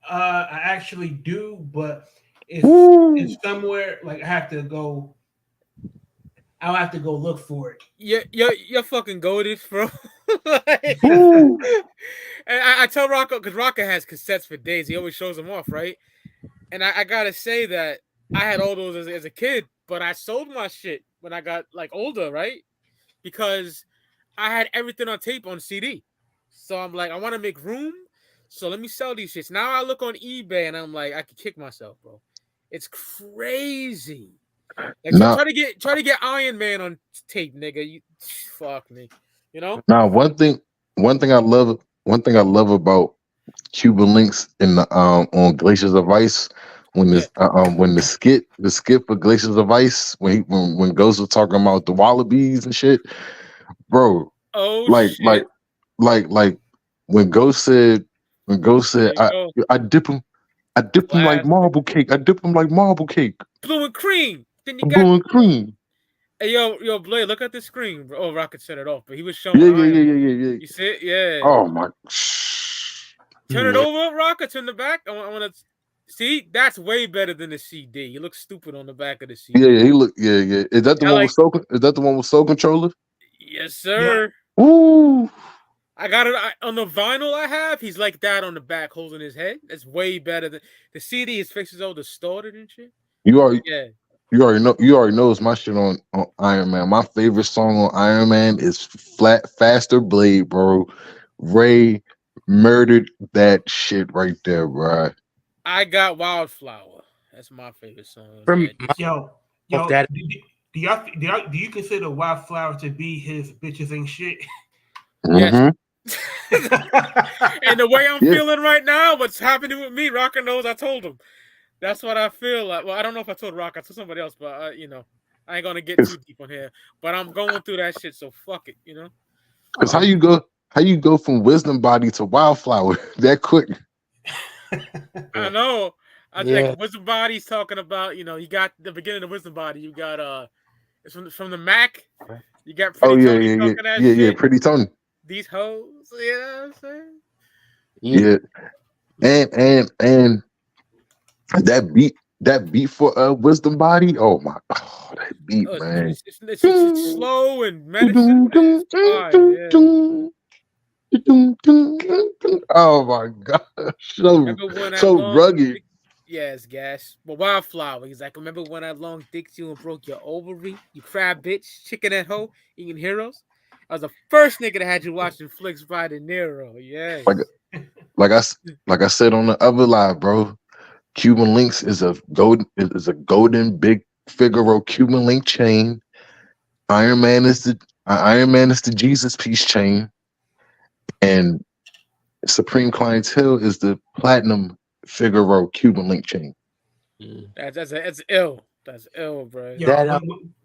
I actually do, but it's somewhere. Like I'll have to go look for it. You're fucking goated, bro. And I tell Roc-A, because Roc-A has cassettes for days. He always shows them off, right? And I gotta say that I had all those as a kid, but I sold my shit when I got like older, right? Because I had everything on tape on CD. So I'm like, I want to make room. So let me sell these shits. Now I look on eBay and I'm like, I could kick myself, bro. It's crazy. Like, try to get Iron Man on tape, nigga. You fuck me. You know? Now one thing I love about Cuban Links in the on Glaciers of Ice when the skit for Glaciers of Ice when Ghost was talking about the wallabies and shit, bro. Oh, like when Ghost said I dip him like marble cake. I dip him like marble cake. Blue and cream. Then you got blue and cream. Hey, yo, Blade, look at the screen, bro. Oh, Rocket set it off, but he was showing. Yeah. You see it? Yeah. Oh my. Turn it over, Rocket. Turn the back. I want to see. That's way better than the CD. You look stupid on the back of the CD. Yeah. He look. Yeah. Is that the one with Soul? Is that the one with Soul Controller? Yes, sir. Yeah. Ooh. I got it on the vinyl I have. He's like that on the back, holding his head. That's way better than the CD. His face is all distorted and shit. You already know it's my shit on Iron Man. My favorite song on Iron Man is Faster Blade, bro. Ray murdered that shit right there, bro. I got Wildflower. That's my favorite song. Yo, do you consider Wildflower to be his bitches ain't shit? Yes. And the way I'm feeling right now, what's happening with me, Rocker knows I told him. That's what I feel like. Well, I don't know if I told Rock, I told somebody else, but I ain't gonna get too deep on here. But I'm going through that shit, so fuck it, you know. Cause how you go from Wisdom Body to Wildflower that quick? I know. Like Wisdom Body's talking about, you got the beginning of Wisdom Body. You got it's from the Mac. You got Pretty Tony talking that shit. Yeah, Pretty Tony. These hoes, you know what I'm saying? Yeah. And that that beat for Wisdom Body. Oh my, that beat, Oh, man. it's slow and menacing. Man. It's fire, yeah. Oh my god, Remember when that so long rugged. dick, yes, gas. But Wildflower, he's like, remember when I long dicked you and broke your ovary? You crab bitch, chicken and hoe, eating heroes. I was the first nigga that had you watching flicks by De Niro. Yeah. Like I said on the other live, bro. Cuban Links is a golden big Figaro Cuban link chain. Iron Man is the Jesus piece chain, and Supreme Clientele is the platinum Figaro Cuban link chain. That's ill. That's ill, bro. Yo,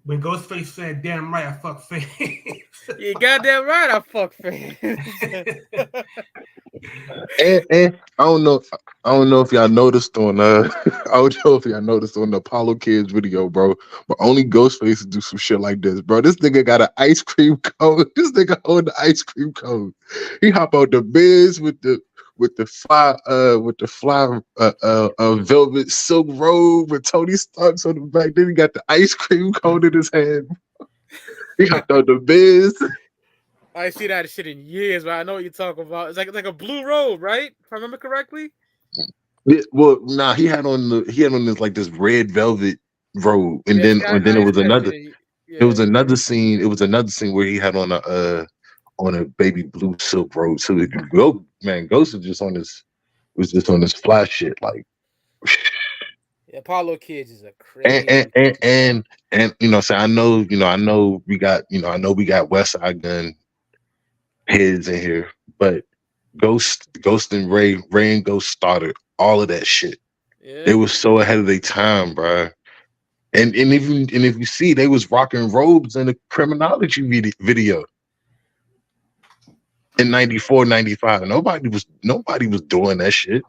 when Ghostface said, "Damn right, I fuck Face," you goddamn right, I fuck Face. And I don't know if y'all noticed on I don't know if y'all noticed on the Apollo Kids video, bro. But only Ghostface do some shit like this, bro. This nigga got an ice cream cone. This nigga hold the ice cream cone. He hop out the biz with the fly velvet silk robe with Tony Stark's on the back. Then he got the ice cream cone in his hand. He hopped out the biz. I ain't seen that shit in years, but I know what you're talking about. It's like a blue robe, right? If I remember correctly. Yeah, well, nah, he had on this like this red velvet robe, and then it was another. Yeah. It was another scene. It was another scene where he had on a baby blue silk robe. So Ghost was just on this fly shit, like. Apollo Kids is a crazy and you know, so I know we got Westside Gunn heads in here, but Ghost and Ray and Ghost started all of that shit. Yeah. They were so ahead of their time, bro. And if you see, they was rocking robes in the Criminology video in 94, 95. Nobody was doing that shit.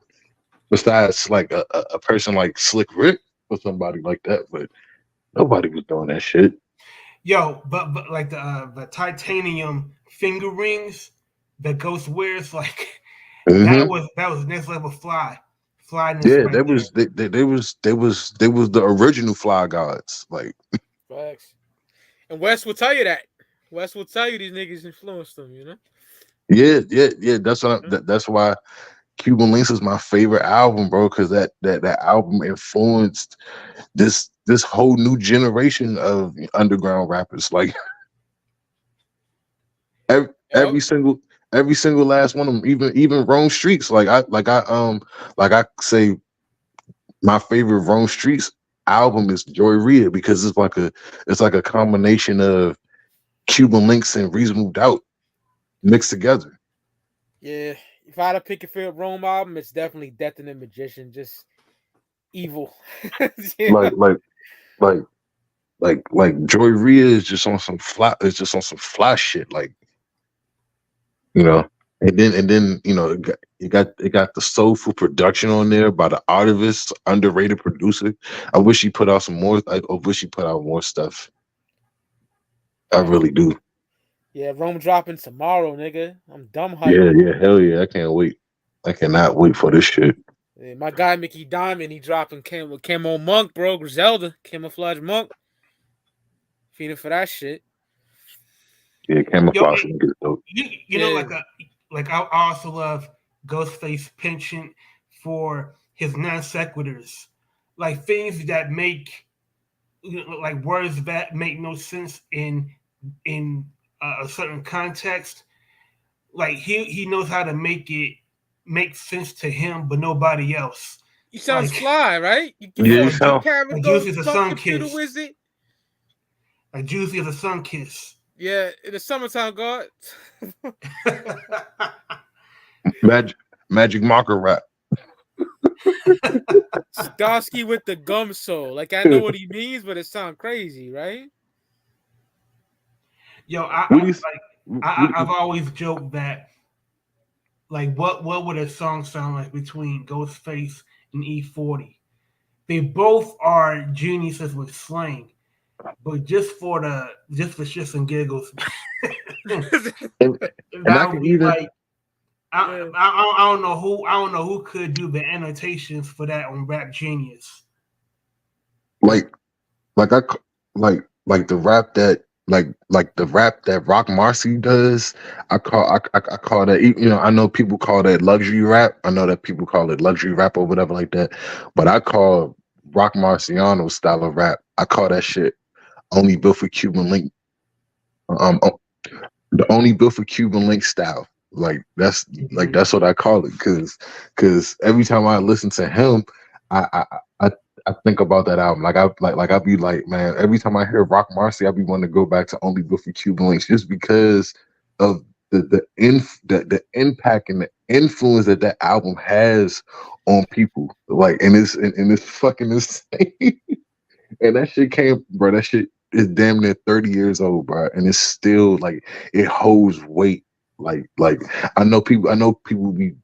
Besides, like a person like Slick Rick or somebody like that, but nobody was doing that shit. Yo, but like the titanium finger rings that Ghost wears, like that was next level fly. Flyness. Yeah, right they was the original fly gods. Like facts. And West will tell you that. West will tell you these niggas influenced them. You know. Yeah. That's why Cuban Links is my favorite album, bro, because that album influenced this whole new generation of underground rappers. Like every single last one of them, even Rome Streetz. I say my favorite Rome Streetz album is Joy Rhea, because it's like a combination of Cuban Links and Reasonable Doubt mixed together. Yeah. If I had to pick a favorite Rome album, it's definitely Death and the Magician. Just evil. like Joy Rhea is just on some fly. It's just on some fly shit. Like, you know, and then you know, it got the soulful production on there by the artist, underrated producer. I wish he put out some more. I wish he put out more stuff. I really do. Yeah, Rome dropping tomorrow, nigga. I'm dumb hyped. Yeah, hell yeah. I can't wait. I cannot wait for this shit. Yeah, my guy Mickey Diamond, he dropping Camo Monk, bro. Griselda, Camouflage Monk. Feeding for that shit. Yeah, Camouflage. You know, like I also love Ghostface penchant for his non sequiturs, like things that make, like words that make no sense in a certain context. Like he knows how to make it make sense to him, but nobody else. You sound fly, right? You sound like Juicy as a sun kiss. Like Juicy as a sun kiss. Yeah, in the summertime, God. Magic marker rap. Starsky with the gum soul. Like, I know what he means, but it sounds crazy, right? Yo, I've always joked that, like, what would a song sound like between Ghostface and E40? They both are geniuses with slang, but just for shits and giggles, that would be like, I don't know who could do the annotations for that on Rap Genius. like like I c- like the rap that the rap that Rock Marcy does. I call that, you know, I know people call that luxury rap. I know that people call it luxury rap or whatever like that. But I call Rock Marciano's style of rap, I call that shit only built for Cuban link. Um, the only built for Cuban link style. That's what I call it, because every time I listen to him, I I, I I think about that album. I be like, man, every time I hear Rock Marcy, I be wanting to go back to only built for Cuban links, just because of the impact and the influence that that album has on people. Like, and it's fucking insane. And that shit came, bro. That shit is damn near 30 years old, bro, and it's still like it holds weight. Like I know people be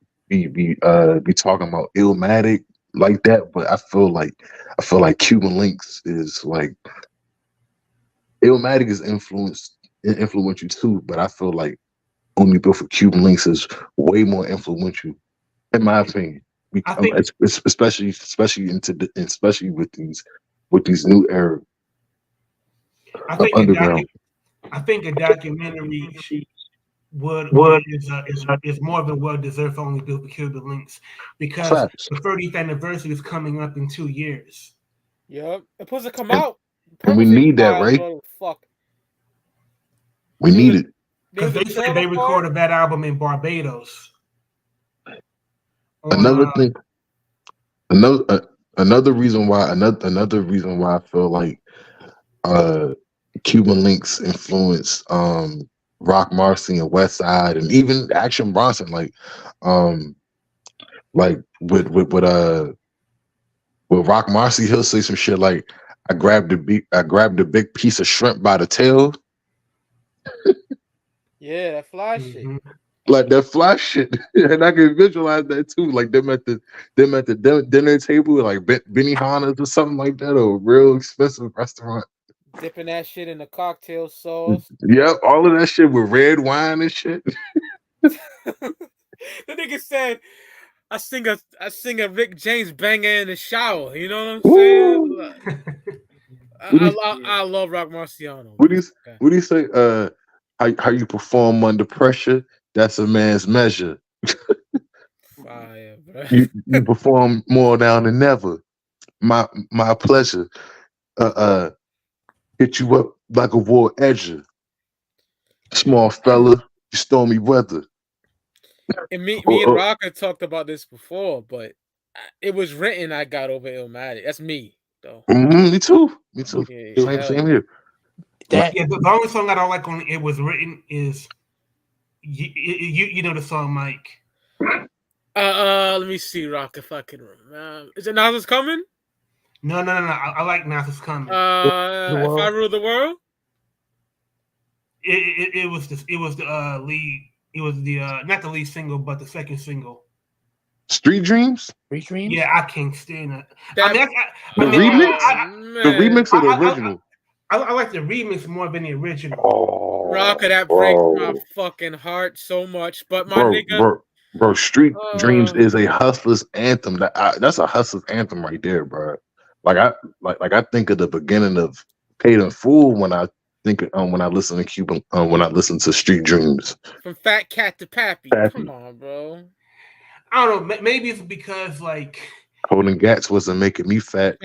talking about Illmatic like that, but I feel like Cuban Links is like Illmatic is influential too, but I feel like Only Built for Cuban Links is way more influential, in my opinion. I think Especially especially with these new era I of think underground. I think a documentary is more than well deserved for Only Built for Cuban Links, because Facts. the 30th anniversary is coming up in 2 years. Yep, it's supposed to come And, out. and we need that, right? Fuck. We need it. Because they said they recorded that album in Barbados. Another thing, another reason why I feel like Cuban Links influenced Rock Marcy and Westside and even Action Bronson, like with Rock Marcy, he'll say some shit like, I grabbed a big piece of shrimp by the tail. Yeah, that fly shit. Like that fly shit. And I can visualize that too. Like them at the dinner table, like Benihana's or something like that, or a real expensive restaurant. Dipping that shit in the cocktail sauce. Yep, all of that shit with red wine and shit. The nigga said, I sing a Rick James banger in the shower. You know what I'm saying? I love Rock Marciano. What do you say? How you perform under pressure? That's a man's measure. Fire, bro. You perform more now than never. My pleasure. Hit you up like a war edger. Small fella, you stormy weather. And me and Roc-A talked about this before, but it was written I got over Illmatic. That's me, though. Me too. Yeah, same here. The only song I don't like on It Was Written is you know the song, Mike. Let me see, Roc, if I can remember. Is it Nas Is Coming? No. I like Nas Is Coming. If I Rule the World? It was the lead. It was the not the lead single, but the second single. Street Dreams? Yeah, I can't stand it. The remix or the original? I like the remix more than the original. Roc-A, that breaks my fucking heart so much. But my nigga, bro, Street Dreams is a hustler's anthem. That's a hustler's anthem right there, bro. Like I think of the beginning of Paid in Full when I think when I listen to Cuban when I listen to Street Dreams. From Fat Cat to Pappy. Come on, bro. I don't know. Maybe it's because like Holding Gats wasn't making me fat.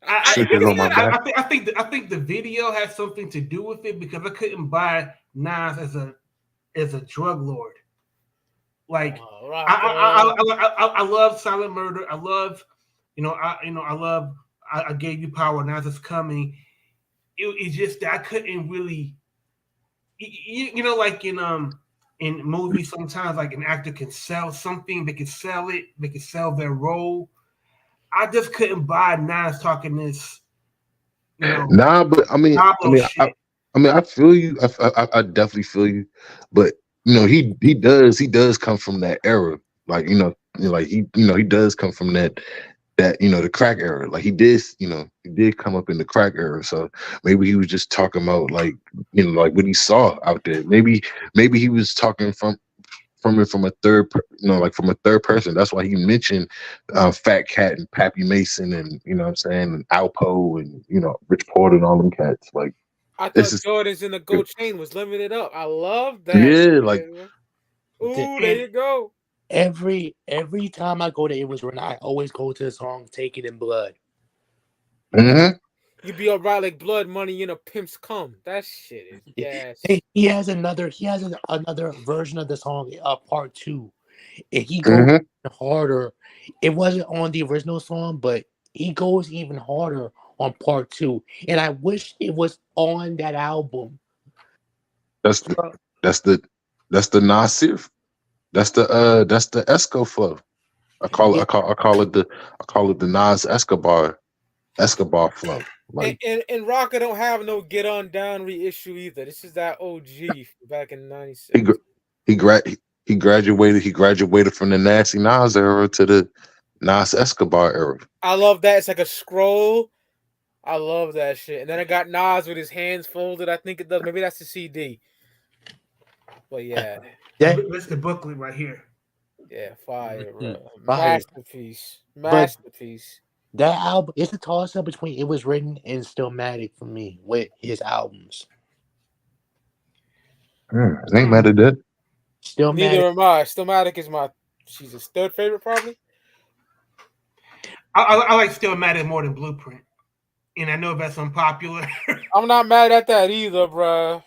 I think the video has something to do with it, because I couldn't buy Nas as a drug lord. Like I love Silent Murder. I love I Gave You Power. Nas Is Coming. It's just that I couldn't really, like in movies sometimes, like an actor can sell something, they can sell it, they can sell their role. I just couldn't buy Nas talking this. Nah, but I mean, I feel you. I definitely feel you. But he does come from that era. Like he does come from that the crack era. Like he did come up in the crack era. So maybe he was just talking about like what he saw out there. Maybe he was talking from from a third, like from a third person. That's why he mentioned Fat Cat and Pappy Mason, and you know what I'm saying, and Alpo, and Rich Porter and all them cats. Like, I thought this is Jordan's in the Gold Chain was limited up. I love that. yeah, like ooh, there you go. Every time I go to It Was Written, I always go to the song "Take It in Blood." mm-hmm. You be alright like blood money in a pimp's cum. That shit is gas. He has another version of the song, part 2, and he goes harder. It wasn't on the original song, but he goes even harder on part 2, and I wish it was on that album. That's the Nasir. That's the Esco flow. I call it the Nas Escobar flow. Like, and Roc-A don't have no Get On Down reissue either. This is that OG back in '96. He graduated from the Nasty Nas era to the Nas Escobar era. I love that. It's like a scroll. I love that shit. And then I got Nas with his hands folded. I think it does. Maybe that's the CD. But yeah. That's the booklet right here. Yeah, fire, bro. Fire. Masterpiece. That album, it's a toss up between It Was Written and Stillmatic for me with his albums. Ain't mad at that. Neither am I. Stillmatic is she's his third favorite, probably. I like Stillmatic more than Blueprint, and I know that's unpopular. I'm not mad at that either, bro.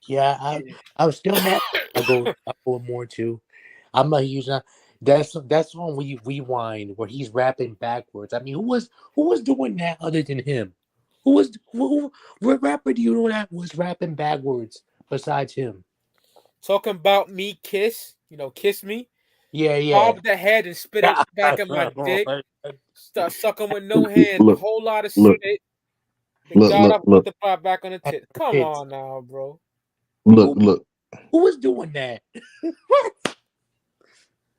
Yeah, I was still mad. I go more too. I'm not using that's on Rewind where he's rapping backwards. I mean, who was doing that other than him? What rapper do you know that was rapping backwards besides him? Talking about me, kiss me. Yeah. Bob the head and spit it back in my dick. Start sucking with no hand. A whole lot of shit. Got up with the fire back on the tip. Come on now, bro. Look. Who was doing that?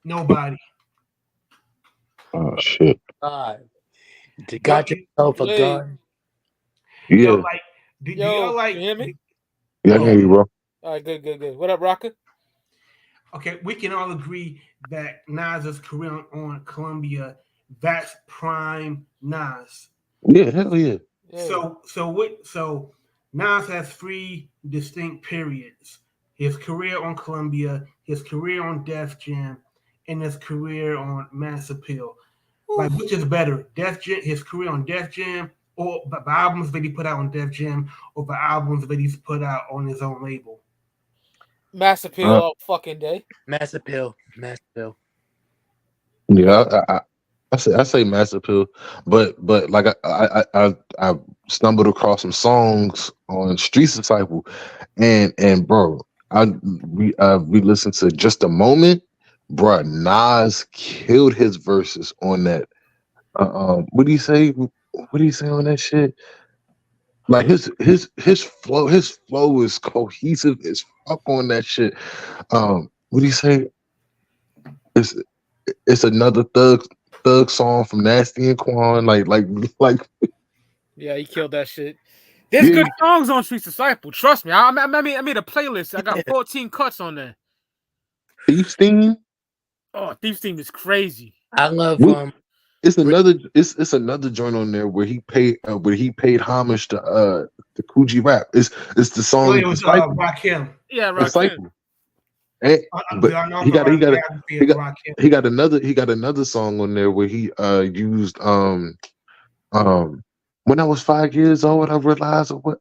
Nobody. Oh shit. God. Got yourself a gun. Yeah. Do y'all like? You hear me? Yeah, I hear you, bro. All right, good. What up, Roc-A? Okay, we can all agree that Nas's career on Columbia, that's prime Nas. Yeah, hell yeah. So Nas has 3 distinct periods: his career on Columbia, his career on Def Jam, and his career on Mass Appeal. Like, which is better, his career on Def Jam, or the albums that he put out on Def Jam, or the albums that he's put out on his own label? Mass Appeal all fucking day. Mass Appeal. Yeah, I say Mass Appeal, but like I stumbled across some songs on Streetz Disciple, and bro, we listened to Just a Moment, bro. Nas killed his verses on that. What do you say? What do you say on that shit? Like his flow is cohesive as fuck on that shit. What do you say? It's another thug song from Nasty and Quan. Like. Yeah, he killed that shit. There's good songs on Streetz Disciple. Trust me. I made a playlist. I got 14 cuts on there. Thief's Theme. Oh, Thief's Theme is crazy. I love It's another joint on there where he paid homage to Coogee Rap. It's the song. It was Rakim. Yeah, Rakim. But he got another song on there where he used when I was 5 years old I realized the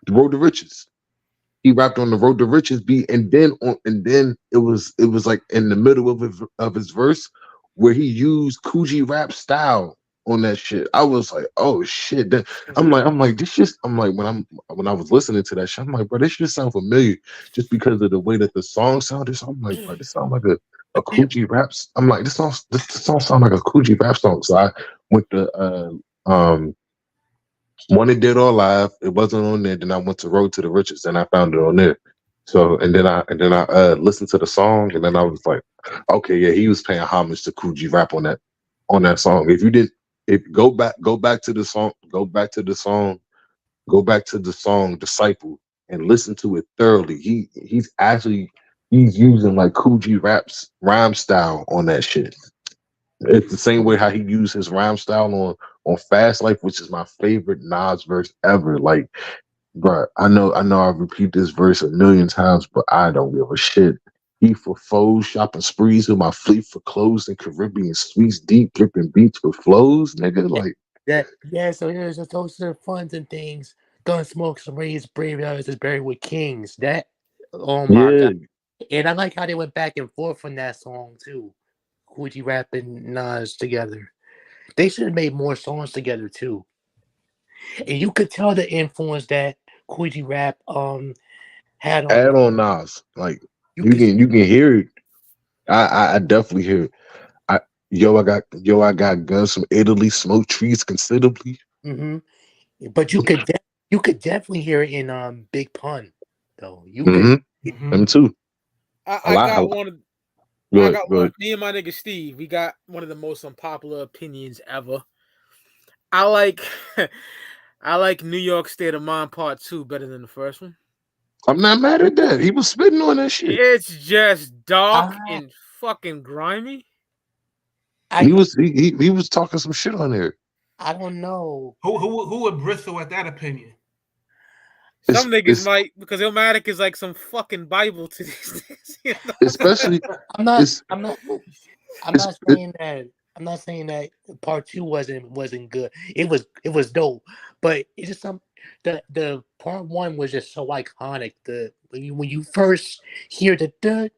Road to Riches. He rapped on the Road to Riches beat, and then it was like in the middle of his verse where he used Coogee Rap style on that shit. I was like, oh shit. I'm like, this just, I'm like, when I was listening to that shit, I'm like, bro, this just sound familiar just because of the way that the song sounded. So I'm like, bro, this sound like a Coogee Rap. I'm like, this song sound like a Coogee Rap song. So I went to One It Did All Live. It wasn't on there. Then I went to Road to the Riches and I found it on there. So and then I listened to the song, and then I was like, okay, yeah, he was paying homage to Coogee Rap on that song. Go back to the song Disciple and listen to it thoroughly. He's actually he's using like Coogee Rap's rhyme style on that shit. It's the same way how he used his rhyme style on Fast Life, which is my favorite Nas verse ever. Like, bro, I know I repeat this verse a million times, but I don't give a shit. He for foes, shopping sprees with my fleet for clothes and Caribbean sweets, deep dripping beats with flows, nigga. Like, Yeah, so here's a toast to the funds and things. Gun smokes, raised brave others is buried with kings. That, oh my yeah, god. And I like how they went back and forth on that song too. Coogee Rap and Nas together. They should have made more songs together too. And you could tell the influence that Coogee Rap had on add Nas. on Nas. Like, You you could can hear it. I definitely hear it. I got guns from Italy, smoke trees considerably. hmm But you could definitely hear it in Big Pun though. You could Mm-hmm. Them too. I got one of Good, good. me and my nigga Steve, we got one of the most unpopular opinions ever. I like I like New York State of Mind Part 2 better than the first one. I'm not mad at that. He was spitting on that shit. It's just dark and fucking grimy. He was talking some shit on there. I don't know. Who would bristle at that opinion? Some niggas might, because Illmatic is like some fucking Bible to these niggas. You know? Especially, I'm not saying that part 2 wasn't good. It was dope, but it's just the part 1 was just so iconic. When you first hear the duh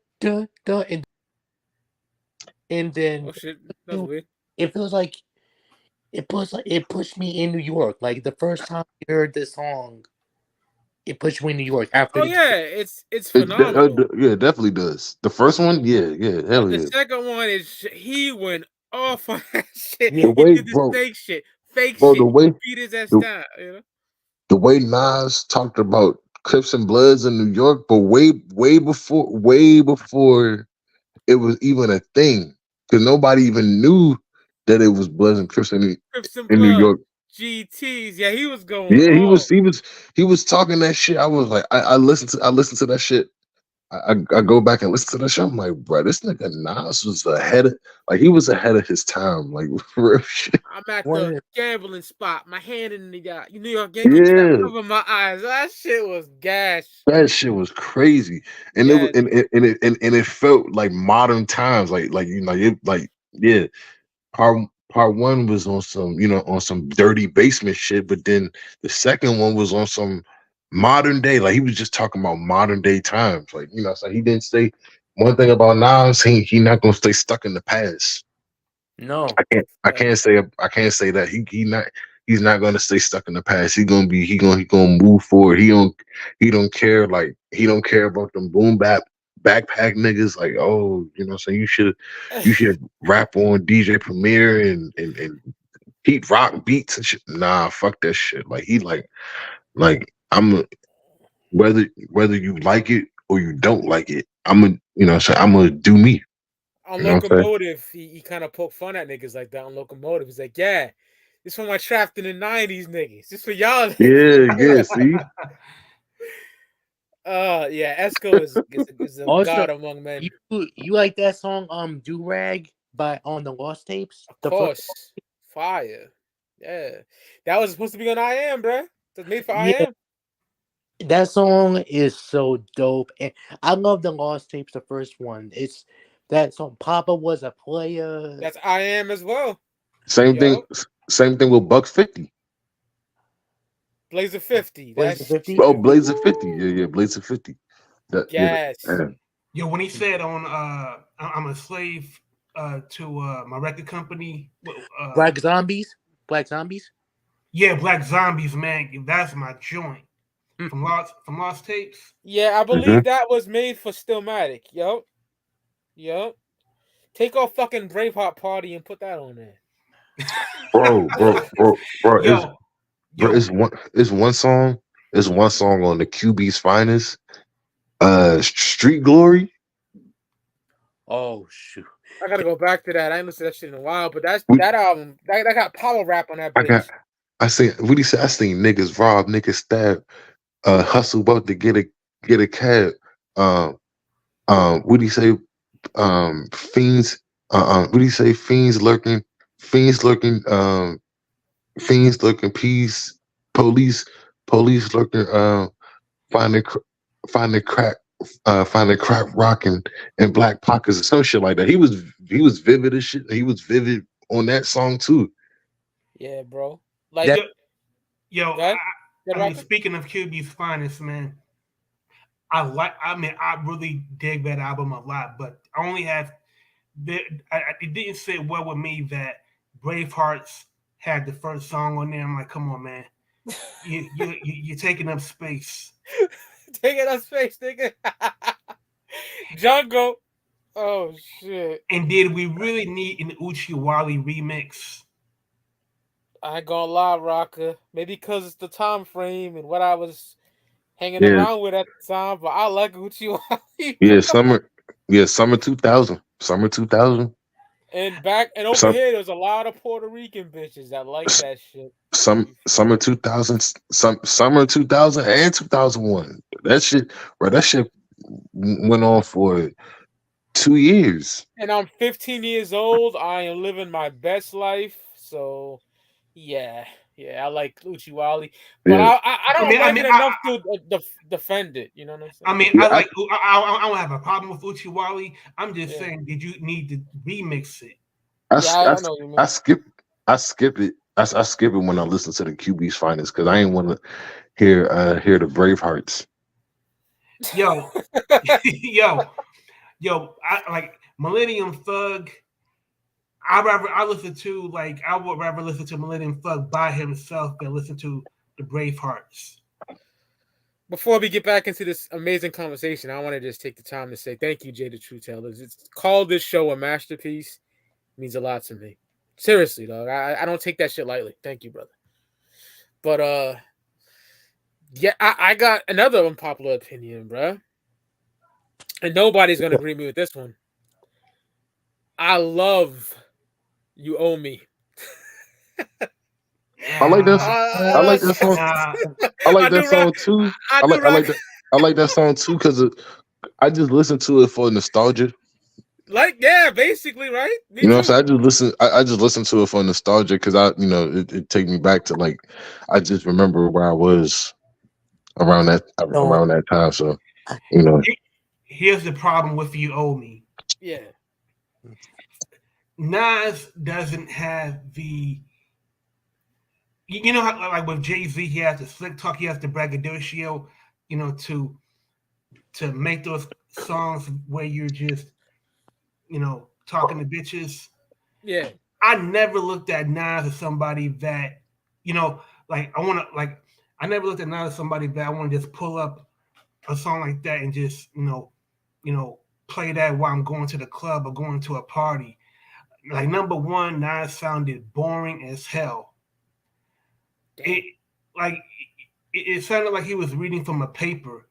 and then oh shit, that's weird. It feels like it pushed me in New York. Like the first time you heard this song, it pushed me in New York. After it's phenomenal. Yeah, it definitely does. The first one, yeah, hell but the yeah. second one is he went off on that shit. The way, he did this fake shit, shit. The way, beat his ass down. You know? The way Nas talked about Crips and Bloods in New York, but way before it was even a thing, because nobody even knew that it was Bloods and Crips in New York. GTs, yeah, he was going. Yeah, he was talking that shit. I was like, I listened to that shit. I go back and listen to that shit. I'm like, bro, this nigga Nas was ahead of his time. Like, for real shit. I'm at the gambling spot, my hand in the New York Yankees over my eyes. That shit was gash. That shit was crazy, and it felt like modern times. Yeah. Part 1 was on some dirty basement shit, but then the second one was on some modern day. Like, he was just talking about modern day times. Like, so he didn't say one thing about Nas. He not gonna stay stuck in the past. No, I can't say that he's not gonna stay stuck in the past. He gonna move forward. He don't care about them boom bap backpack niggas. Like, oh, so you should rap on DJ Premier and Pete Rock beats and shit. Nah, fuck that shit. Like, he like whether you like it or you don't like it, I'm gonna do me. On Locomotive, he kind of poked fun at niggas like that on Locomotive. He's like, yeah, this for my trapped in the 90s niggas. This for y'all niggas. Yeah, see? Yeah, Esco is a also, god among men. You like that song Do Rag on the Lost Tapes? Of course. Fire. Yeah. That was supposed to be on I Am, bro. It's made for I Am. That song is so dope. And I love the Lost Tapes, the first one. It's that song, Papa Was a Player. That's I Am as well. Same thing with Buck 50. Blazer 50. Blazer 50? Oh, Blazer 50. Yeah, Blazer 50. Yes. Yo, when he said on I'm a slave to my record company. Black Zombies? Yeah, Black Zombies, man. That's my joint. From Lost Tapes. Yeah, I believe that was made for Stillmatic. Yup. Take off fucking Braveheart Party and put that on there. Bro. It's one song on the QB's Finest. Street Glory. Oh shoot. I gotta go back to that. I ain't listened to that shit in a while, but that album that got power rap on that bitch. I seen niggas rob, niggas stab, hustle about to get a cab. what do you say? Fiends. What do you say? Fiends lurking. Fiends lurking. Fiends lurking. Peace. Police. Police lurking. Finding finding crack. Finding crack rocking in black pockets or some shit like that. He was vivid as shit. He was vivid on that song too. Yeah, bro. Like, Yo, Go ahead. I mean, speaking of QB's finest, man, I really dig that album a lot, but I only have, it didn't sit well with me that Bravehearts had the first song on there. I'm like, come on, man, you're taking up space. Taking up space, nigga. Jungle. Oh shit. And did we really need an Uchiwali remix? I ain't gonna lie, Rocker. Maybe because it's the time frame and what I was hanging around with at the time, but I like Uchiwali. Yeah, summer 2000. Summer 2000. And over here, there's a lot of Puerto Rican bitches that like that shit. Summer 2000, summer 2000 and 2001. That shit, bro. That shit went on for 2 years. And I'm 15 years old. I am living my best life. So, yeah, I like Uchiwali, but Yeah. I don't like it enough to defend it. You know what I'm saying? I mean, I don't have a problem with Uchiwali. I'm just saying, did you need to remix it? I know what you mean. I skip it. I skip it when I listen to the QB's finest because I ain't want to hear the Bravehearts. Yo, I like Millennium Thug. I would rather listen to Millennium Thug by himself than listen to the Bravehearts. Before we get back into this amazing conversation, I want to just take the time to say thank you, Jay the True Tellers. It's called this show a masterpiece. It means a lot to me. Seriously, dog. I don't take that shit lightly. Thank you, brother. But yeah, I got another unpopular opinion, bro. And nobody's gonna agree with me with this one. I love You Owe Me. I like that. I like that song. I like that song too. I like that song too because I just listen to it for nostalgia. Like, yeah, basically, right? Me what I'm saying? I just listen to it for nostalgia because it take me back to like I just remember where I was around that time. So Here's the problem with You Owe Me. Yeah. Nas doesn't have the, how like with Jay-Z, he has the slick talk, he has the braggadocio, to make those songs where you're just, talking to bitches. Yeah. I never looked at Nas as somebody that, I never looked at Nas as somebody that I want to just pull up a song like that and just, play that while I'm going to the club or going to a party. Like, number one, Nas sounded boring as hell. It sounded like he was reading from a paper.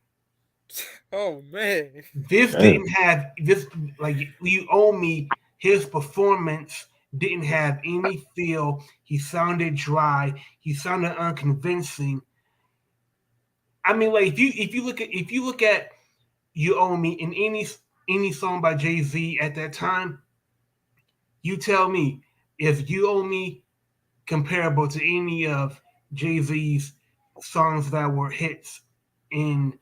Oh man. This didn't have this, like, You Owe Me, his performance didn't have any feel. He sounded dry. He sounded unconvincing. I mean, like, if you look at You Owe Me in any song by Jay-Z at that time, you tell me, if You Owe Me comparable to any of Jay-Z's songs that were hits in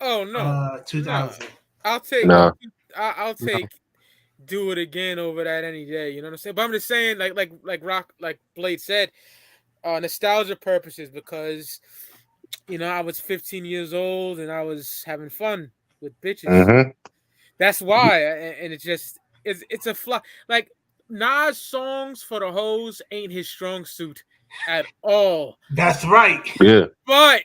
2000? No. I'll take Do It Again over that any day. You know what I'm saying? But I'm just saying, like Blade said, nostalgia purposes, because I was 15 years old and I was having fun with bitches. Mm-hmm. That's why, and it's a fly. Like, Nas songs for the hoes ain't his strong suit at all. That's right. Yeah. But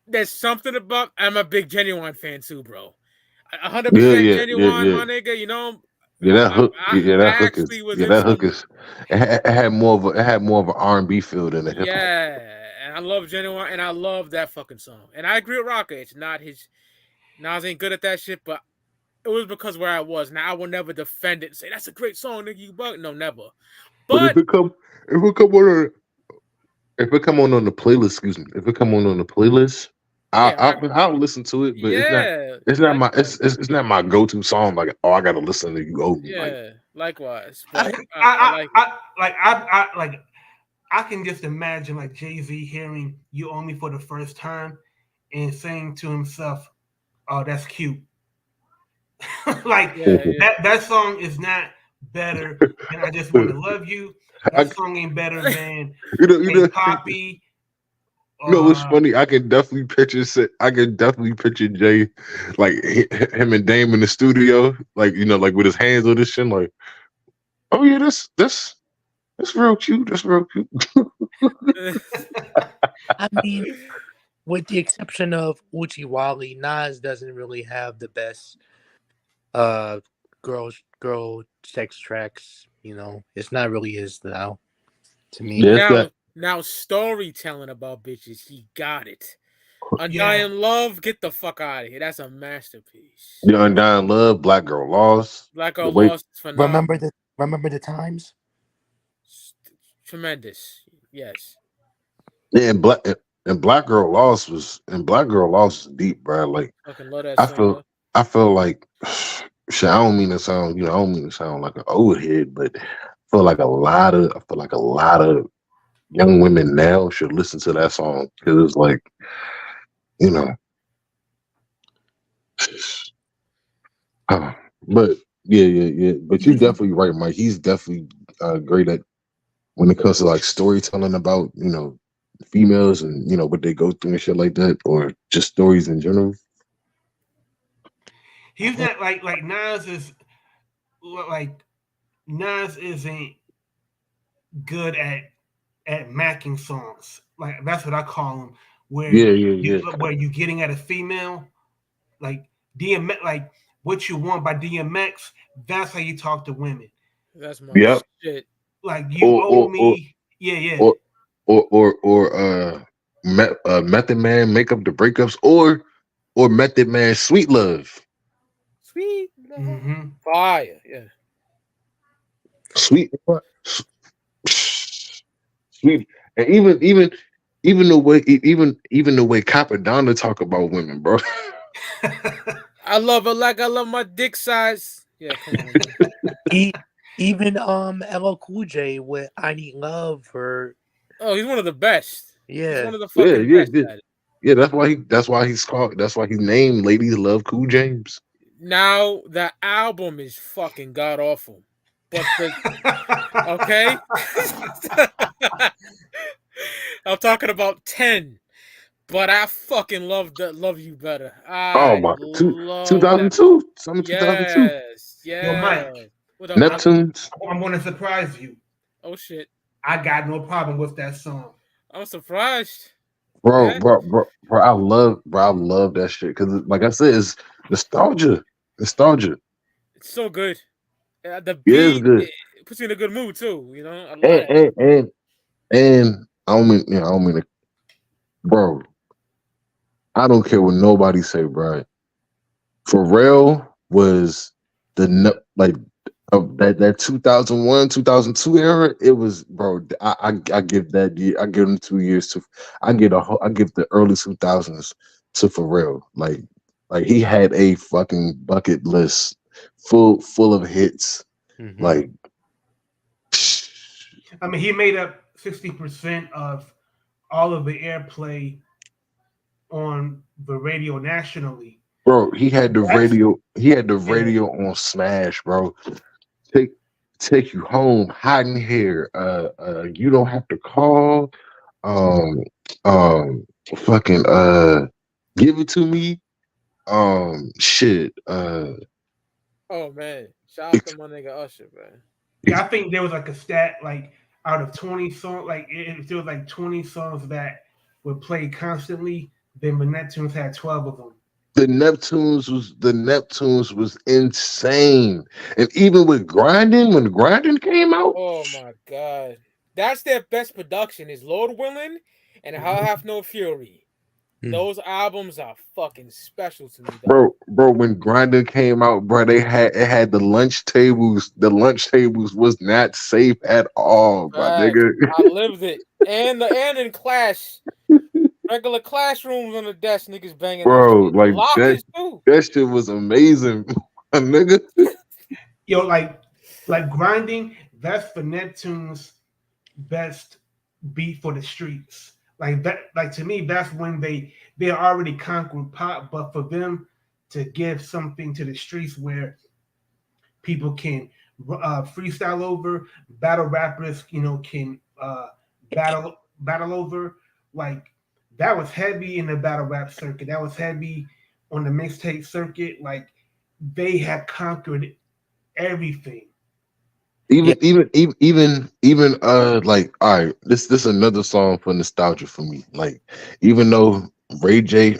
there's something about, I'm a big Genuine fan too, bro. 100% Genuine, my nigga. Yeah, that hook. That hook is. It had more of an R&B feel than a hip hop. Yeah, and I love Genuine, and I love that fucking song. And I agree with Roc-A. It's not his. Nas ain't good at that shit, but it was because where I was. Now I will never defend it and say that's a great song, nigga. You bug? No, never. But if it come on the playlist, excuse me. If it come on the playlist, I'll listen to it, but it's not my it's not my go-to song. Like, oh, I gotta listen to You Owe Me. Yeah, likewise. But I like it. I can just imagine like Jay-Z hearing You Owe Me for the first time and saying to himself, "Oh, that's cute." That song is not better than I Just Want to Love You. That song ain't better than Poppy. You know what's funny? I can definitely picture Jay, like him and Dame in the studio, like like with his hands on this shit, like, oh yeah, that's real cute. That's real cute. I mean, with the exception of Uchi Wally, Nas doesn't really have the best girl sex tracks. It's not really his style to me. Now storytelling about bitches, he got it. Undying Love, get the fuck out of here. That's a masterpiece. Yeah, Undying Love, Black Girl Lost. Black Girl Lost is phenomenal. Remember the times? Tremendous. Yes. Yeah, and Black Girl Lost was deep, bro. Like, I feel like shit, I don't mean to sound like an old head, but I feel like a lot of young women now should listen to that song because it's like, but yeah. But you're definitely right, Mike. He's definitely great at when it comes to like storytelling about females and what they go through and shit like that, or just stories in general. He's not like Nas is like Nas isn't good at macking songs. Like that's what I call them. Where where you getting at a female, like DMX, like What You Want by DMX. That's how you talk to women. That's my shit. Like You Owe Me. Or Method Man, Make Up the Breakups, or Method Man, Sweet Love. Sweet Love. Fire, yeah. Sweet, and even the way Capadonna talk about women, bro. I love her like I love my dick size. Yeah, come on. Even LL Cool J with I Need Love for. Oh, he's one of the best. Yeah, he's one of the fucking best at it. Yeah, that's why he's named Ladies Love Cool James. Now the album is fucking god awful. But okay. I'm talking about 10. But I fucking love You Better. Oh my, 2002. Summer 2002. Yes. Yo, Mike. What up, Neptunes. I'm gonna surprise you. Oh shit. I got no problem with that song. I'm surprised. Bro, I love that shit. Cause like I said, it's nostalgia. It's so good. The beat is good. It puts you in a good mood too, I love it. And I don't mean to, bro. I don't care what nobody say, bro. Pharrell was that 2001, 2002 era. It was, bro. I give that year. I give them 2 years to. I give the early 2000s to Pharrell. Like he had a fucking bucket list full of hits. Mm-hmm. Like, I mean, he made up 60% of all of the airplay on the radio nationally. Bro, he had the radio. He had the radio on Smash, bro. Take You Home, Hot in Here. You Don't Have to Call. Fucking Give It to Me. Shit. Oh man, shout out to my nigga Usher, man. Yeah, I think there was like a stat, like out of 20 songs, like if there was like 20 songs that were played constantly, then the Neptunes had 12 of them. The Neptunes was insane, and even with Grinding, when Grinding came out, oh my god, that's their best production. Is Lord Willing and How Have No Fury. Those albums are fucking special to me, bro. When Grinding came out, bro, it had the lunch tables. The lunch tables was not safe at all, my nigga. I lived it, and in Clash. regular classrooms on the desk, niggas banging bro, that shit. like Lockers too. that shit was amazing, nigga. Yo, like grinding. That's for Neptune's best beat for the streets. Like that. Like to me, that's when they already conquered pop, but for them to give something to the streets where people can freestyle over, battle rappers, can battle over. Like that was heavy in the battle rap circuit. That was heavy on the mixtape circuit. Like they had conquered everything. Even like, all right, this is another song for nostalgia for me. Like, even though Ray J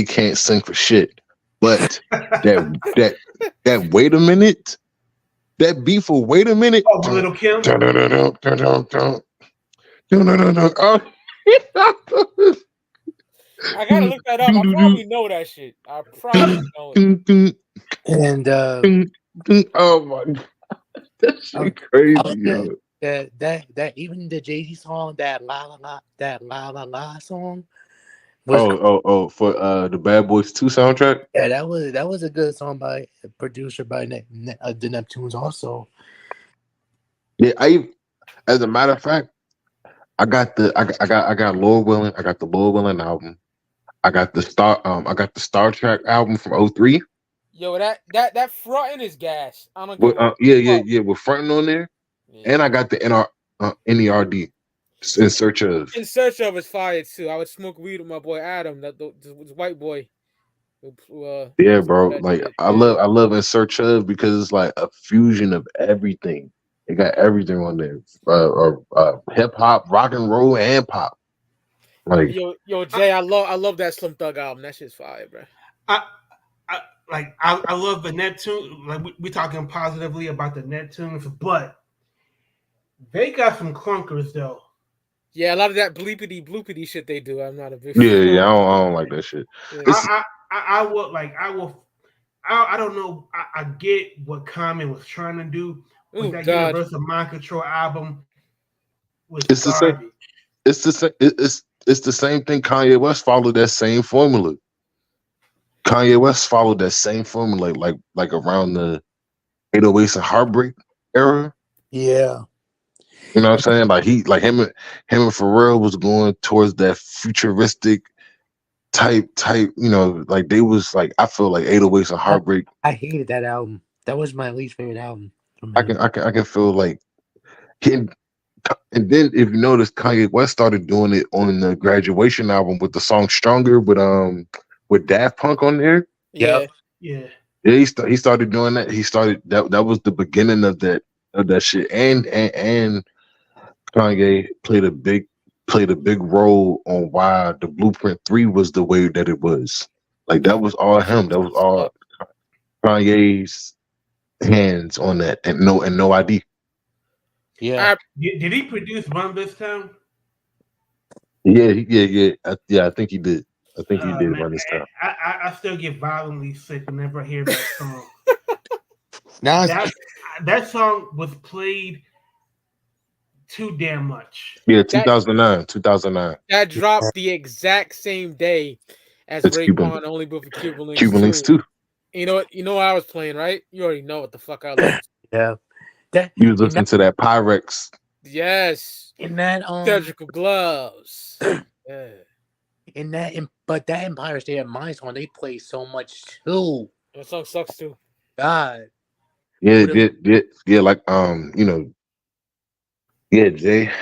can't sing for shit, but that wait a minute, that beat for wait a minute. Oh, Little Kim. Oh. I gotta look that up. I probably know that shit. I probably know it. And oh my god, that shit crazy, yo. That even the Jay-Z song, that la la la song. Was For the Bad Boys 2 soundtrack. Yeah, that was a good song by a producer by the Neptunes also. Yeah, as a matter of fact, I got Lord Willing. I got the Lord Willing album. I got the Star Trek album from 03. Yo, that fronting is gas. I don't with, with fronting on there. Yeah. And I got the NERD. In Search Of. In Search Of is fire too. I would smoke weed with my boy Adam, this white boy. Yeah, bro. Like shit. I love In Search Of because it's like a fusion of everything. It got everything on there. Hip hop, rock and roll, and pop. Like yo, Jay, I love that Slim Thug album. That shit's fire, bro. I love the Neptunes. Like we talking positively about the Neptunes, but they got some clunkers though. Yeah, a lot of that bleepity bloopity shit they do. I'm not a big fan. Yeah, I don't like that shit. Yeah. I don't know. I get what Common was trying to do with that Universal Mind Control album. It's the same thing. Kanye West followed that same formula. Kanye West followed that same formula, like around the 808s and Heartbreak era. Yeah. You know what I'm saying? Like him and Pharrell was going towards that futuristic type, like they was like, I feel like 808s and Heartbreak. I hated that album. That was my least favorite album. I can feel like and then if you notice, Kanye West started doing it on the Graduation album with the song Stronger with Daft Punk on there. Yeah. Yeah. Yeah, he started doing that. He started that was the beginning of that shit. And Kanye played a big role on why the Blueprint 3 was the way that it was. Like that was all him. That was all Kanye's hands on that, and no ID. Yeah. Did he produce Run This Town? Yeah. I think he did. I think he did Run This Town. I still get violently sick whenever I hear that song. That song was played too damn much. Yeah, 2009. That dropped the exact same day as Raekwon Only Built for Cuban Links. Cuban Links 2. You know what I was playing, right? You already know what the fuck I was. Yeah. You was listening to that Pyrex. Yes. In that surgical gloves. Yeah. But that Empire State of Mind song, they play so much too. That song sucks too. God. Yeah, like Jay.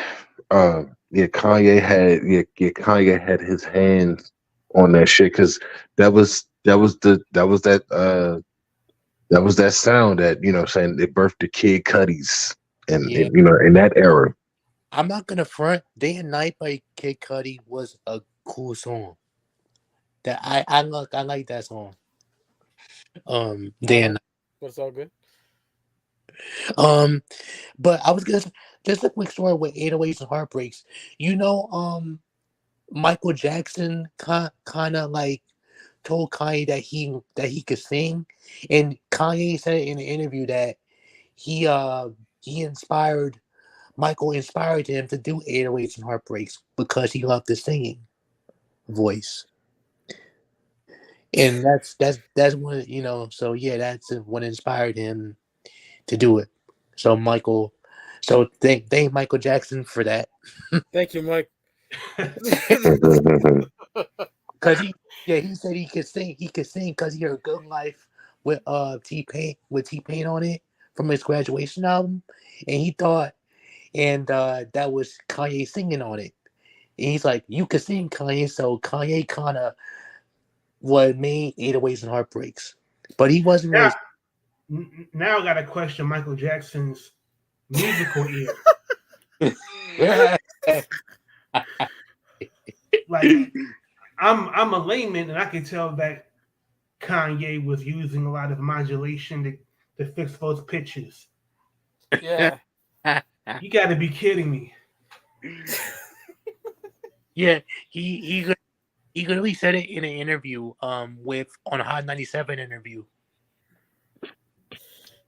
Kanye had his hands on that shit because that was that sound that saying it birthed the Kid Cudis and in that era. I'm not gonna front. Day and Night by Kid Cudi was a cool song. That I like that song. Day and Night. That's all good. But I was gonna just a quick story with 808s and Heartbreaks. Michael Jackson kind of like told Kanye that he could sing, and Kanye said in an interview that Michael inspired him to do 808s and Heartbreaks because he loved the singing. voice. And that's when, you know, so yeah, that's what inspired him to do it. So thank Michael Jackson for that. Thank you, Mike. Cause he said he could sing cause he heard Good Life with T-Pain on it from his graduation album, and he thought that was Kanye singing on it. And he's like, you could sing, Kanye. So Kanye kind of what made 808s and Heartbreaks, but he wasn't really. Now I got to question Michael Jackson's musical ear. Like, I'm a layman, and I can tell that Kanye was using a lot of modulation to fix those pitches. Yeah. You got to be kidding me. Yeah, he literally said it in an interview on a Hot 97 interview.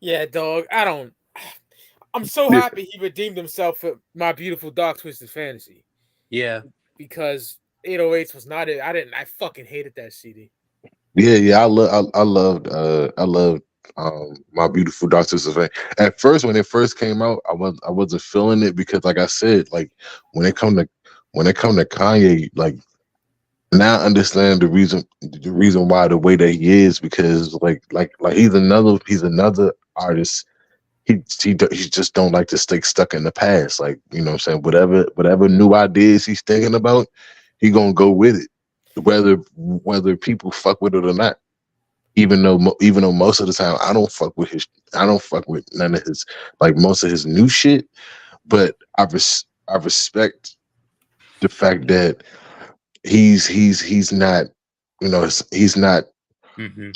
Yeah, dog. I'm so happy he redeemed himself for My Beautiful Dark Twisted Fantasy. Yeah. Because 808s was not it. I fucking hated that CD. Yeah. I loved My Beautiful Dark Twisted Fantasy. At first, when it first came out, I wasn't feeling it because, like I said, like when it come to Kanye, like now I understand the reason why the way that he is, because like he's another artist. He just don't like to stay stuck in the past. Like, you know what I'm saying? Whatever new ideas he's thinking about, he gonna go with it. Whether people fuck with it or not. Even though most of the time I don't fuck with none of his, like, most of his new shit, but I respect the fact that he's not, you know, he's not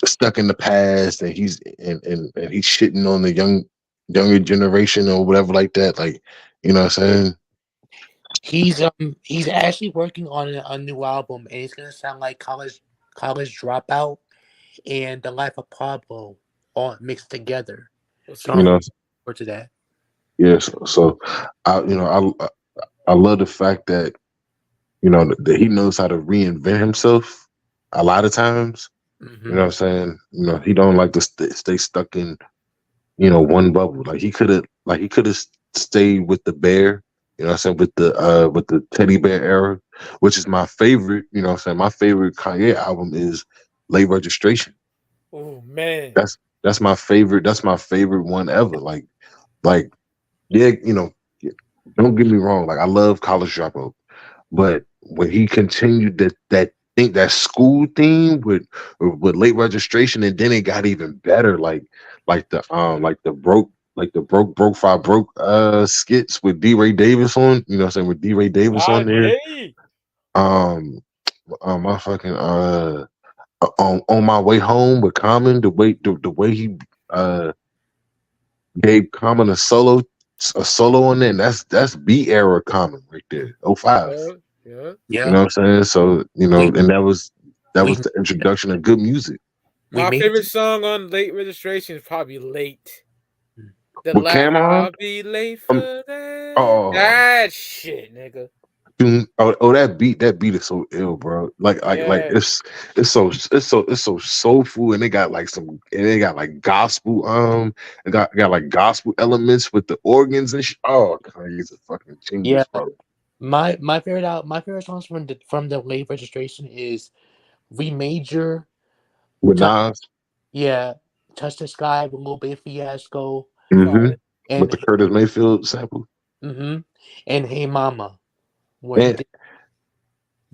stuck in the past, and he's shitting on the younger generation or whatever like that. Like, you know what I'm saying? He's actually working on a new album, and it's gonna sound like College Dropout and The Life of Pablo all mixed together. So I'm looking forward to that. Yes. So I love the fact that, you know, that he knows how to reinvent himself a lot of times. You know what I'm saying? You know, he don't like to stay stuck in, you know, one bubble. Like he could have stayed with the bear, you know what I'm saying, with the teddy bear era, which is my favorite, you know what I'm saying? My favorite Kanye album is Late Registration. Oh man. That's my favorite one ever. Like yeah, you know, don't get me wrong, like I love College Dropout. But when he continued that school theme with Late Registration, and then it got even better, like the broke five broke skits with D-Ray Davis on, you know what I'm saying, with D-Ray Davis on there. My fucking on My Way Home with Common, the way he gave Common a solo on there, and that's B era Common right there, 05. Yeah. You know what I'm saying? So, you know, and that was the introduction of good music. My favorite song on Late Registration is probably Late. With Cameron? I'll be late for that. That shit, nigga. That beat is so ill, bro. Like it's so soulful, and it got like gospel, it got like gospel elements with the organs and shit. Oh, he's a fucking genius, bro. My favorite songs from the Late Registration is Remajor with Nas. Yeah, Touch the Sky with Lil Baby Fiasco. And with the Curtis Mayfield sample. And Hey Mama, with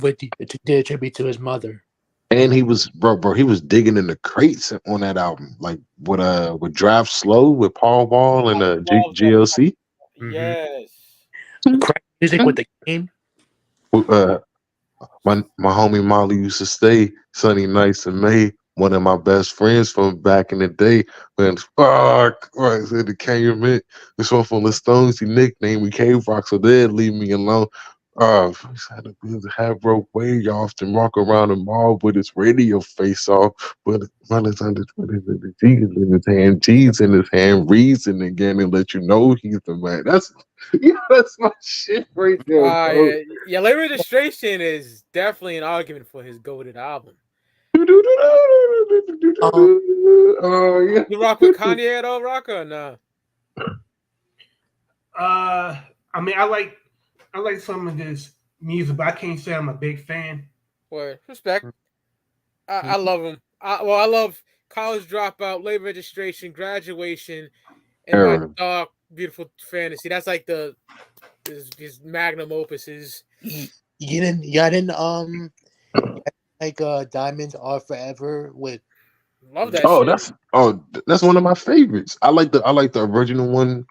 did a tribute to his mother. And he was he was digging in the crates on that album, like with Drive Slow with Paul Wall and GLC. Yes. Music with the Game. My homie Molly used to stay Sunny Nights in May. One of my best friends from back in the day, when said the came in. This one from the Stones, he nicknamed me Cave Rock, so they'd leave me alone. Had to be the half broke way often walk around the mall with his radio face off, but runners under the G's in his hand, G's in his hand, reason again and let you know he's the man. Yeah, that's my shit right there, bro. Yeah. Late Registration is definitely an argument for his goated album. Oh yeah. You rock with Kanye at all, Roc-A, or no? I mean, I like some of this music, but I can't say I'm a big fan. Well, respect. I love him. I love College Dropout, Late Registration, Graduation, and My Dark Beautiful Fantasy. That's like his magnum opuses. You didn't like Diamonds Are Forever with. Love that. Oh, shit. that's one of my favorites. I like the original one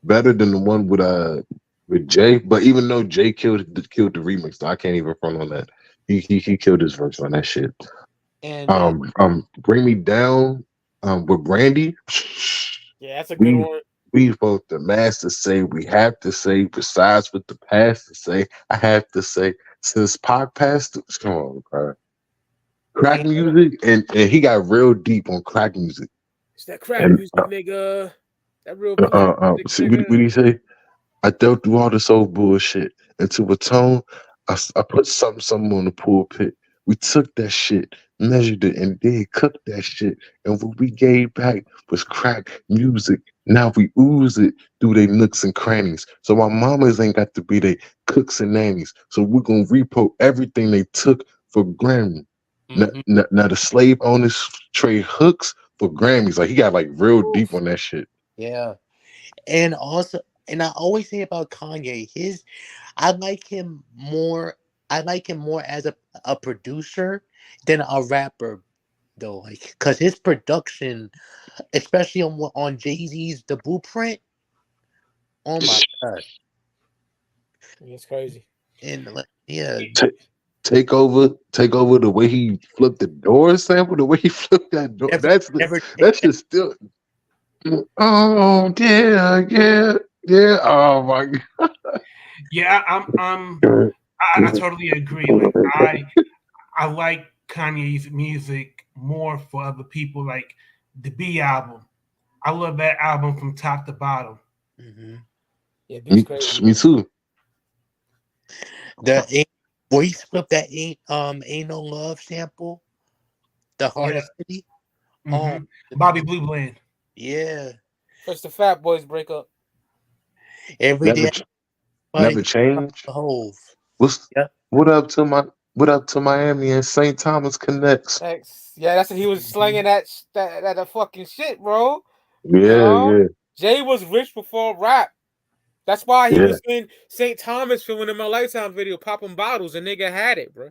better than the one with Jay. But even though Jay killed the remix, I can't even front on that. He killed his verse on that shit. And Bring Me Down with Brandy. Yeah, that's a good one. We both the master say we have to say, besides what the past to say, I have to say, since Pac passed, come on, bro. Crack music, and he got real deep on crack music. It's that crack music, nigga. That real music, see, what did he say? I dealt through all this old bullshit into a tone. I put something on the pulpit. We took that shit, measured it, and then cooked that shit. And what we gave back was crack music. Now we ooze it through their nooks and crannies. So our mamas ain't got to be their cooks and nannies. So we're gonna repo everything they took for Grammy. Now the slave owners trade hooks for Grammys. Like he got like real deep on that shit. Yeah, and also, and I always say about Kanye, I like him more as a producer than a rapper, though. Like, cause his production, especially on Jay-Z's The Blueprint, oh my god, it's crazy. And yeah. Take over the way he flipped the door sample, the way he flipped that door. That's just still. Oh yeah. Oh my god. Yeah, I totally agree. Like I like Kanye's music more for other people. Like the B album, I love that album from top to bottom. Mm-hmm. Yeah, B's crazy. Me too. Where he flipped that ain't no love sample, the heart of city. Mm-hmm. Bobby Blue Blend. Yeah. First the Fat Boys break up. Every day. Never change. What up to Miami and St. Thomas connects? Yeah, that's what he was slinging that fucking shit, bro. Yeah. Jay was rich before rap. That's why he was in St. Thomas filming in my Lifetime video, popping bottles, and nigga had it, bro.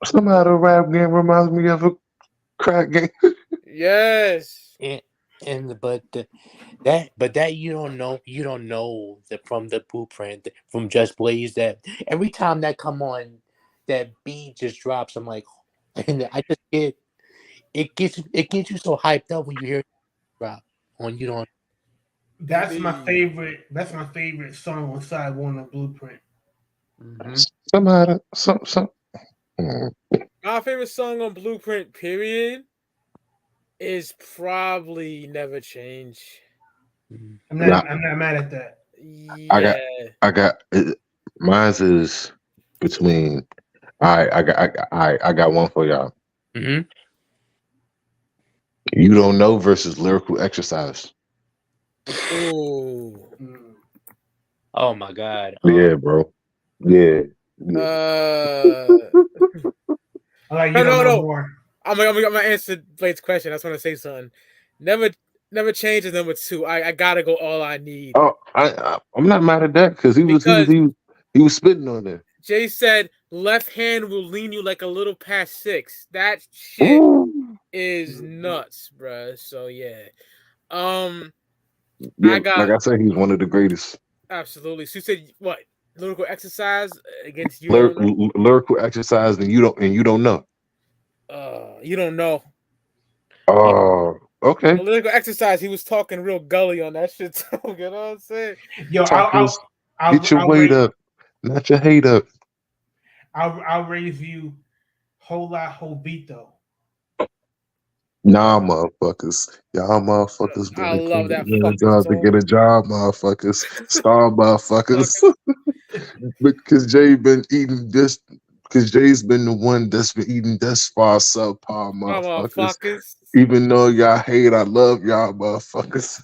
Somehow the rap game reminds me of a crack game. Yes. But that you don't know that from the Blueprint, from Just Blaze, that every time that come on, that beat just drops. I'm like, and I just it gets you so hyped up when you hear it drop on you don't. That's my favorite. That's my favorite song on side one of Blueprint. Mm-hmm. My favorite song on Blueprint, period, is probably Never Change. I'm not mad at that. Yeah. I got mine's is between. I got one for y'all. Mm-hmm. You Don't Know versus Lyrical Exercise. Ooh. Oh my god. Yeah, bro. Yeah. I like you know more. I'm gonna answer Blade's question. I just want to say something. Never Change is number 2. I gotta go All I Need. Oh, I'm not mad at that because he was spitting on there. Jay said left hand will lean you like a little past 6. That shit is nuts, bruh. So yeah. Like I said, he's one of the greatest. Absolutely. So you said what? Lyrical Exercise against you. Lyrical Exercise, and you don't know. You don't know. Oh, okay. Lyrical Exercise. He was talking real gully on that shit too. You know what I'm saying? Yo, get your weight up, not your hate up. I'll raise you whole lot, whole beat though. Nah, motherfuckers. Y'all motherfuckers I better love quit that getting a fucking job to song. get a job, motherfuckers. Star motherfuckers. Because Jay been eating this. Because Jay's been the one that's been eating this far subpar motherfuckers. Motherfuckers. Even though y'all hate, I love y'all motherfuckers.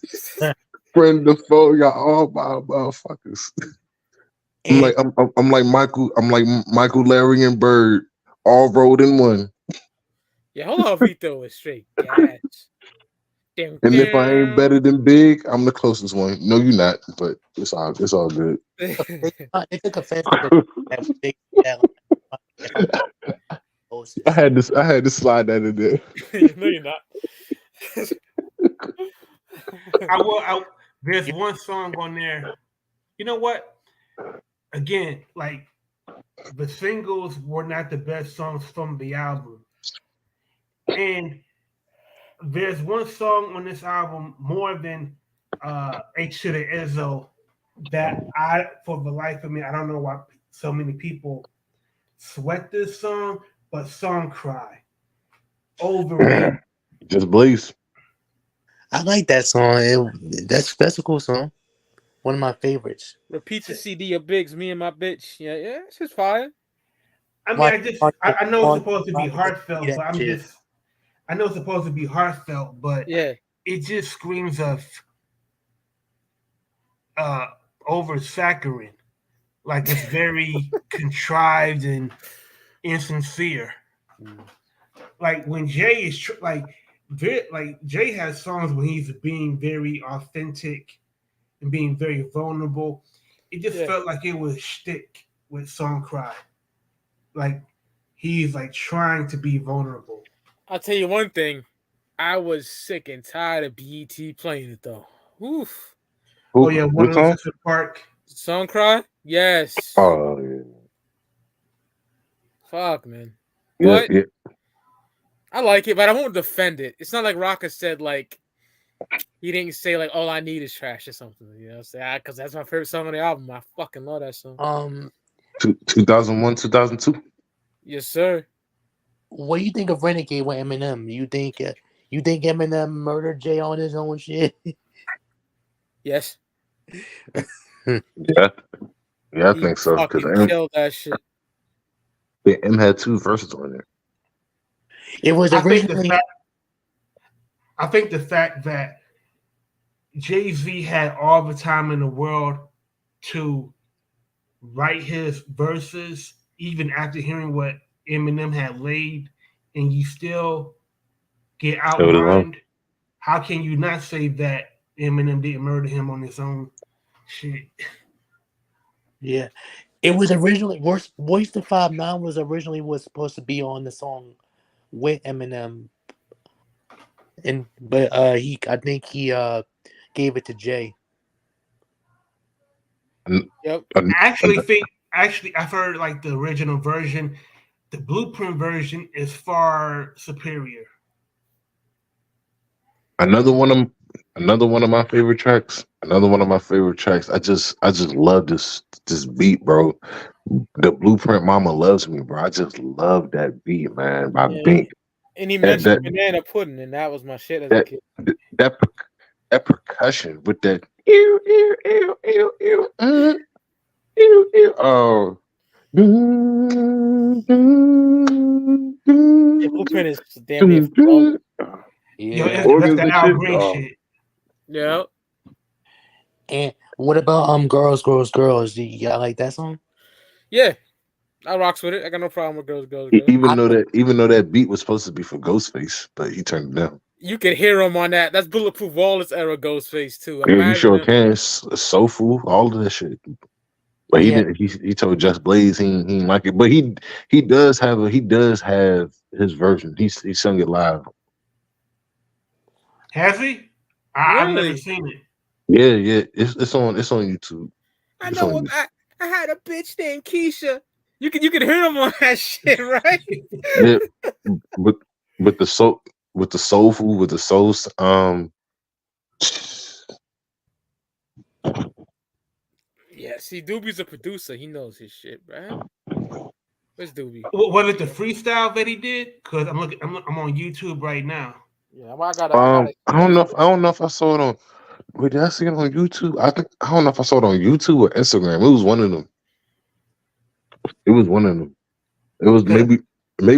Friend the foe, y'all all my motherfuckers. I'm like Michael, Larry, and Bird, all rolled in one. Yeah, hold on, Vito is straight gas. Damn, And if I ain't better than Big, I'm the closest one. No, you're not, but it's all good. They took offense to that big. I had to slide that in there. No, you're not. There's one song on there. You know what? Again, like the singles were not the best songs from the album, and there's one song on this album more than H to the Izzo that for the life of me, I don't know why so many people sweat this song, but Song Cry. Overrated. Just Blaze. I like that song. That's a cool song. One of my favorites. Repeat the CD of Biggs, Me and My Bitch. Yeah, it's just fire. I mean, I know it's supposed to be heartfelt, but I know it's supposed to be heartfelt, but yeah, it just screams of oversaccharin. Like it's very contrived and insincere. Like when Jay is Jay has songs when he's being very authentic and being very vulnerable. It just felt like it was shtick with Song Cry. Like he's like trying to be vulnerable. I'll tell you one thing. I was sick and tired of BET playing it though. Oof. Oh yeah, one of Park. Song Cry? Yes. Oh yeah. Fuck, man. Yeah, but I like it, but I won't defend it. It's not like Roc-A said like he didn't say like all I need is trash or something. You know, say because that's my favorite song on the album. I fucking love that song. 2001, 2002. Yes, sir. What do you think of Renegade with Eminem? You think Eminem murdered Jay on his own shit? Yes. Yeah, I think so. Because killed that shit. M had 2 verses on there. It was originally. I think the fact that Jay-Z had all the time in the world to write his verses, even after hearing what Eminem had laid, and you still get outlined. How can you not say that Eminem didn't murder him on his own shit? Yeah, it was originally Royce da 5'9" was supposed to be on the song with Eminem, but I think he gave it to Jay. Yep. Actually, I've heard like the original version. The Blueprint version is far superior. Another one of my favorite tracks. I just love this beat, bro. The Blueprint Mama Loves Me, bro. I just love that beat, man. By Bink. And he mentioned banana pudding, and that was my shit as a kid. That percussion with that ew, ew, ew, ew, ew, ew, ew. Oh. Blueprint is damn near yeah, that's the Al Green shit. Yeah. And what about Girls, Girls, Girls? Do you like that song? Yeah. I rocks with it. I got no problem with Girls, Girls, Girls. Even though that beat was supposed to be for Ghostface, but he turned it down. You could hear him on that. That's Bulletproof Wallace era Ghostface too. Yeah, you sure can. It's soulful, all of that shit. But he told Just Blaze he didn't like it. But he does have his version. He sung it live. Has he? I've never seen it. Yeah. It's on YouTube. I know. I had a bitch named Keisha. You could hear him on that shit, right? Yeah, with the soulful, with the souls. Yeah, see, Doobie's a producer. He knows his shit, right? Where's Doobie? Was it the freestyle that he did? Because I'm on YouTube right now. man. I gotta I don't know if I saw it on. Wait, did I see it on YouTube? I don't know if I saw it on YouTube or Instagram. It was one of them. It was one of them. It was maybe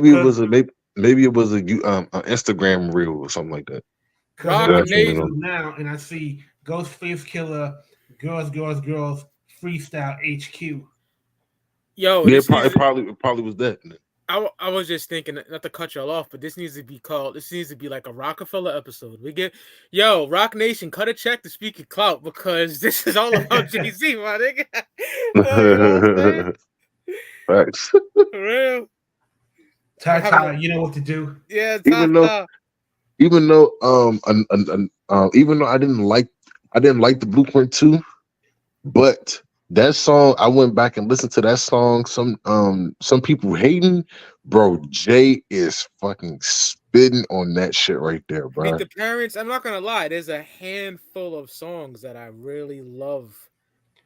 it was a maybe it was a Instagram reel or something like that. Because I'm on YouTube now and I see Ghostface Killah, Girls, Freestyle HQ. Yo, yeah, it probably was that. I was just thinking, not to cut y'all off, but this needs to be called. This needs to be like a Roc-A-Fella episode. We get, yo, Rock Nation, cut a check to speak of Clout because this is all about Jay-Z, my nigga. You know what I'm saying? Facts. For real. Ty, you know what to do. Yeah, even though even though I didn't like the Blueprint 2, but that song, I went back and listened to that song. Some people hating, bro. Jay is fucking spitting on that shit right there, bro. Meet the Parents. I'm not gonna lie. There's a handful of songs that I really love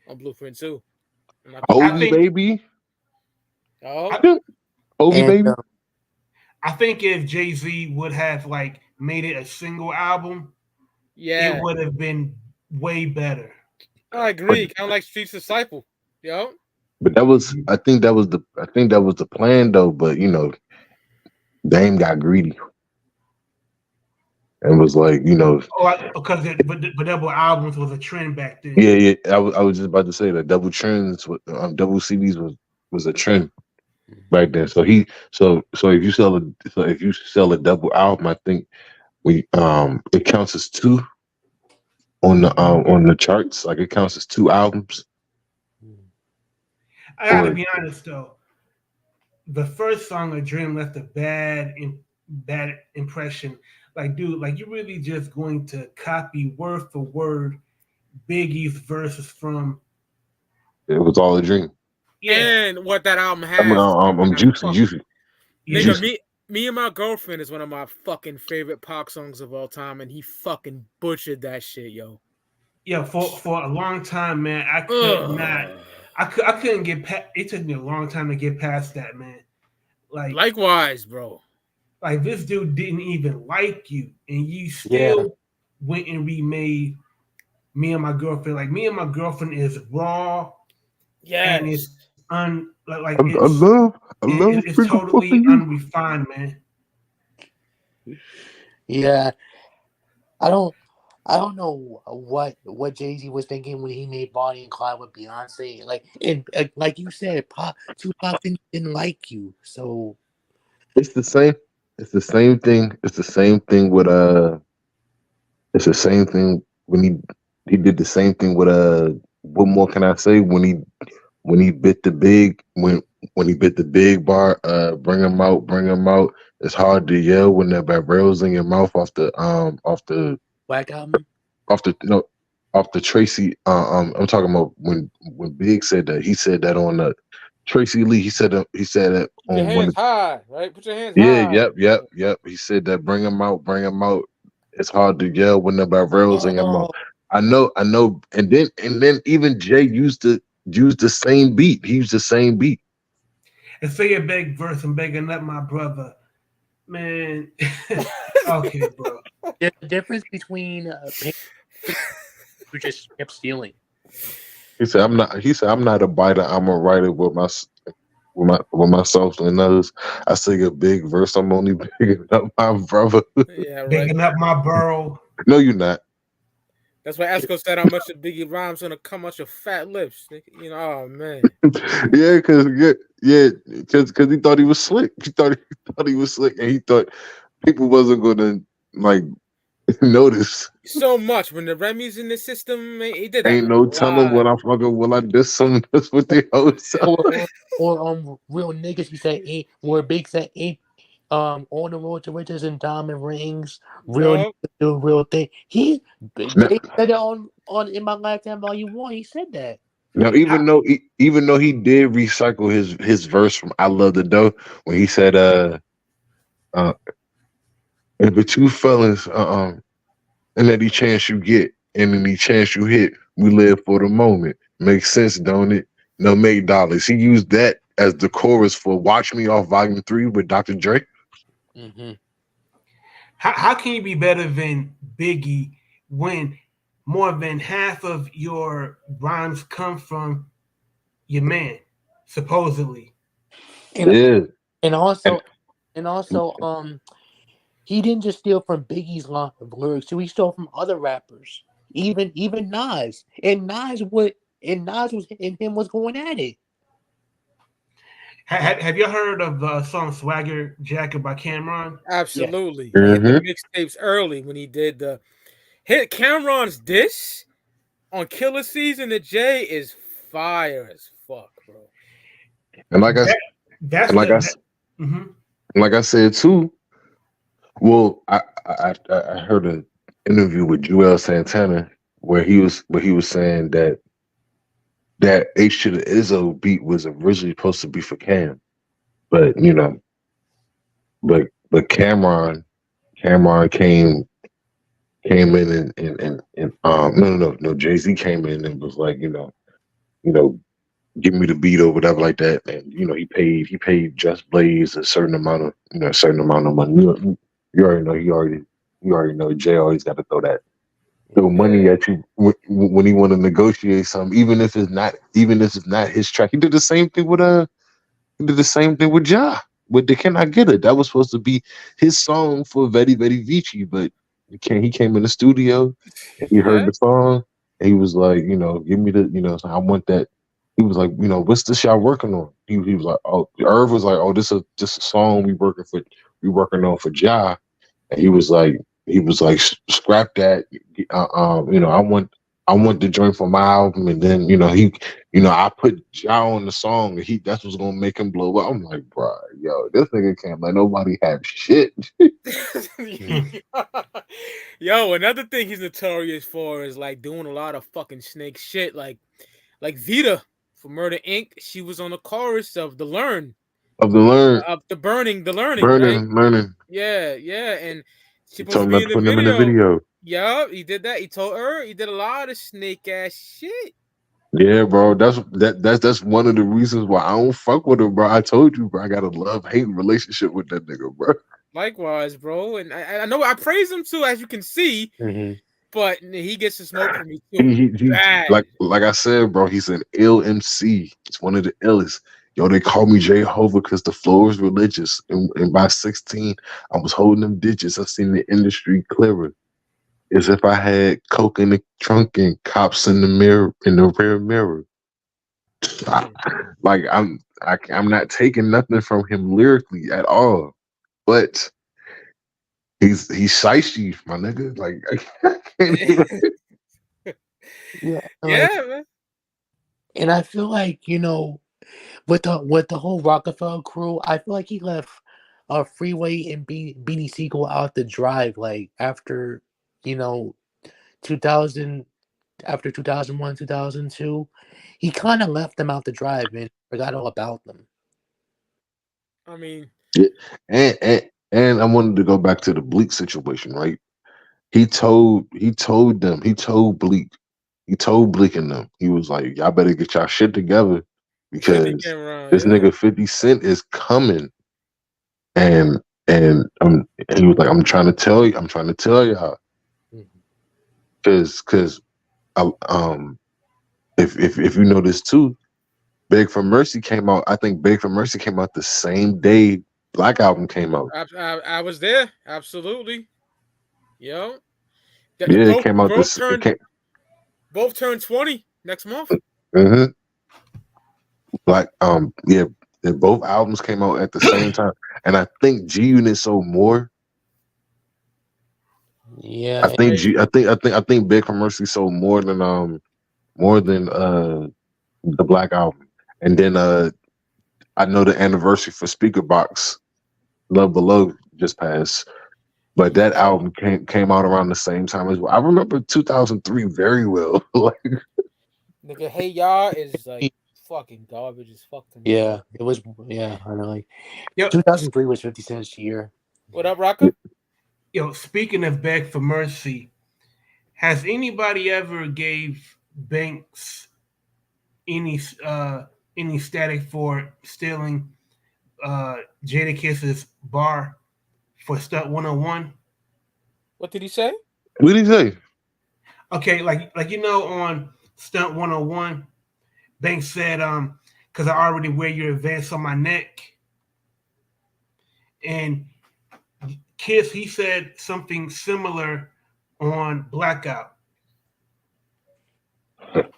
on Blueprint 2. Ogie Baby. Oh, Ogie Baby. I think if Jay-Z would have like made it a single album, yeah, it would have been way better. I agree. Kind of like Street's Disciple, yo. But I think that was the plan though. But you know, Dame got greedy and was like, you know, because the double albums was a trend back then. Yeah. I was just about to say that double trends, double CDs was a trend back then. So if you sell a double album, I think it counts as 2 on the charts. Like it counts as 2 albums. I gotta be honest though, the first song of Dream left a bad impression. Like, dude, like you really just going to copy word for word Biggie's verses from It Was All a Dream. Yeah, and what that album has. I'm juicy. Nigga, me and My Girlfriend is one of my fucking favorite Pac songs of all time, and he fucking butchered that shit, yo. Yeah, for a long time, man, I couldn't get past. It took me a long time to get past that, man. Like, likewise, bro. Like this dude didn't even like you, and you still went and remade Me and My Girlfriend. Like Me and My Girlfriend is raw. Yeah, and it's it's totally unrefined, man. Yeah, I don't know what Jay-Z was thinking when he made Bonnie and Clyde with Beyonce. Like you said, Tupac didn't like you, so it's the same. It's the same thing. It's the same thing with It's the same thing when he did the same thing with What More Can I Say when he bit the big when he bit the big bar. Bring him out. It's hard to yell when the barrels in your mouth off the Black Album. Off the Tracy. I'm talking about when Big said that. He said that on the Tracy Lee. He said that on your hands high, right? Put your hands high. Yeah, yep. He said that. Bring him out. It's hard to yell when the barrels in your mouth. I know. And then even Jay used the same beat. He used the same beat. And say a big verse and begging up my brother. Man, okay, bro. The difference between who just kept stealing. He said, "I'm not a biter. I'm a writer with my songs and others. I sing a big verse. I'm only bigging up my brother. Yeah, right. Bigging up my bro. No, you're not. That's why Esco said how much of Biggie rhymes gonna come out your fat lips. You know, oh man. Yeah, because he thought he was slick. He thought he was slick, and he thought people wasn't gonna like notice. So much when the Remy's in the system, he did that. Ain't no telling when I fucking will I diss some. That's what they always say. Or real niggas. He said ain't where Big said ain't on the road to riches and diamond rings. Real niggas do real thing. They said it on In My Lifetime Volume 1. He said that. Now, even though he did recycle his verse from "I Love the Dough" when he said and the two fellas and any chance you get and any chance you hit, we live for the moment. Makes sense, don't it? No, make dollars. He used that as the chorus for "Watch Me" off Volume 3 with Dr. Dre. Mm-hmm. How can you be better than Biggie when more than half of your rhymes come from your man, supposedly? And Yeah, and and also he didn't just steal from Biggie's lyrics, too. He stole from other rappers, even Nas. And Nas was and him was going at it. Have you heard of the song "Swagger Jacket" by Cameron? Yeah. Absolutely. He hit the hmm mixtapes early when he did the hit Cameron's diss on Killer Season to Jay is fire as fuck, bro. and like I That, that's and like the I that, mhm. like I said too. Well, I heard an interview with Juelz Santana where he was saying that H to the Izzo beat was originally supposed to be for Cam, but but Cameron came in and no Jay-Z came in and was like you know give me the beat or whatever like that, and he paid Just Blaze a certain amount of money. You already know you already know Jay always got to throw money at you when he want to negotiate something, even if it's not his track. He did the same thing with Ja with the Can I Get It. That was supposed to be his song for Vedi Vedi Vici, but he came in the studio and he heard Yeah. the song and he was like, give me so I want that. He was like, what's this y'all working on? He was like, oh, Irv was like, oh, this is just a song we working on for Ja, and he was like, scrap that. I want the joint for my album, and then I put Ja on the song, and that's what's gonna make him blow up. I'm like, bro, yo, this nigga can't let nobody have shit. Yo, another thing he's notorious for is like doing a lot of fucking snake shit. Like Vita for Murder Inc. She was on the chorus of the Learn, Of the learn, of the Learning, right? learning. Yeah, and she He supposed told to him be not in to the put him in the video. video. Yeah, he did that. He told her he did a lot of snake ass shit. Yeah, bro. That's one of the reasons why I don't fuck with him, bro. I told you, bro. I got a love hate relationship with that nigga, bro. Likewise, bro. And I know I praise him too, as you can see, Mhm. but he gets the smoke from me too. He Bad. like I said, bro. He's an ill MC. He's one of the illest. Yo, they call me Jehovah because the flow is religious. And by 16, I was holding them digits. I seen the industry clearer. As if I had coke in the trunk and cops in the rear mirror. I, like I'm not taking nothing from him lyrically at all. But he's shiesty, my nigga. Like I can't do it. Yeah, Yeah, man. and I feel like with the whole Roc-A-Fella crew, I feel like he left Freeway and Beanie Siegel out the drive. Like you know 2000 after 2001 2002, he kind of left them out the drive and forgot all about them. I mean, Yeah. And I wanted to go back to the Bleak situation, right? He told Bleak and them, he was like, y'all better get y'all shit together 50 because came around, this yeah. nigga 50 Cent is coming. And he was like, I'm trying to tell y'all. Cause if you know this too, Beg for Mercy came out. I think Beg for Mercy came out the same day Black Album came out. I was there, absolutely. Yo, the Yeah, it both came out both this. It turned came. both turned 20 next month. hmm Like yeah, both albums came out at the same time, and I think G Unit sold more. I Yeah, think I think Big for Mercy sold more than the Black Album, and then I know the anniversary for Speaker Box Love Below just passed, but that Yeah, album came out around the same time as well. I remember 2003 very well. Like nigga, Hey Ya is like fucking garbage as fuck to me, bro. yeah, it was. Yeah, I know. Like Yo, 2003 was 50 Cent's year. What up, Rocka? speaking of Beg for Mercy, has anybody ever gave Banks any any static for stealing Jadakiss's bar for Stunt 101? What did he say? What did he say? Okay, like on Stunt 101, Banks said, because I already wear your advance on my neck. And Kiss, he said something similar on Blackout. You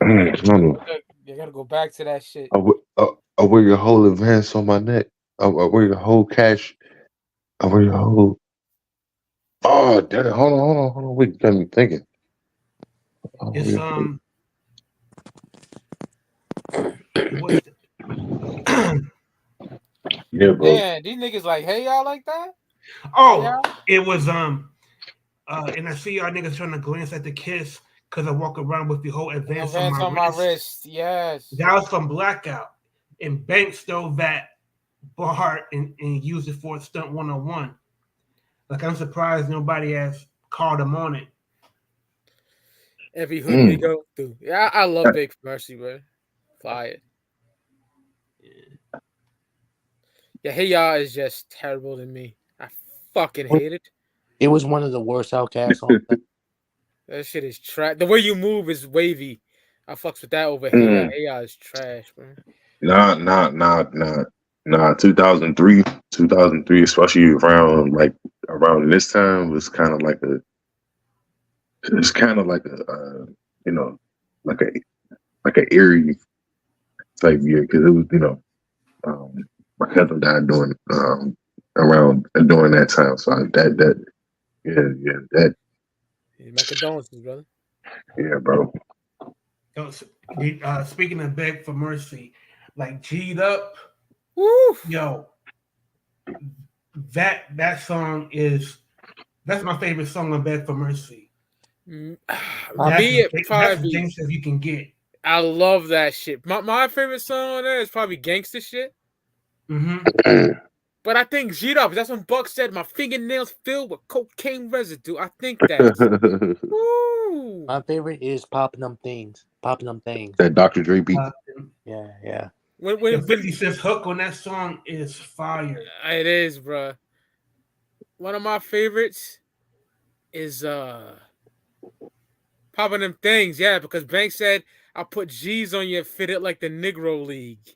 gotta go back to that shit. I wear your whole advance on my neck. I wear your whole cash. I wear your whole. Oh, damn. Hold on. Wait, got me thinking. It's what's yeah, bro. Yeah, these niggas like, hey y'all like that? Oh, Yeah. it was and I see y'all niggas trying to glance at the Kiss because I walk around with the whole advance on my wrist. Yes. That was from Blackout. And Banks stole that bar and used it for Stunt 101. Like, I'm surprised nobody has called him on it. Every hood we go through. Yeah, I love Big Mercy, bro. Fire. Yeah, Hey Y'all is just terrible to me. I fucking hate it. It was one of the worst Outkast songs. That shit is trash. The way you move is wavy. I fucks with that over Hey Y'all. Hey Y'all is trash, bro. Nah. 2003, especially around this time, was kind of like a. It's kind of like a, like a eerie type year because it was, my cousin died during that time, so that My condolences, brother. Yeah, bro. Speaking of Beg for Mercy, like G'd Up, woo, yo, that song that's my favorite song on Beg for Mercy. That's as gangster as you can get. I love that shit. My favorite song on there is probably Gangsta Shit. Mm-hmm. But I think G'd Up, that's when Buck said my fingernails filled with cocaine residue. I think that's my favorite is Popping Them Things. That Dr. Dre beat. Yeah. When 50 Cent's hook on that song is fire. It is, bro. One of my favorites is Popping Them Things, yeah, because Banks said I put G's on you, fit it like the Negro League.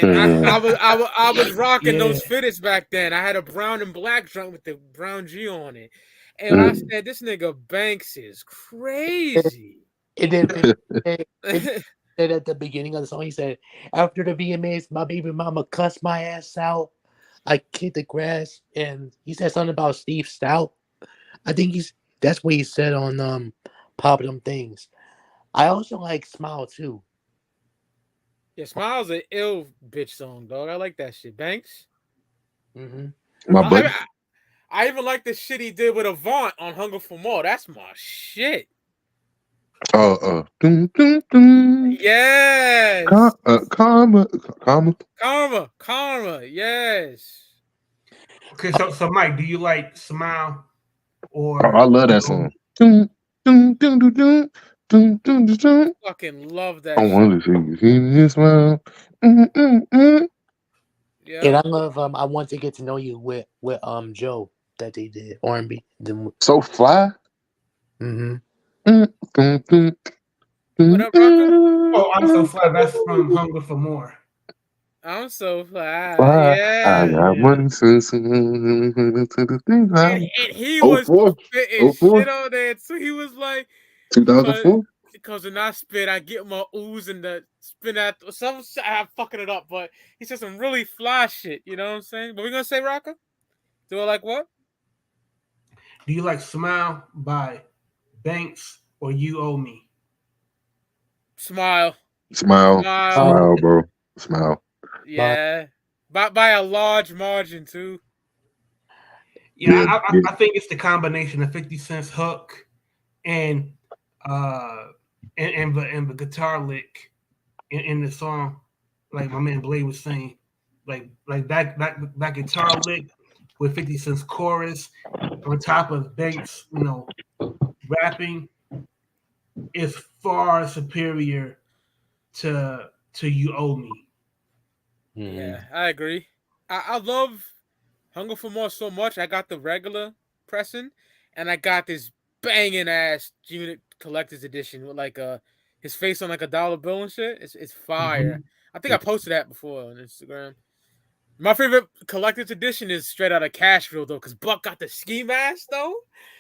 And I was rocking those fitteds back then. I had a brown and black joint with the brown G on it. And I said, this nigga Banks is crazy. It did at the beginning of the song. He said, after the VMAs, my baby mama cussed my ass out. I kicked the grass. And he said something about Steve Stout. I think that's what he said on Popping Them Things. I also like Smile too. Yeah, Smile's an ill bitch song, dog. I like that shit. Banks? Mm-hmm. I even like the shit he did with Avant on Hunger for More. That's my shit. Yes. Karma. Yes. Okay, so Mike, do you like Smile or? I love that song. Fucking love that. I want to see you smile. Yeah. And I love I Want to Get to Know You with Joe that they did R&B. So Fly. What up, Rocco? Oh, I'm So Fly. That's from Hunger for More. I'm so fly. Yeah. I got money and he was spitting shit on there too. He was like 2004. Because when I spit, I get my ooze and the spin out. I'm fucking it up, but he said some really fly shit. You know what I'm saying? But we're gonna say Rocka. Do I like what? Do you like Smile by Banks or You Owe Me? Smile, bro. Smile. Yeah, by a large margin too. Yeah, I think it's the combination of 50 Cent's hook and the guitar lick in the song, like my man Blade was saying, like that guitar lick with 50 Cent's chorus on top of Banks, rapping is far superior to You Owe Me. Yeah, I agree. I love Hunger for More so much. I got the regular pressing, and I got this banging ass G-Unit collector's edition with like his face on like a dollar bill and shit. It's fire. I think I posted that before on Instagram. My favorite collector's edition is straight out of Cashville though, because Buck got the ski mask though.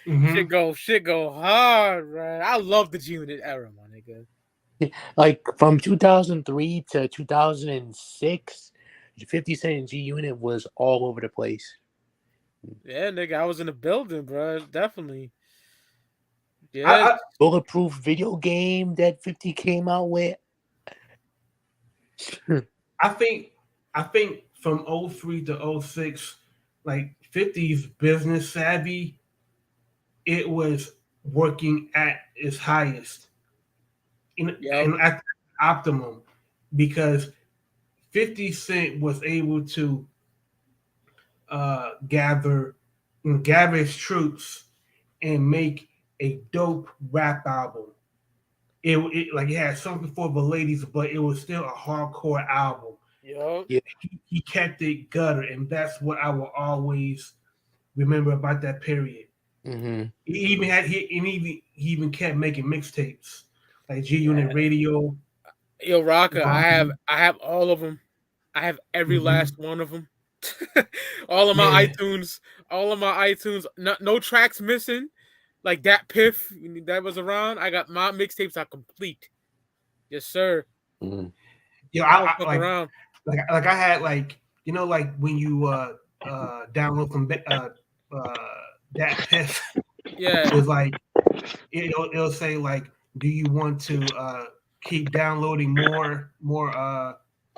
Shit go hard, man. I love the G-Unit era, my nigga. Like from 2003 to 2006, 50 Cent G-Unit was all over the place. Yeah, nigga, I was in the building, bro. Definitely. Yeah. Bulletproof video game that 50 came out with. I think from 03 to 06, like 50's business savvy, it was working at its highest. And at optimum, because 50 Cent was able to gather his troops and make a dope rap album. It like it had something for the ladies, but it was still a hardcore album. Yeah. He kept it gutter, and that's what I will always remember about that period. Mm-hmm. He even kept making mixtapes like G-Unit Radio. Yo, Roc-A, I have all of them. I have every last one of them. all of my iTunes, no tracks missing. Like that Piff that was around. I got my mixtapes are complete. Yes, sir. Mm-hmm. Yo, I like around. Like I had like like when you download from that Piff. Yeah, it was like it'll say like, do you want to keep downloading more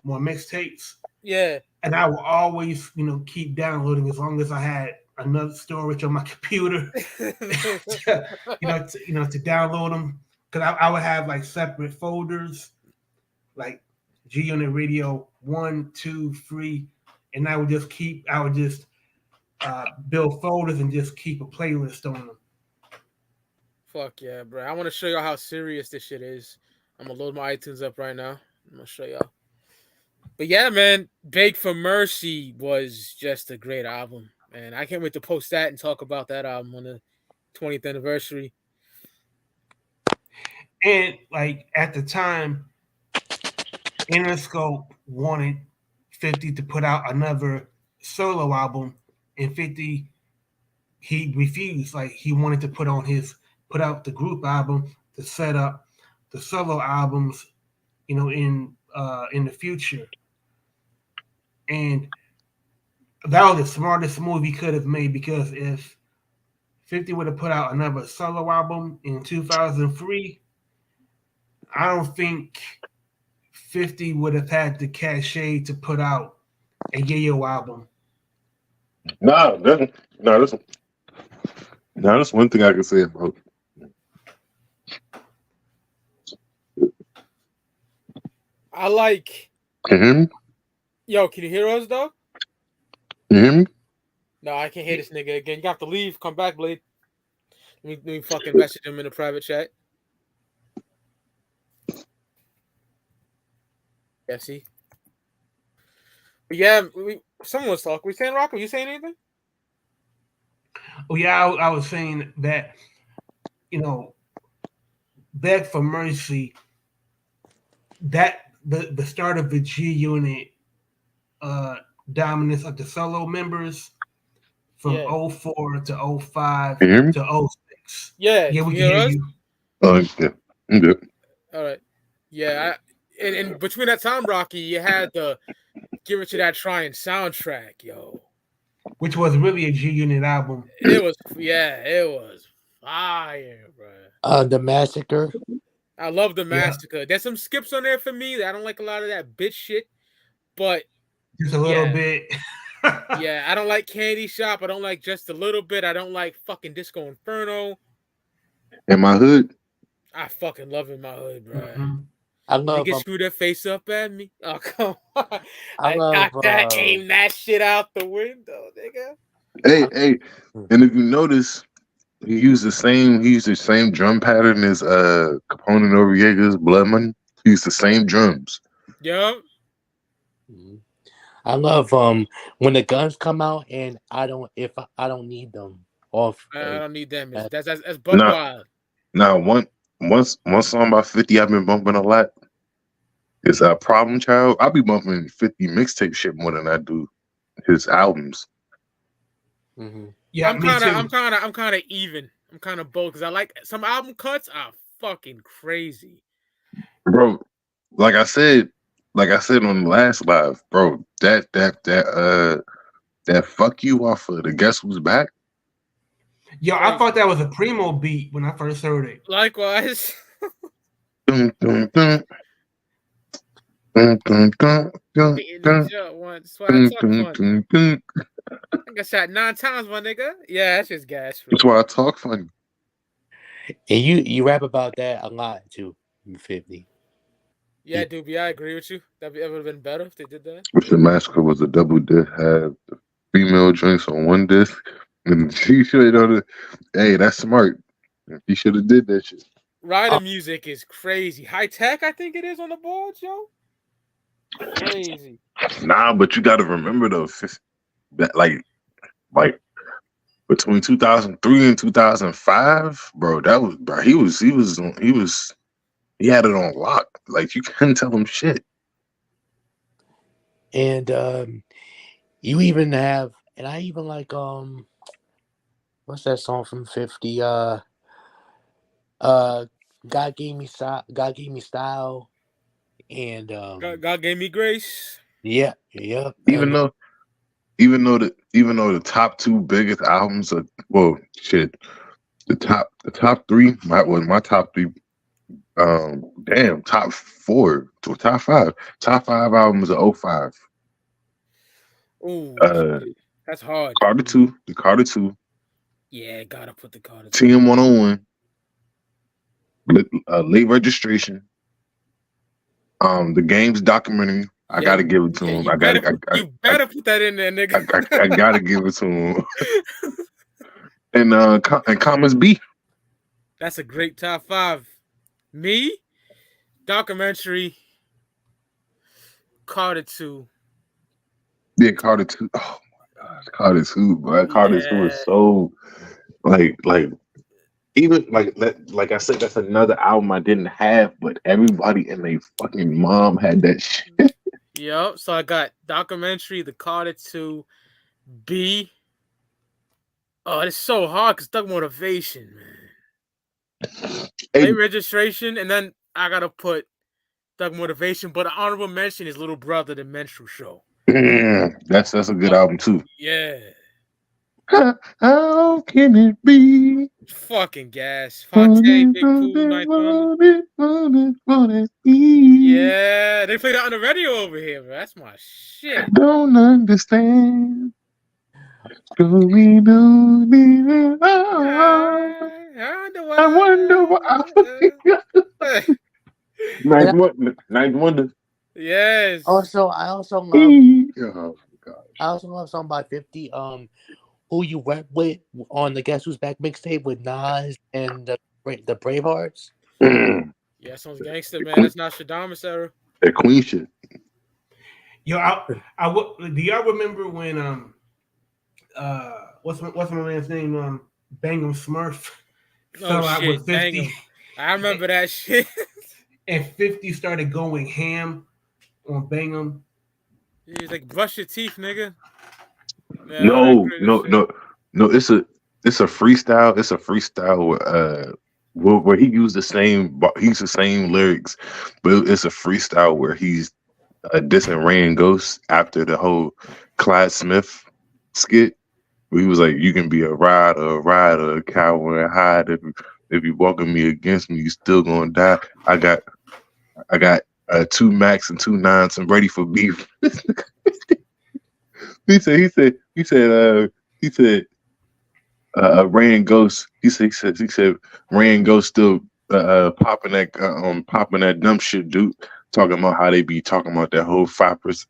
mixtapes? Yeah. And I will always, keep downloading as long as I had enough storage on my computer, to download them. Because I would have like separate folders, like G-Unit Radio 1, 2, 3, and I would just build folders and just keep a playlist on them. Fuck yeah, bro. I want to show y'all how serious this shit is. I'm going to load my iTunes up right now. I'm going to show y'all. But yeah, man, Beg for Mercy was just a great album. Man, I can't wait to post that and talk about that album on the 20th anniversary. And like at the time, Interscope wanted 50 to put out another solo album, and 50 he refused. Like he wanted to put out the group album to set up the solo albums, in the future. And that was the smartest move he could have made, because if 50 would have put out another solo album in 2003, I don't think 50 would have had the cachet to put out a Yayo album. That's one thing I can say about. I like. Can you hear me? Yo, can you hear us though? Can you hear me? No, I can't hear this nigga again. You have to leave. Come back, Blade. Let me fucking message him in the private chat. Yeah, see? But yeah, someone was talking. We saying Roc-A? You saying anything? Oh yeah, I was saying that, Beg for Mercy, that the start of the G-Unit dominance of the solo members from 04 to 05 to 06. Yeah, we can hear you. Oh, yeah. I'm good. All right. Yeah, and between that time, Rocky, you had the Give It to That Trying soundtrack, yo. Which was really a G-Unit album. It was fire, bro. The Massacre. I love the Massacre. Yeah. There's some skips on there for me. I don't like a lot of that bitch shit, but just a little bit. Yeah, I don't like Candy Shop. I don't like Just a Little Bit. I don't like fucking Disco Inferno. In My Hood. I fucking love In My Hood, bro. Mm-hmm. I love. Niggas screw their face up at me. Oh, come on! Aim that shit out the window, nigga. Hey, and if you notice, he used the same drum pattern as Capone and Noriega's Blood Money. He used the same drums. Yeah. I love when the guns come out and I don't need them. off. I don't need that music. That's buck Nah. wild. Now, one song by 50 I've been bumping a lot is Problem Child. I'll be bumping 50 mixtape shit more than I do his albums. Mm-hmm. Yeah, I'm kind of even. I'm kind of both because I like some album cuts are fucking crazy. Bro, like I said on the last live, bro, that fuck you off of the Guess Who's Back. Yo, I thought that was a Primo beat when I first heard it. Likewise. Dun, dun, dun. Dun, dun, dun, dun, Beating the dun, jump once. That's why I dun, talk dun, funny. dun, dun. I got shot 9 times, my nigga. Yeah, that's just gas. That's why I talk funny. And you rap about that a lot too. 50. Yeah, Doobie, I agree with you. That would have been better if they did that. If the massacre was a double disc, have the female drinks on one disc, and she should have. Hey, that's smart. He should have did that shit. Rider music is crazy. High tech, I think it is on the boards, yo. Crazy. Nah, but you got to remember though, that like between 2003 and 2005, bro, that was bro. He had it on lock. Like you couldn't tell him shit. And you even have, and I even like what's that song from 50? God gave me style. God gave me style, and God gave me grace. Yeah. Even though the top two biggest albums are the top three. My top three. Top four to top five. Top five albums of 05. Ooh, that's hard. The Carter 2. Yeah, gotta put the Carter 2. TM 101. Late Registration. The Games documentary. I gotta give it to him. You better put that in there, nigga. I gotta give it to him. And Commas B. That's a great top 5. Me, documentary, Carter 2. Yeah, Carter 2. Oh my gosh, Carter 2, bro. Carter 2 is so like even like I said, that's another album I didn't have, but everybody and their fucking mom had that shit. Yep. So I got documentary, the Carter 2, B. Oh, it's so hard because Thug Motivation, man. Late Registration, and then I gotta put Thug Motivation, but an honorable mention is Little Brother, The Menstrual Show. That's a good album too. Yeah. How can it be? Fucking gas. Fonte, Big Pooh, Ninth Wonder. Yeah, they play that on the radio over here, bro. That's my shit. Don't understand. I wonder why. Ninth Wonder. Yes. I also love. Oh God. I also love something by 50. Who You Went With on the Guess Who's Back mixtape with Nas and the Bravehearts. Yeah, sounds gangster, man. That's not Shadamas era. That Queen shit. Yo, do y'all remember when what's my man's name? Bangum Smurf fell out with 50. I remember that shit. And 50 started going ham on Bangum. He's like, brush your teeth, nigga. Man, No. It's a freestyle. It's a freestyle where he used the same lyrics, but it's a freestyle where he's dissing Rain Ghost after the whole Clyde Smith skit. Where he was like, "You can be a rider, a coward, and hide. If you walking me against me, you still gonna die. I got 2 Max and 2 9s. I'm ready for beef." He said, Rain Ghost. He said, Rain Ghost still popping that dumb shit, dude. Talking about how they be talking about that whole 5%,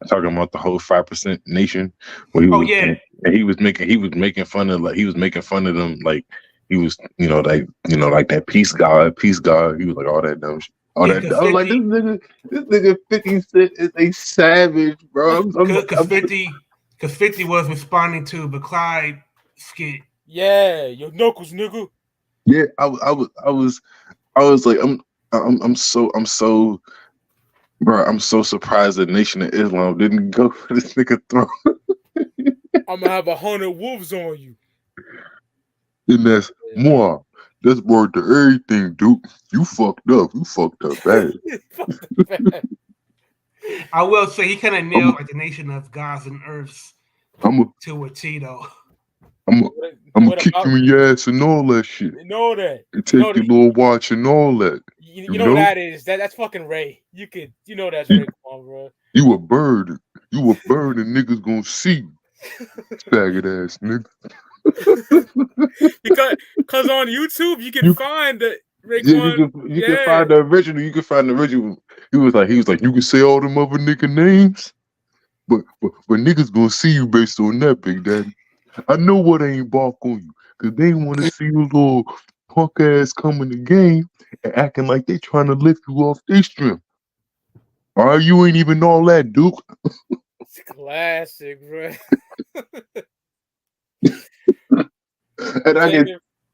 talking about the whole 5% nation. And he was making fun of them like he was, like that peace god. He was like all that dumb shit. I was like, this nigga 50 Cent is a savage, bro. Because Because 50 was responding to the Clyde skit. Yeah, your knuckles, nigga. Yeah, I was like, I'm so, bro. I'm so surprised the Nation of Islam didn't go for this nigga throat. I'm gonna have 100 wolves on you. And that's more. That's word to everything, dude. You fucked up. You fucked up bad. I will say he kind of nailed like the Nation of Gods and Earths to a T though. I'm gonna kick you in your ass and all that shit. You know that. And take your little watch and all that. You know what that is? That's fucking Ray. You know that's Raekwon, bro. You a bird. You a bird and niggas gonna see you. Faggot ass nigga. because on YouTube you can find the Raekwon. You can find the original. You can find the original. He was like, you can say all them other nigga names, but niggas gonna see you based on that, Big Daddy. I know what ain't bark on you, cause they want to see your little punk ass come in the game and acting like they trying to lift you off their strength. All right, you ain't even all that, Duke. It's classic, bro.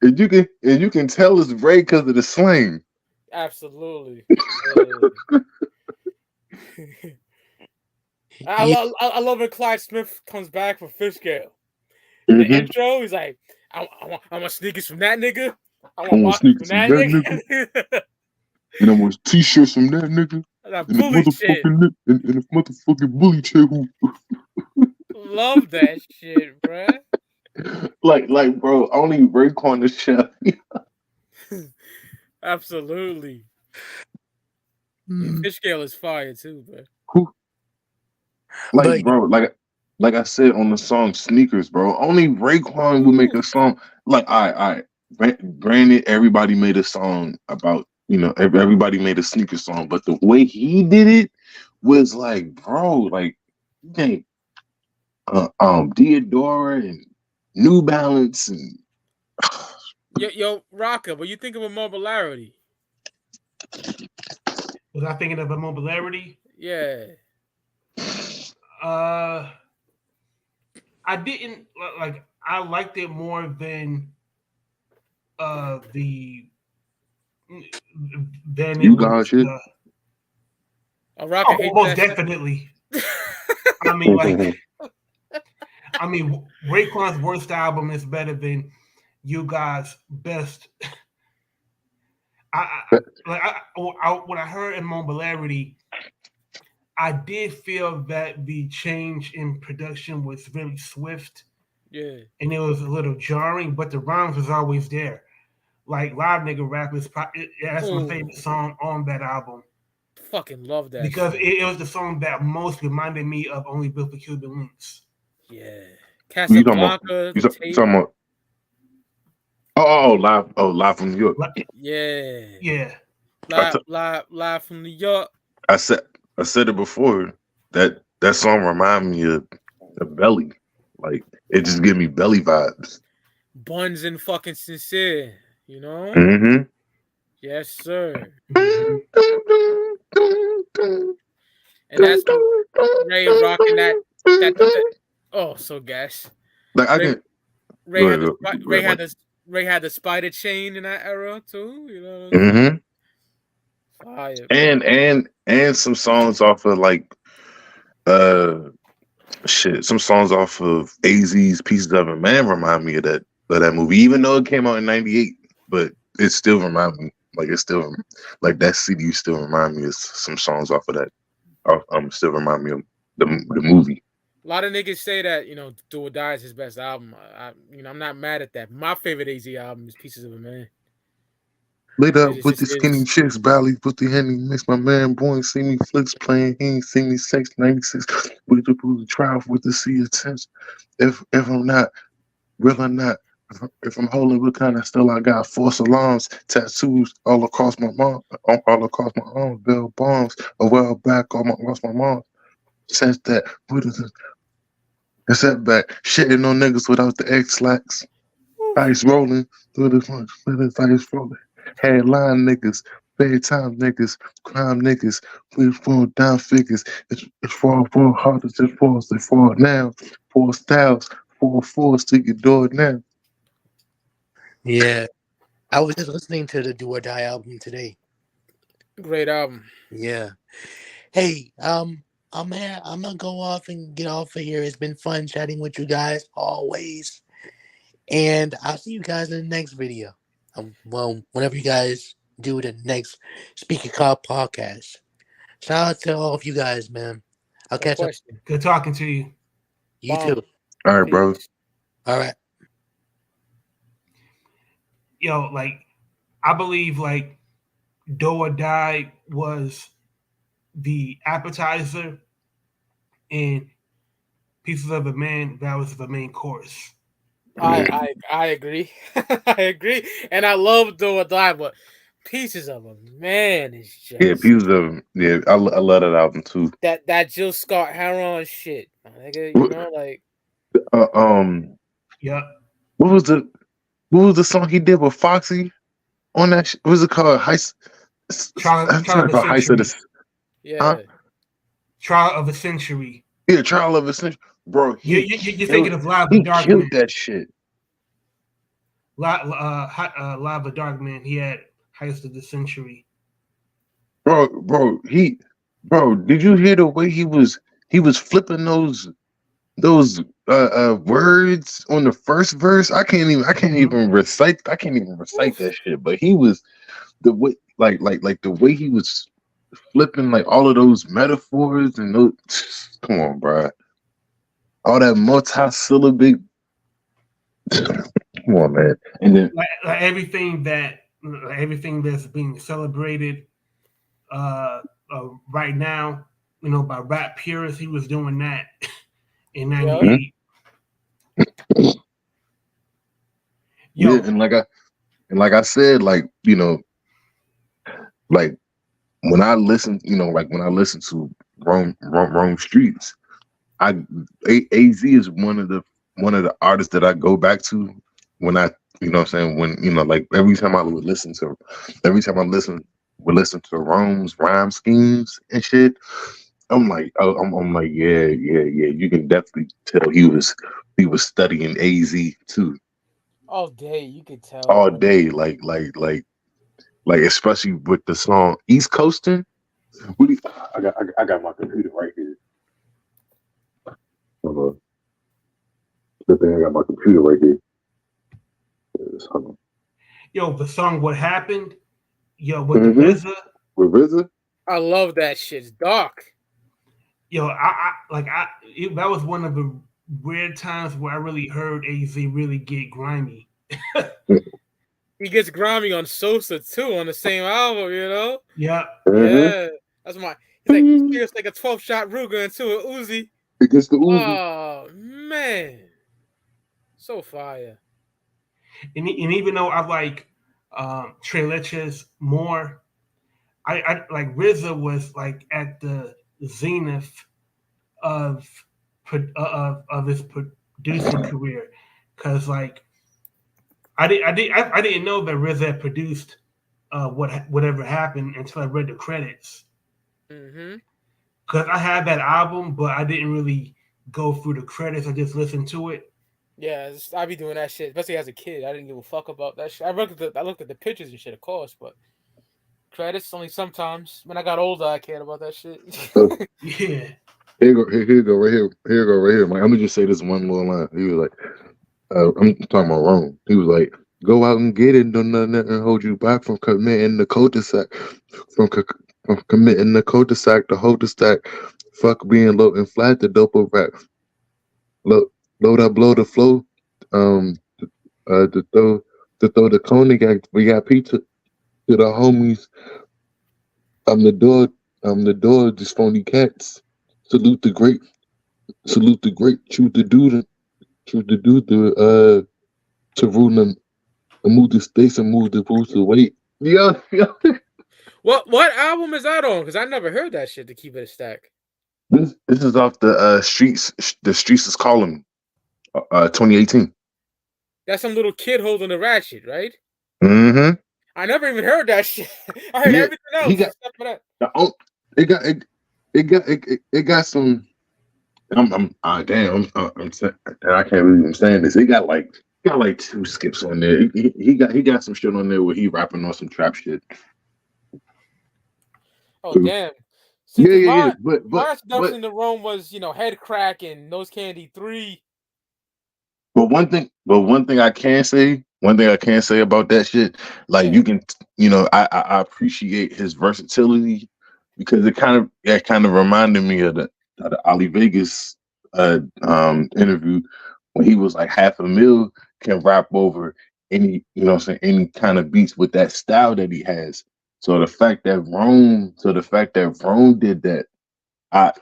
And you can tell it's Ray because of the slang. Absolutely. I love when Clyde Smith comes back from Fishgale. In the intro, he's like, I want sneakers from that nigga. I want sneakers from that nigga. And I want t-shirts from that nigga. And a motherfucking bully chick who love that shit, bro. Like, bro, only Raekwon the chef. Absolutely. Fishgale is fire too, bro. Like, bro, like I said on the song Sneakers, bro. Only Raekwon would make a song. Like, I granted, everybody made a song about, everybody made a sneaker song, but the way he did it was like, bro, like, you can't Diodora and New Balance and yo, Roc-A, what you think of Immobilarity? Was I thinking of Immobilarity? Yeah. I didn't like. I liked it more than than you got shit. Roc-A most definitely. I mean, Raekwon's worst album is better than you guys' best. When I heard Immobilarity, I did feel that the change in production was really swift. Yeah. And it was a little jarring, but the rhymes was always there. Like Live Nigga Rap is that's my favorite song on that album. Fucking love that. Because it was the song that most reminded me of Only Built for Cuban Links. Yeah. Casablanca. You talking about live from New York. Yeah. Yeah. Live from New York. I said it before. That song remind me of Belly. Like, it just give me Belly vibes. Buns and fucking Sincere, you know? Mm-hmm. Yes, sir. And that's Ray rocking that. Oh, so gas. Like Ray had the spider chain in that era too. You know what I mean? Fire. And some songs off of like some songs off of AZ's Pieces of a Man remind me of that movie, even though it came out in '98, but it still remind me, like, it's still like that CD still remind me of some songs off of that. Still remind me of the movie. A lot of niggas say that, Do or Die is his best album. I'm not mad at that. My favorite AZ album is Pieces of a Man. Lit up with the skinny chicks, Bally with the Henny mix. My man, boy, see me flicks playing. He ain't seen me sex 96 with the trial with the sea attempts. If I'm not real or not, if I'm holding what kind of still I got false alarms, tattoos all across my arms, bell bombs a while back. Lost my mom. Since that, a setback, shitting on niggas without the X slacks. Ice rolling through the front, ice rolling. Headline niggas, bedtime niggas, crime niggas, we fall down figures. It's fall hard as it falls, they fall now. 4 styles, 4 fours to your door now. Yeah. I was just listening to the Do or Die album today. Great album. Yeah. Hey, I'm gonna go off and get off of here. It's been fun chatting with you guys always. And I'll see you guys in the next video. Well, whenever you guys do the next Speaker Call podcast. Shout out to all of you guys, man. I'll No catch up. question. Good talking to you. You Bomb. too. All right, bro. Peace. All right. Yo, like, I believe like Do or Die was the appetizer, and Pieces of a Man, that was the main course. I agree. I agree. And I love Do or Die, but Pieces of a Man is just Yeah, Pieces of I love that album too. that Jill Scott Heron shit. My nigga, you know, like Yep. What was the song he did with Foxy on that? What was it called? Trial of a Century. Yeah. Huh? Trial of a Century. Yeah, Trial of a Century. Bro, You're thinking of Live the Dark killed Man. that shit. Live the Dark Man. He had Heist of the Century. Bro, did you hear the way he was flipping those words on the first verse? I can't even recite that shit, but he was the way like the way he was flipping like all of those metaphors and those. Come on, bro. All that multi-syllabic. Come on, man. And then like everything that's being celebrated right now, you know, by rap purists, he was doing that in '98. Yeah, and like I said, like, you know, like when I listen, you know, like when I listen to Rome Streetz, AZ is one of the artists that I go back to when I, you know what I'm saying, when, you know, like every time I listen to Rome's rhyme schemes and shit, I'm like, I'm like, yeah, you can definitely tell he was studying AZ too. All day, you could tell. All day, like especially with the song East Coastin'. I got my computer right here. I got my computer right here. Yo, the song "What Happened," yo, with the RZA. With RZA? I love that shit. It's dark. Yo, that was one of the rare times where I really heard AZ really get grimy. He gets grimy on Sosa too on the same album, you know? Yeah. Yeah. That's he's like a 12-shot Ruger into an Uzi. It gets the Uzi. Oh man. So fire. And even though I like Trey Leches more, I like RZA was like at the zenith of his producing career, because like I didn't know that RZA had produced whatever happened until I read the credits. Because I had that album, but I didn't really go through the credits. I just listened to it. Yeah, I be doing that shit, especially as a kid. I didn't give a fuck about that shit. I looked at the pictures and shit, of course, but credits only sometimes. When I got older, I cared about that shit. Yeah. Here you go right here. Like, I'm gonna just say this one little line. He was like, I'm talking about Rome. He was like, "Go out and get it. Don't nothing hold you back from committing the cul-de-sac. From committing the cul-de-sac to hold the stack. Fuck being low and flat. The dope rap. Load up, blow the flow. To throw the conic. We got pizza to the homies. I'm the door. Just phony cats. Salute the great. Truth to do to rule them. Move the states and move the rules to wait. Yeah. What album is that on? Because I never heard that shit. To keep it a stack. This is off the Streetz. The Streetz is calling. 2018. That's some little kid holding a ratchet, right? Mm-hmm. I never even heard that shit. I heard everything else. It got some I can't believe I'm saying this. He got like 2 skips on there. He got some shit on there where he rapping on some trap shit. Oh damn! See, Yeah, because yeah, yeah. my introduction to Rome was Head Crack and Nose Candy 3. But one thing I can say about that shit, like you can, I appreciate his versatility because it kind of reminded me of the Ali Vegas interview when he was like $500,000 can rap over any, any kind of beats with that style that he has. So the fact that Rome did that, I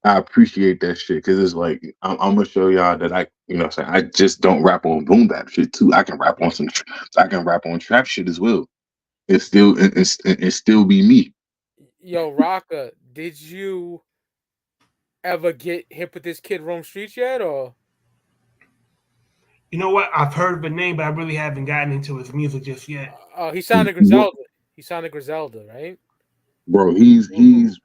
I appreciate that shit because it's like I'm gonna show y'all that I just don't rap on boom bap shit too. I can rap on I can rap on trap shit as well. It still be me. Yo, Roc-A, did you ever get hip with this kid Rome Streetz yet, or? You know what? I've heard the name, but I really haven't gotten into his music just yet. Oh, he sounded Griselda. He sounded Griselda, right? Bro, he's the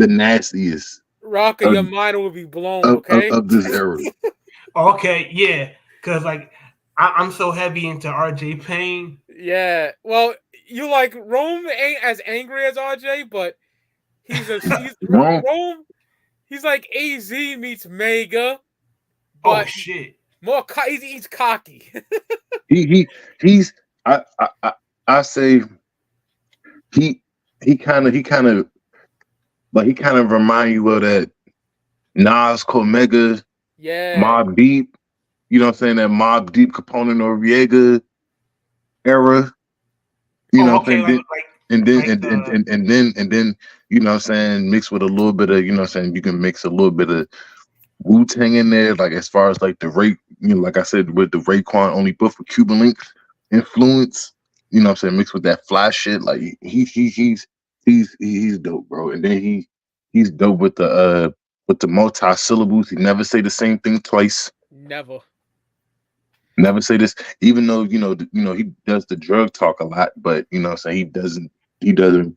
nastiest. Roc-A, your mind will be blown, okay? Of this era. Okay, yeah, because like I'm so heavy into RJ Payne. Yeah, well, you like Rome ain't as angry as RJ, but he's Rome. He's like AZ meets Mega. Oh shit! More he's cocky. he's I say he kind of remind you of that Nas Mega, Mobb Deep, you know what I'm saying, that Mobb Deep Capone Noriega era, you know what I'm saying, and then you know what I'm saying, mixed with a little bit of, you know what I'm saying, you can mix a little bit of Wu-Tang in there, like as far as like the like I said, with the Raekwon only book for Cuban Links influence, you know what I'm saying, mixed with that fly shit, like he's dope, bro. And then he's dope with the multi-syllables. He never say the same thing twice. Never say this, even though he does the drug talk a lot, but you know what I'm saying,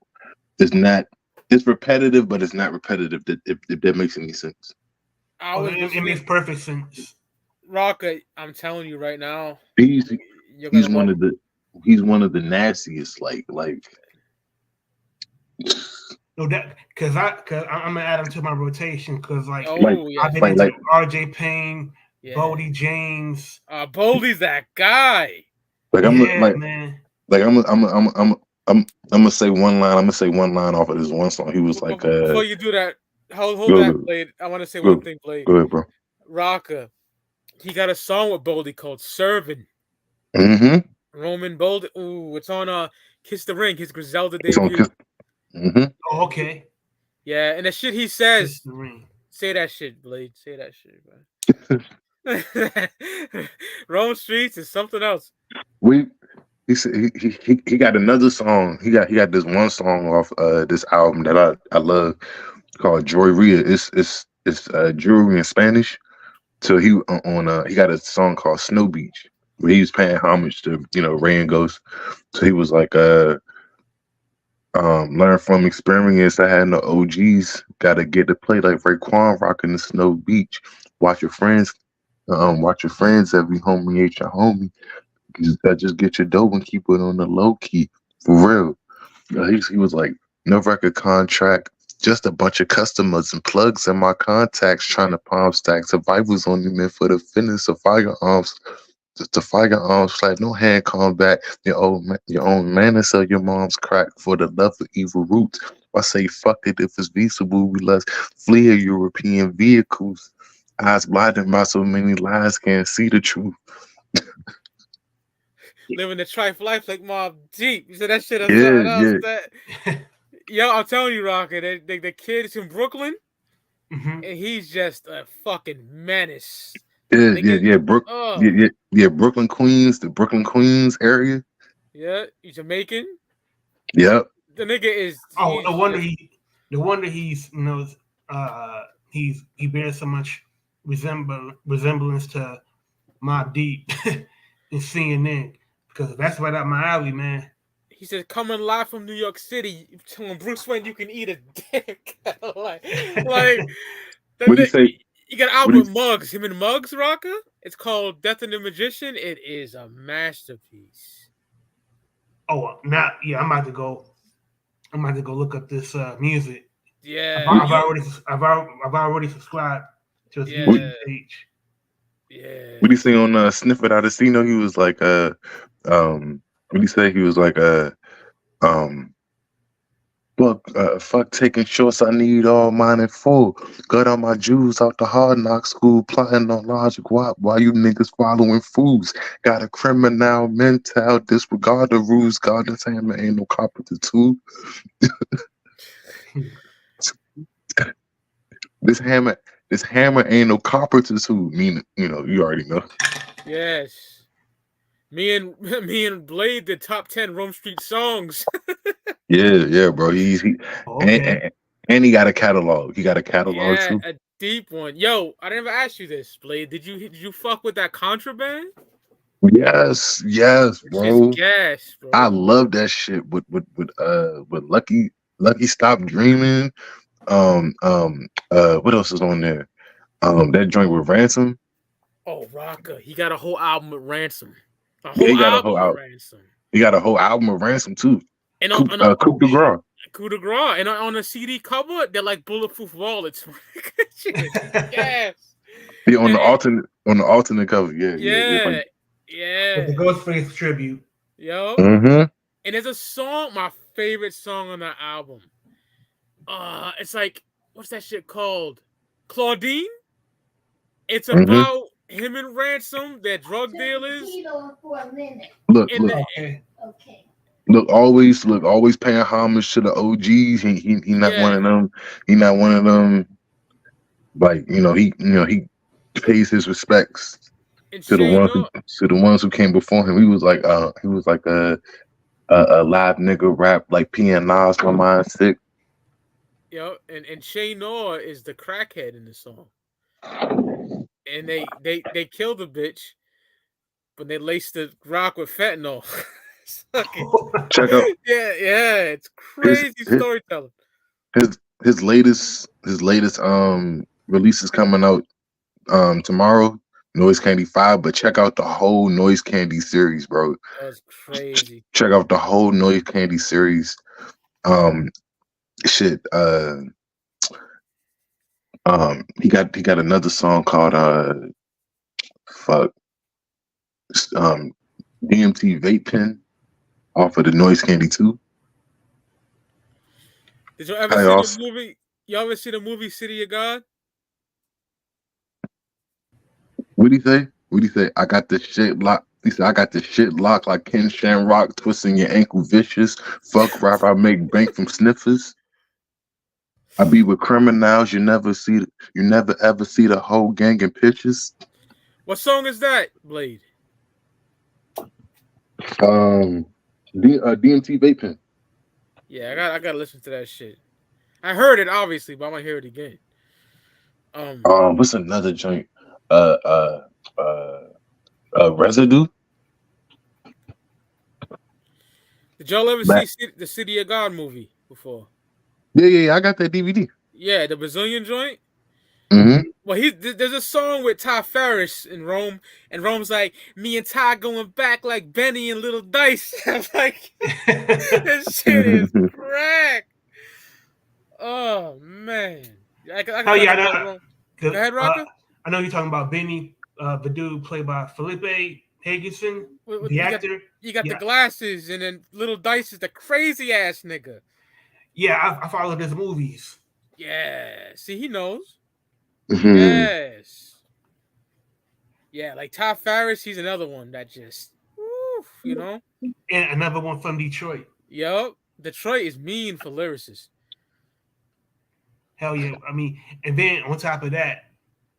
it's repetitive, but it's not repetitive, if that makes any sense. It makes perfect sense. Roc-A, I'm telling you right now, he's one of the nastiest, like no, that because I'm gonna add him to my rotation because I've been into RJ Payne, Boldy James. Boldy's that guy. I'm gonna say one line. I'm gonna say one line off of this one song. He was like, before you do that, hold that, Blade. I want to say one thing, Blade. Go ahead, bro. Roc-A, he got a song with Boldy called "Serving." Mm-hmm. Roman Boldy. Ooh, it's on Kiss the Ring, his Griselda debut. Mm-hmm. Oh, okay. Yeah, and the shit he says. Say that shit, Blade. Say that shit, bro. Rome Streetz is something else. He got another song. He got this one song off this album that I love called Joyeria. It's jewelry in Spanish. So he got a song called Snow Beach where he was paying homage to Rain Ghost. So he was like learn from experience. I had no OGs. Gotta get to play like Raekwon rocking the Snow Beach. Watch your friends. Every homie ain't your homie. Just get your dough and keep it on the low key. For real. He was like, no record contract, just a bunch of customers and plugs in my contacts trying to palm stack. Survivors only meant for the fitness of firearms. Just the firearms flat, no hand combat. Your own man and sell your mom's crack for the love of evil roots. I say fuck it if it's feasible. We let's flee European vehicles. Eyes blinded by so many lies, can't see the truth. Living the trife life like Mobb Deep. You said that shit. That. Yo, I'm telling you, Roc-A, the kid is in Brooklyn, and he's just a fucking menace. Brooklyn, Queens, the Brooklyn, Queens area. Yeah, he's Jamaican. Yep. The nigga is. No wonder he's he bears so much resemblance to Mobb Deep in CNN because that's right up my alley, man. He said, "Coming live from New York City, telling Bruce Wayne you can eat a dick." like What do you say? you got an album with Muggs, him and Muggs, Roc-A. It's called Death and the Magician. It is a masterpiece. Oh, now, yeah, I'm about to go look up this music. Yeah, I've already subscribed to his music page. Yeah. What do you say on Sniff It Out of Cino? He was like, what do you say? He was like, fuck taking shorts, I need all mine in full. Got all my Jews out the hard knock school, plotting on logic. Why you niggas following fools? Got a criminal mental, disregard the rules. God, this hammer ain't no copper to two. This hammer ain't no copper to two. Meaning, you already know. Yes. Me and Blade did top 10 Rome Street songs. Yeah, bro. And he got a catalog. He got a catalog too. A deep one. Yo, I never asked you this, Blade. Did you fuck with that Contraband? Yes, bro. Gas, bro. I love that shit with Lucky Stop Dreaming. What else is on there? That joint with Ransom. Oh, Roc-A. He got a whole album with Ransom. He got a whole album of Ransom too. And Coup de Grace. Coup de Grace. And on the CD cover, they're like bulletproof wallets. Yes. Yeah, on the alternate cover. Yeah. With the Ghostface tribute. Yo. Mm-hmm. And there's a song, my favorite song on that album. It's like, what's that shit called? Claudine? It's about him and Ransom, they're drug dealers. Look, always paying homage to the OGs. He not one of them. He not one of them. Like, he pays his respects to the ones who came before him. He was like a live nigga rap like P and Nas. My mind's sick. Yo, and Shay Noah is the crackhead in the song. And they killed the bitch, but they laced the rock with fentanyl. Check out. Yeah, it's crazy storytelling. His latest release is coming out tomorrow. Noise Candy 5, but check out the whole Noise Candy series, bro. That's crazy. Check out the whole Noise Candy series. He got another song called DMT Vape Pen off of the Noise Candy 2. Did you ever see the movie? Y'all ever see the movie City of God? What do you say? I got the shit locked. He said, I got the shit locked like Ken Shamrock, twisting your ankle vicious. Fuck rap, I make bank from sniffers. I be with criminals. You never ever see the whole gang in pictures. What song is that, Blade? DMT Vape Pen. Yeah, I gotta listen to that shit. I heard it obviously, but I'm gonna hear it again. What's another joint? Residue. Did y'all ever see the City of God movie before? Yeah, I got that DVD. Yeah, the Brazilian joint. Mm-hmm. Well, there's a song with Ty Ferris in Rome, and Rome's like, me and Ty going back like Benny and Little Dice. I'm like, this shit is crack. Oh man. Go ahead, Roc-A. I know you're talking about Benny, the dude played by Felipe Hagenson, the actor. You got the glasses, and then Little Dice is the crazy ass nigga. Yeah, I followed his movies. Yeah, see, he knows. Mm-hmm. Yes. Yeah, like Ty Ferris, he's another one that just, And another one from Detroit. Yup. Detroit is mean for lyricists. Hell yeah. I mean, and then on top of that,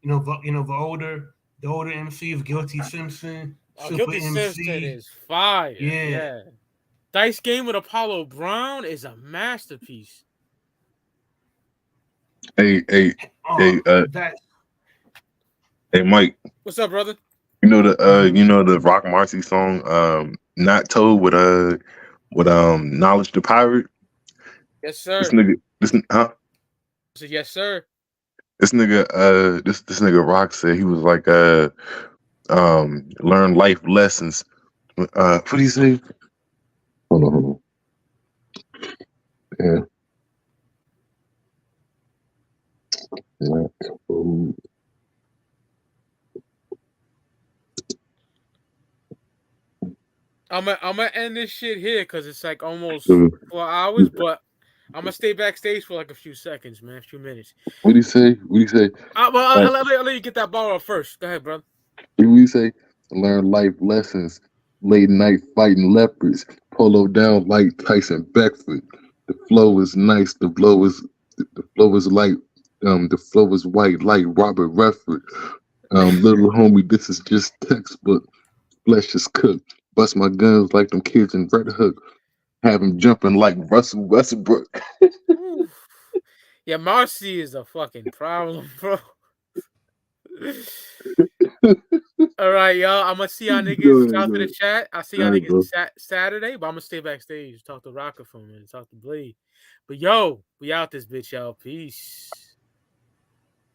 the older MCs, Guilty Simpson, Guilty Simpson is fire. Yeah. Dice Game with Apollo Brown is a masterpiece. Hey, Mike. What's up, brother? You know the Rock Marcy song, Not Told with with Knowledge the Pirate. Yes, sir. This nigga, So, yes, sir. This nigga Rock said he was like learn life lessons. What do you say? Hold on. Yeah. I'm gonna end this shit here because it's like almost 4 hours, but I'm gonna stay backstage for like a few seconds, man, a few minutes. What do you say? I'll let you get that ball first. Go ahead, brother. What do you say? Learn life lessons. Late night fighting leopards. Polo down like Tyson Beckford. The flow is nice. The flow is light. The flow is white like Robert Redford. Little homie, this is just textbook. Flesh is cooked. Bust my guns like them kids in Red Hook. Have him jumping like Russell Westbrook. Yeah, Marcy is a fucking problem, bro. All right, y'all. I'm gonna see y'all niggas. Shout out to the chat. I'll see y'all niggas Saturday, but I'm gonna stay backstage, talk to Roc-A-Fella and talk to Blade. But yo, we out this bitch, y'all. Peace.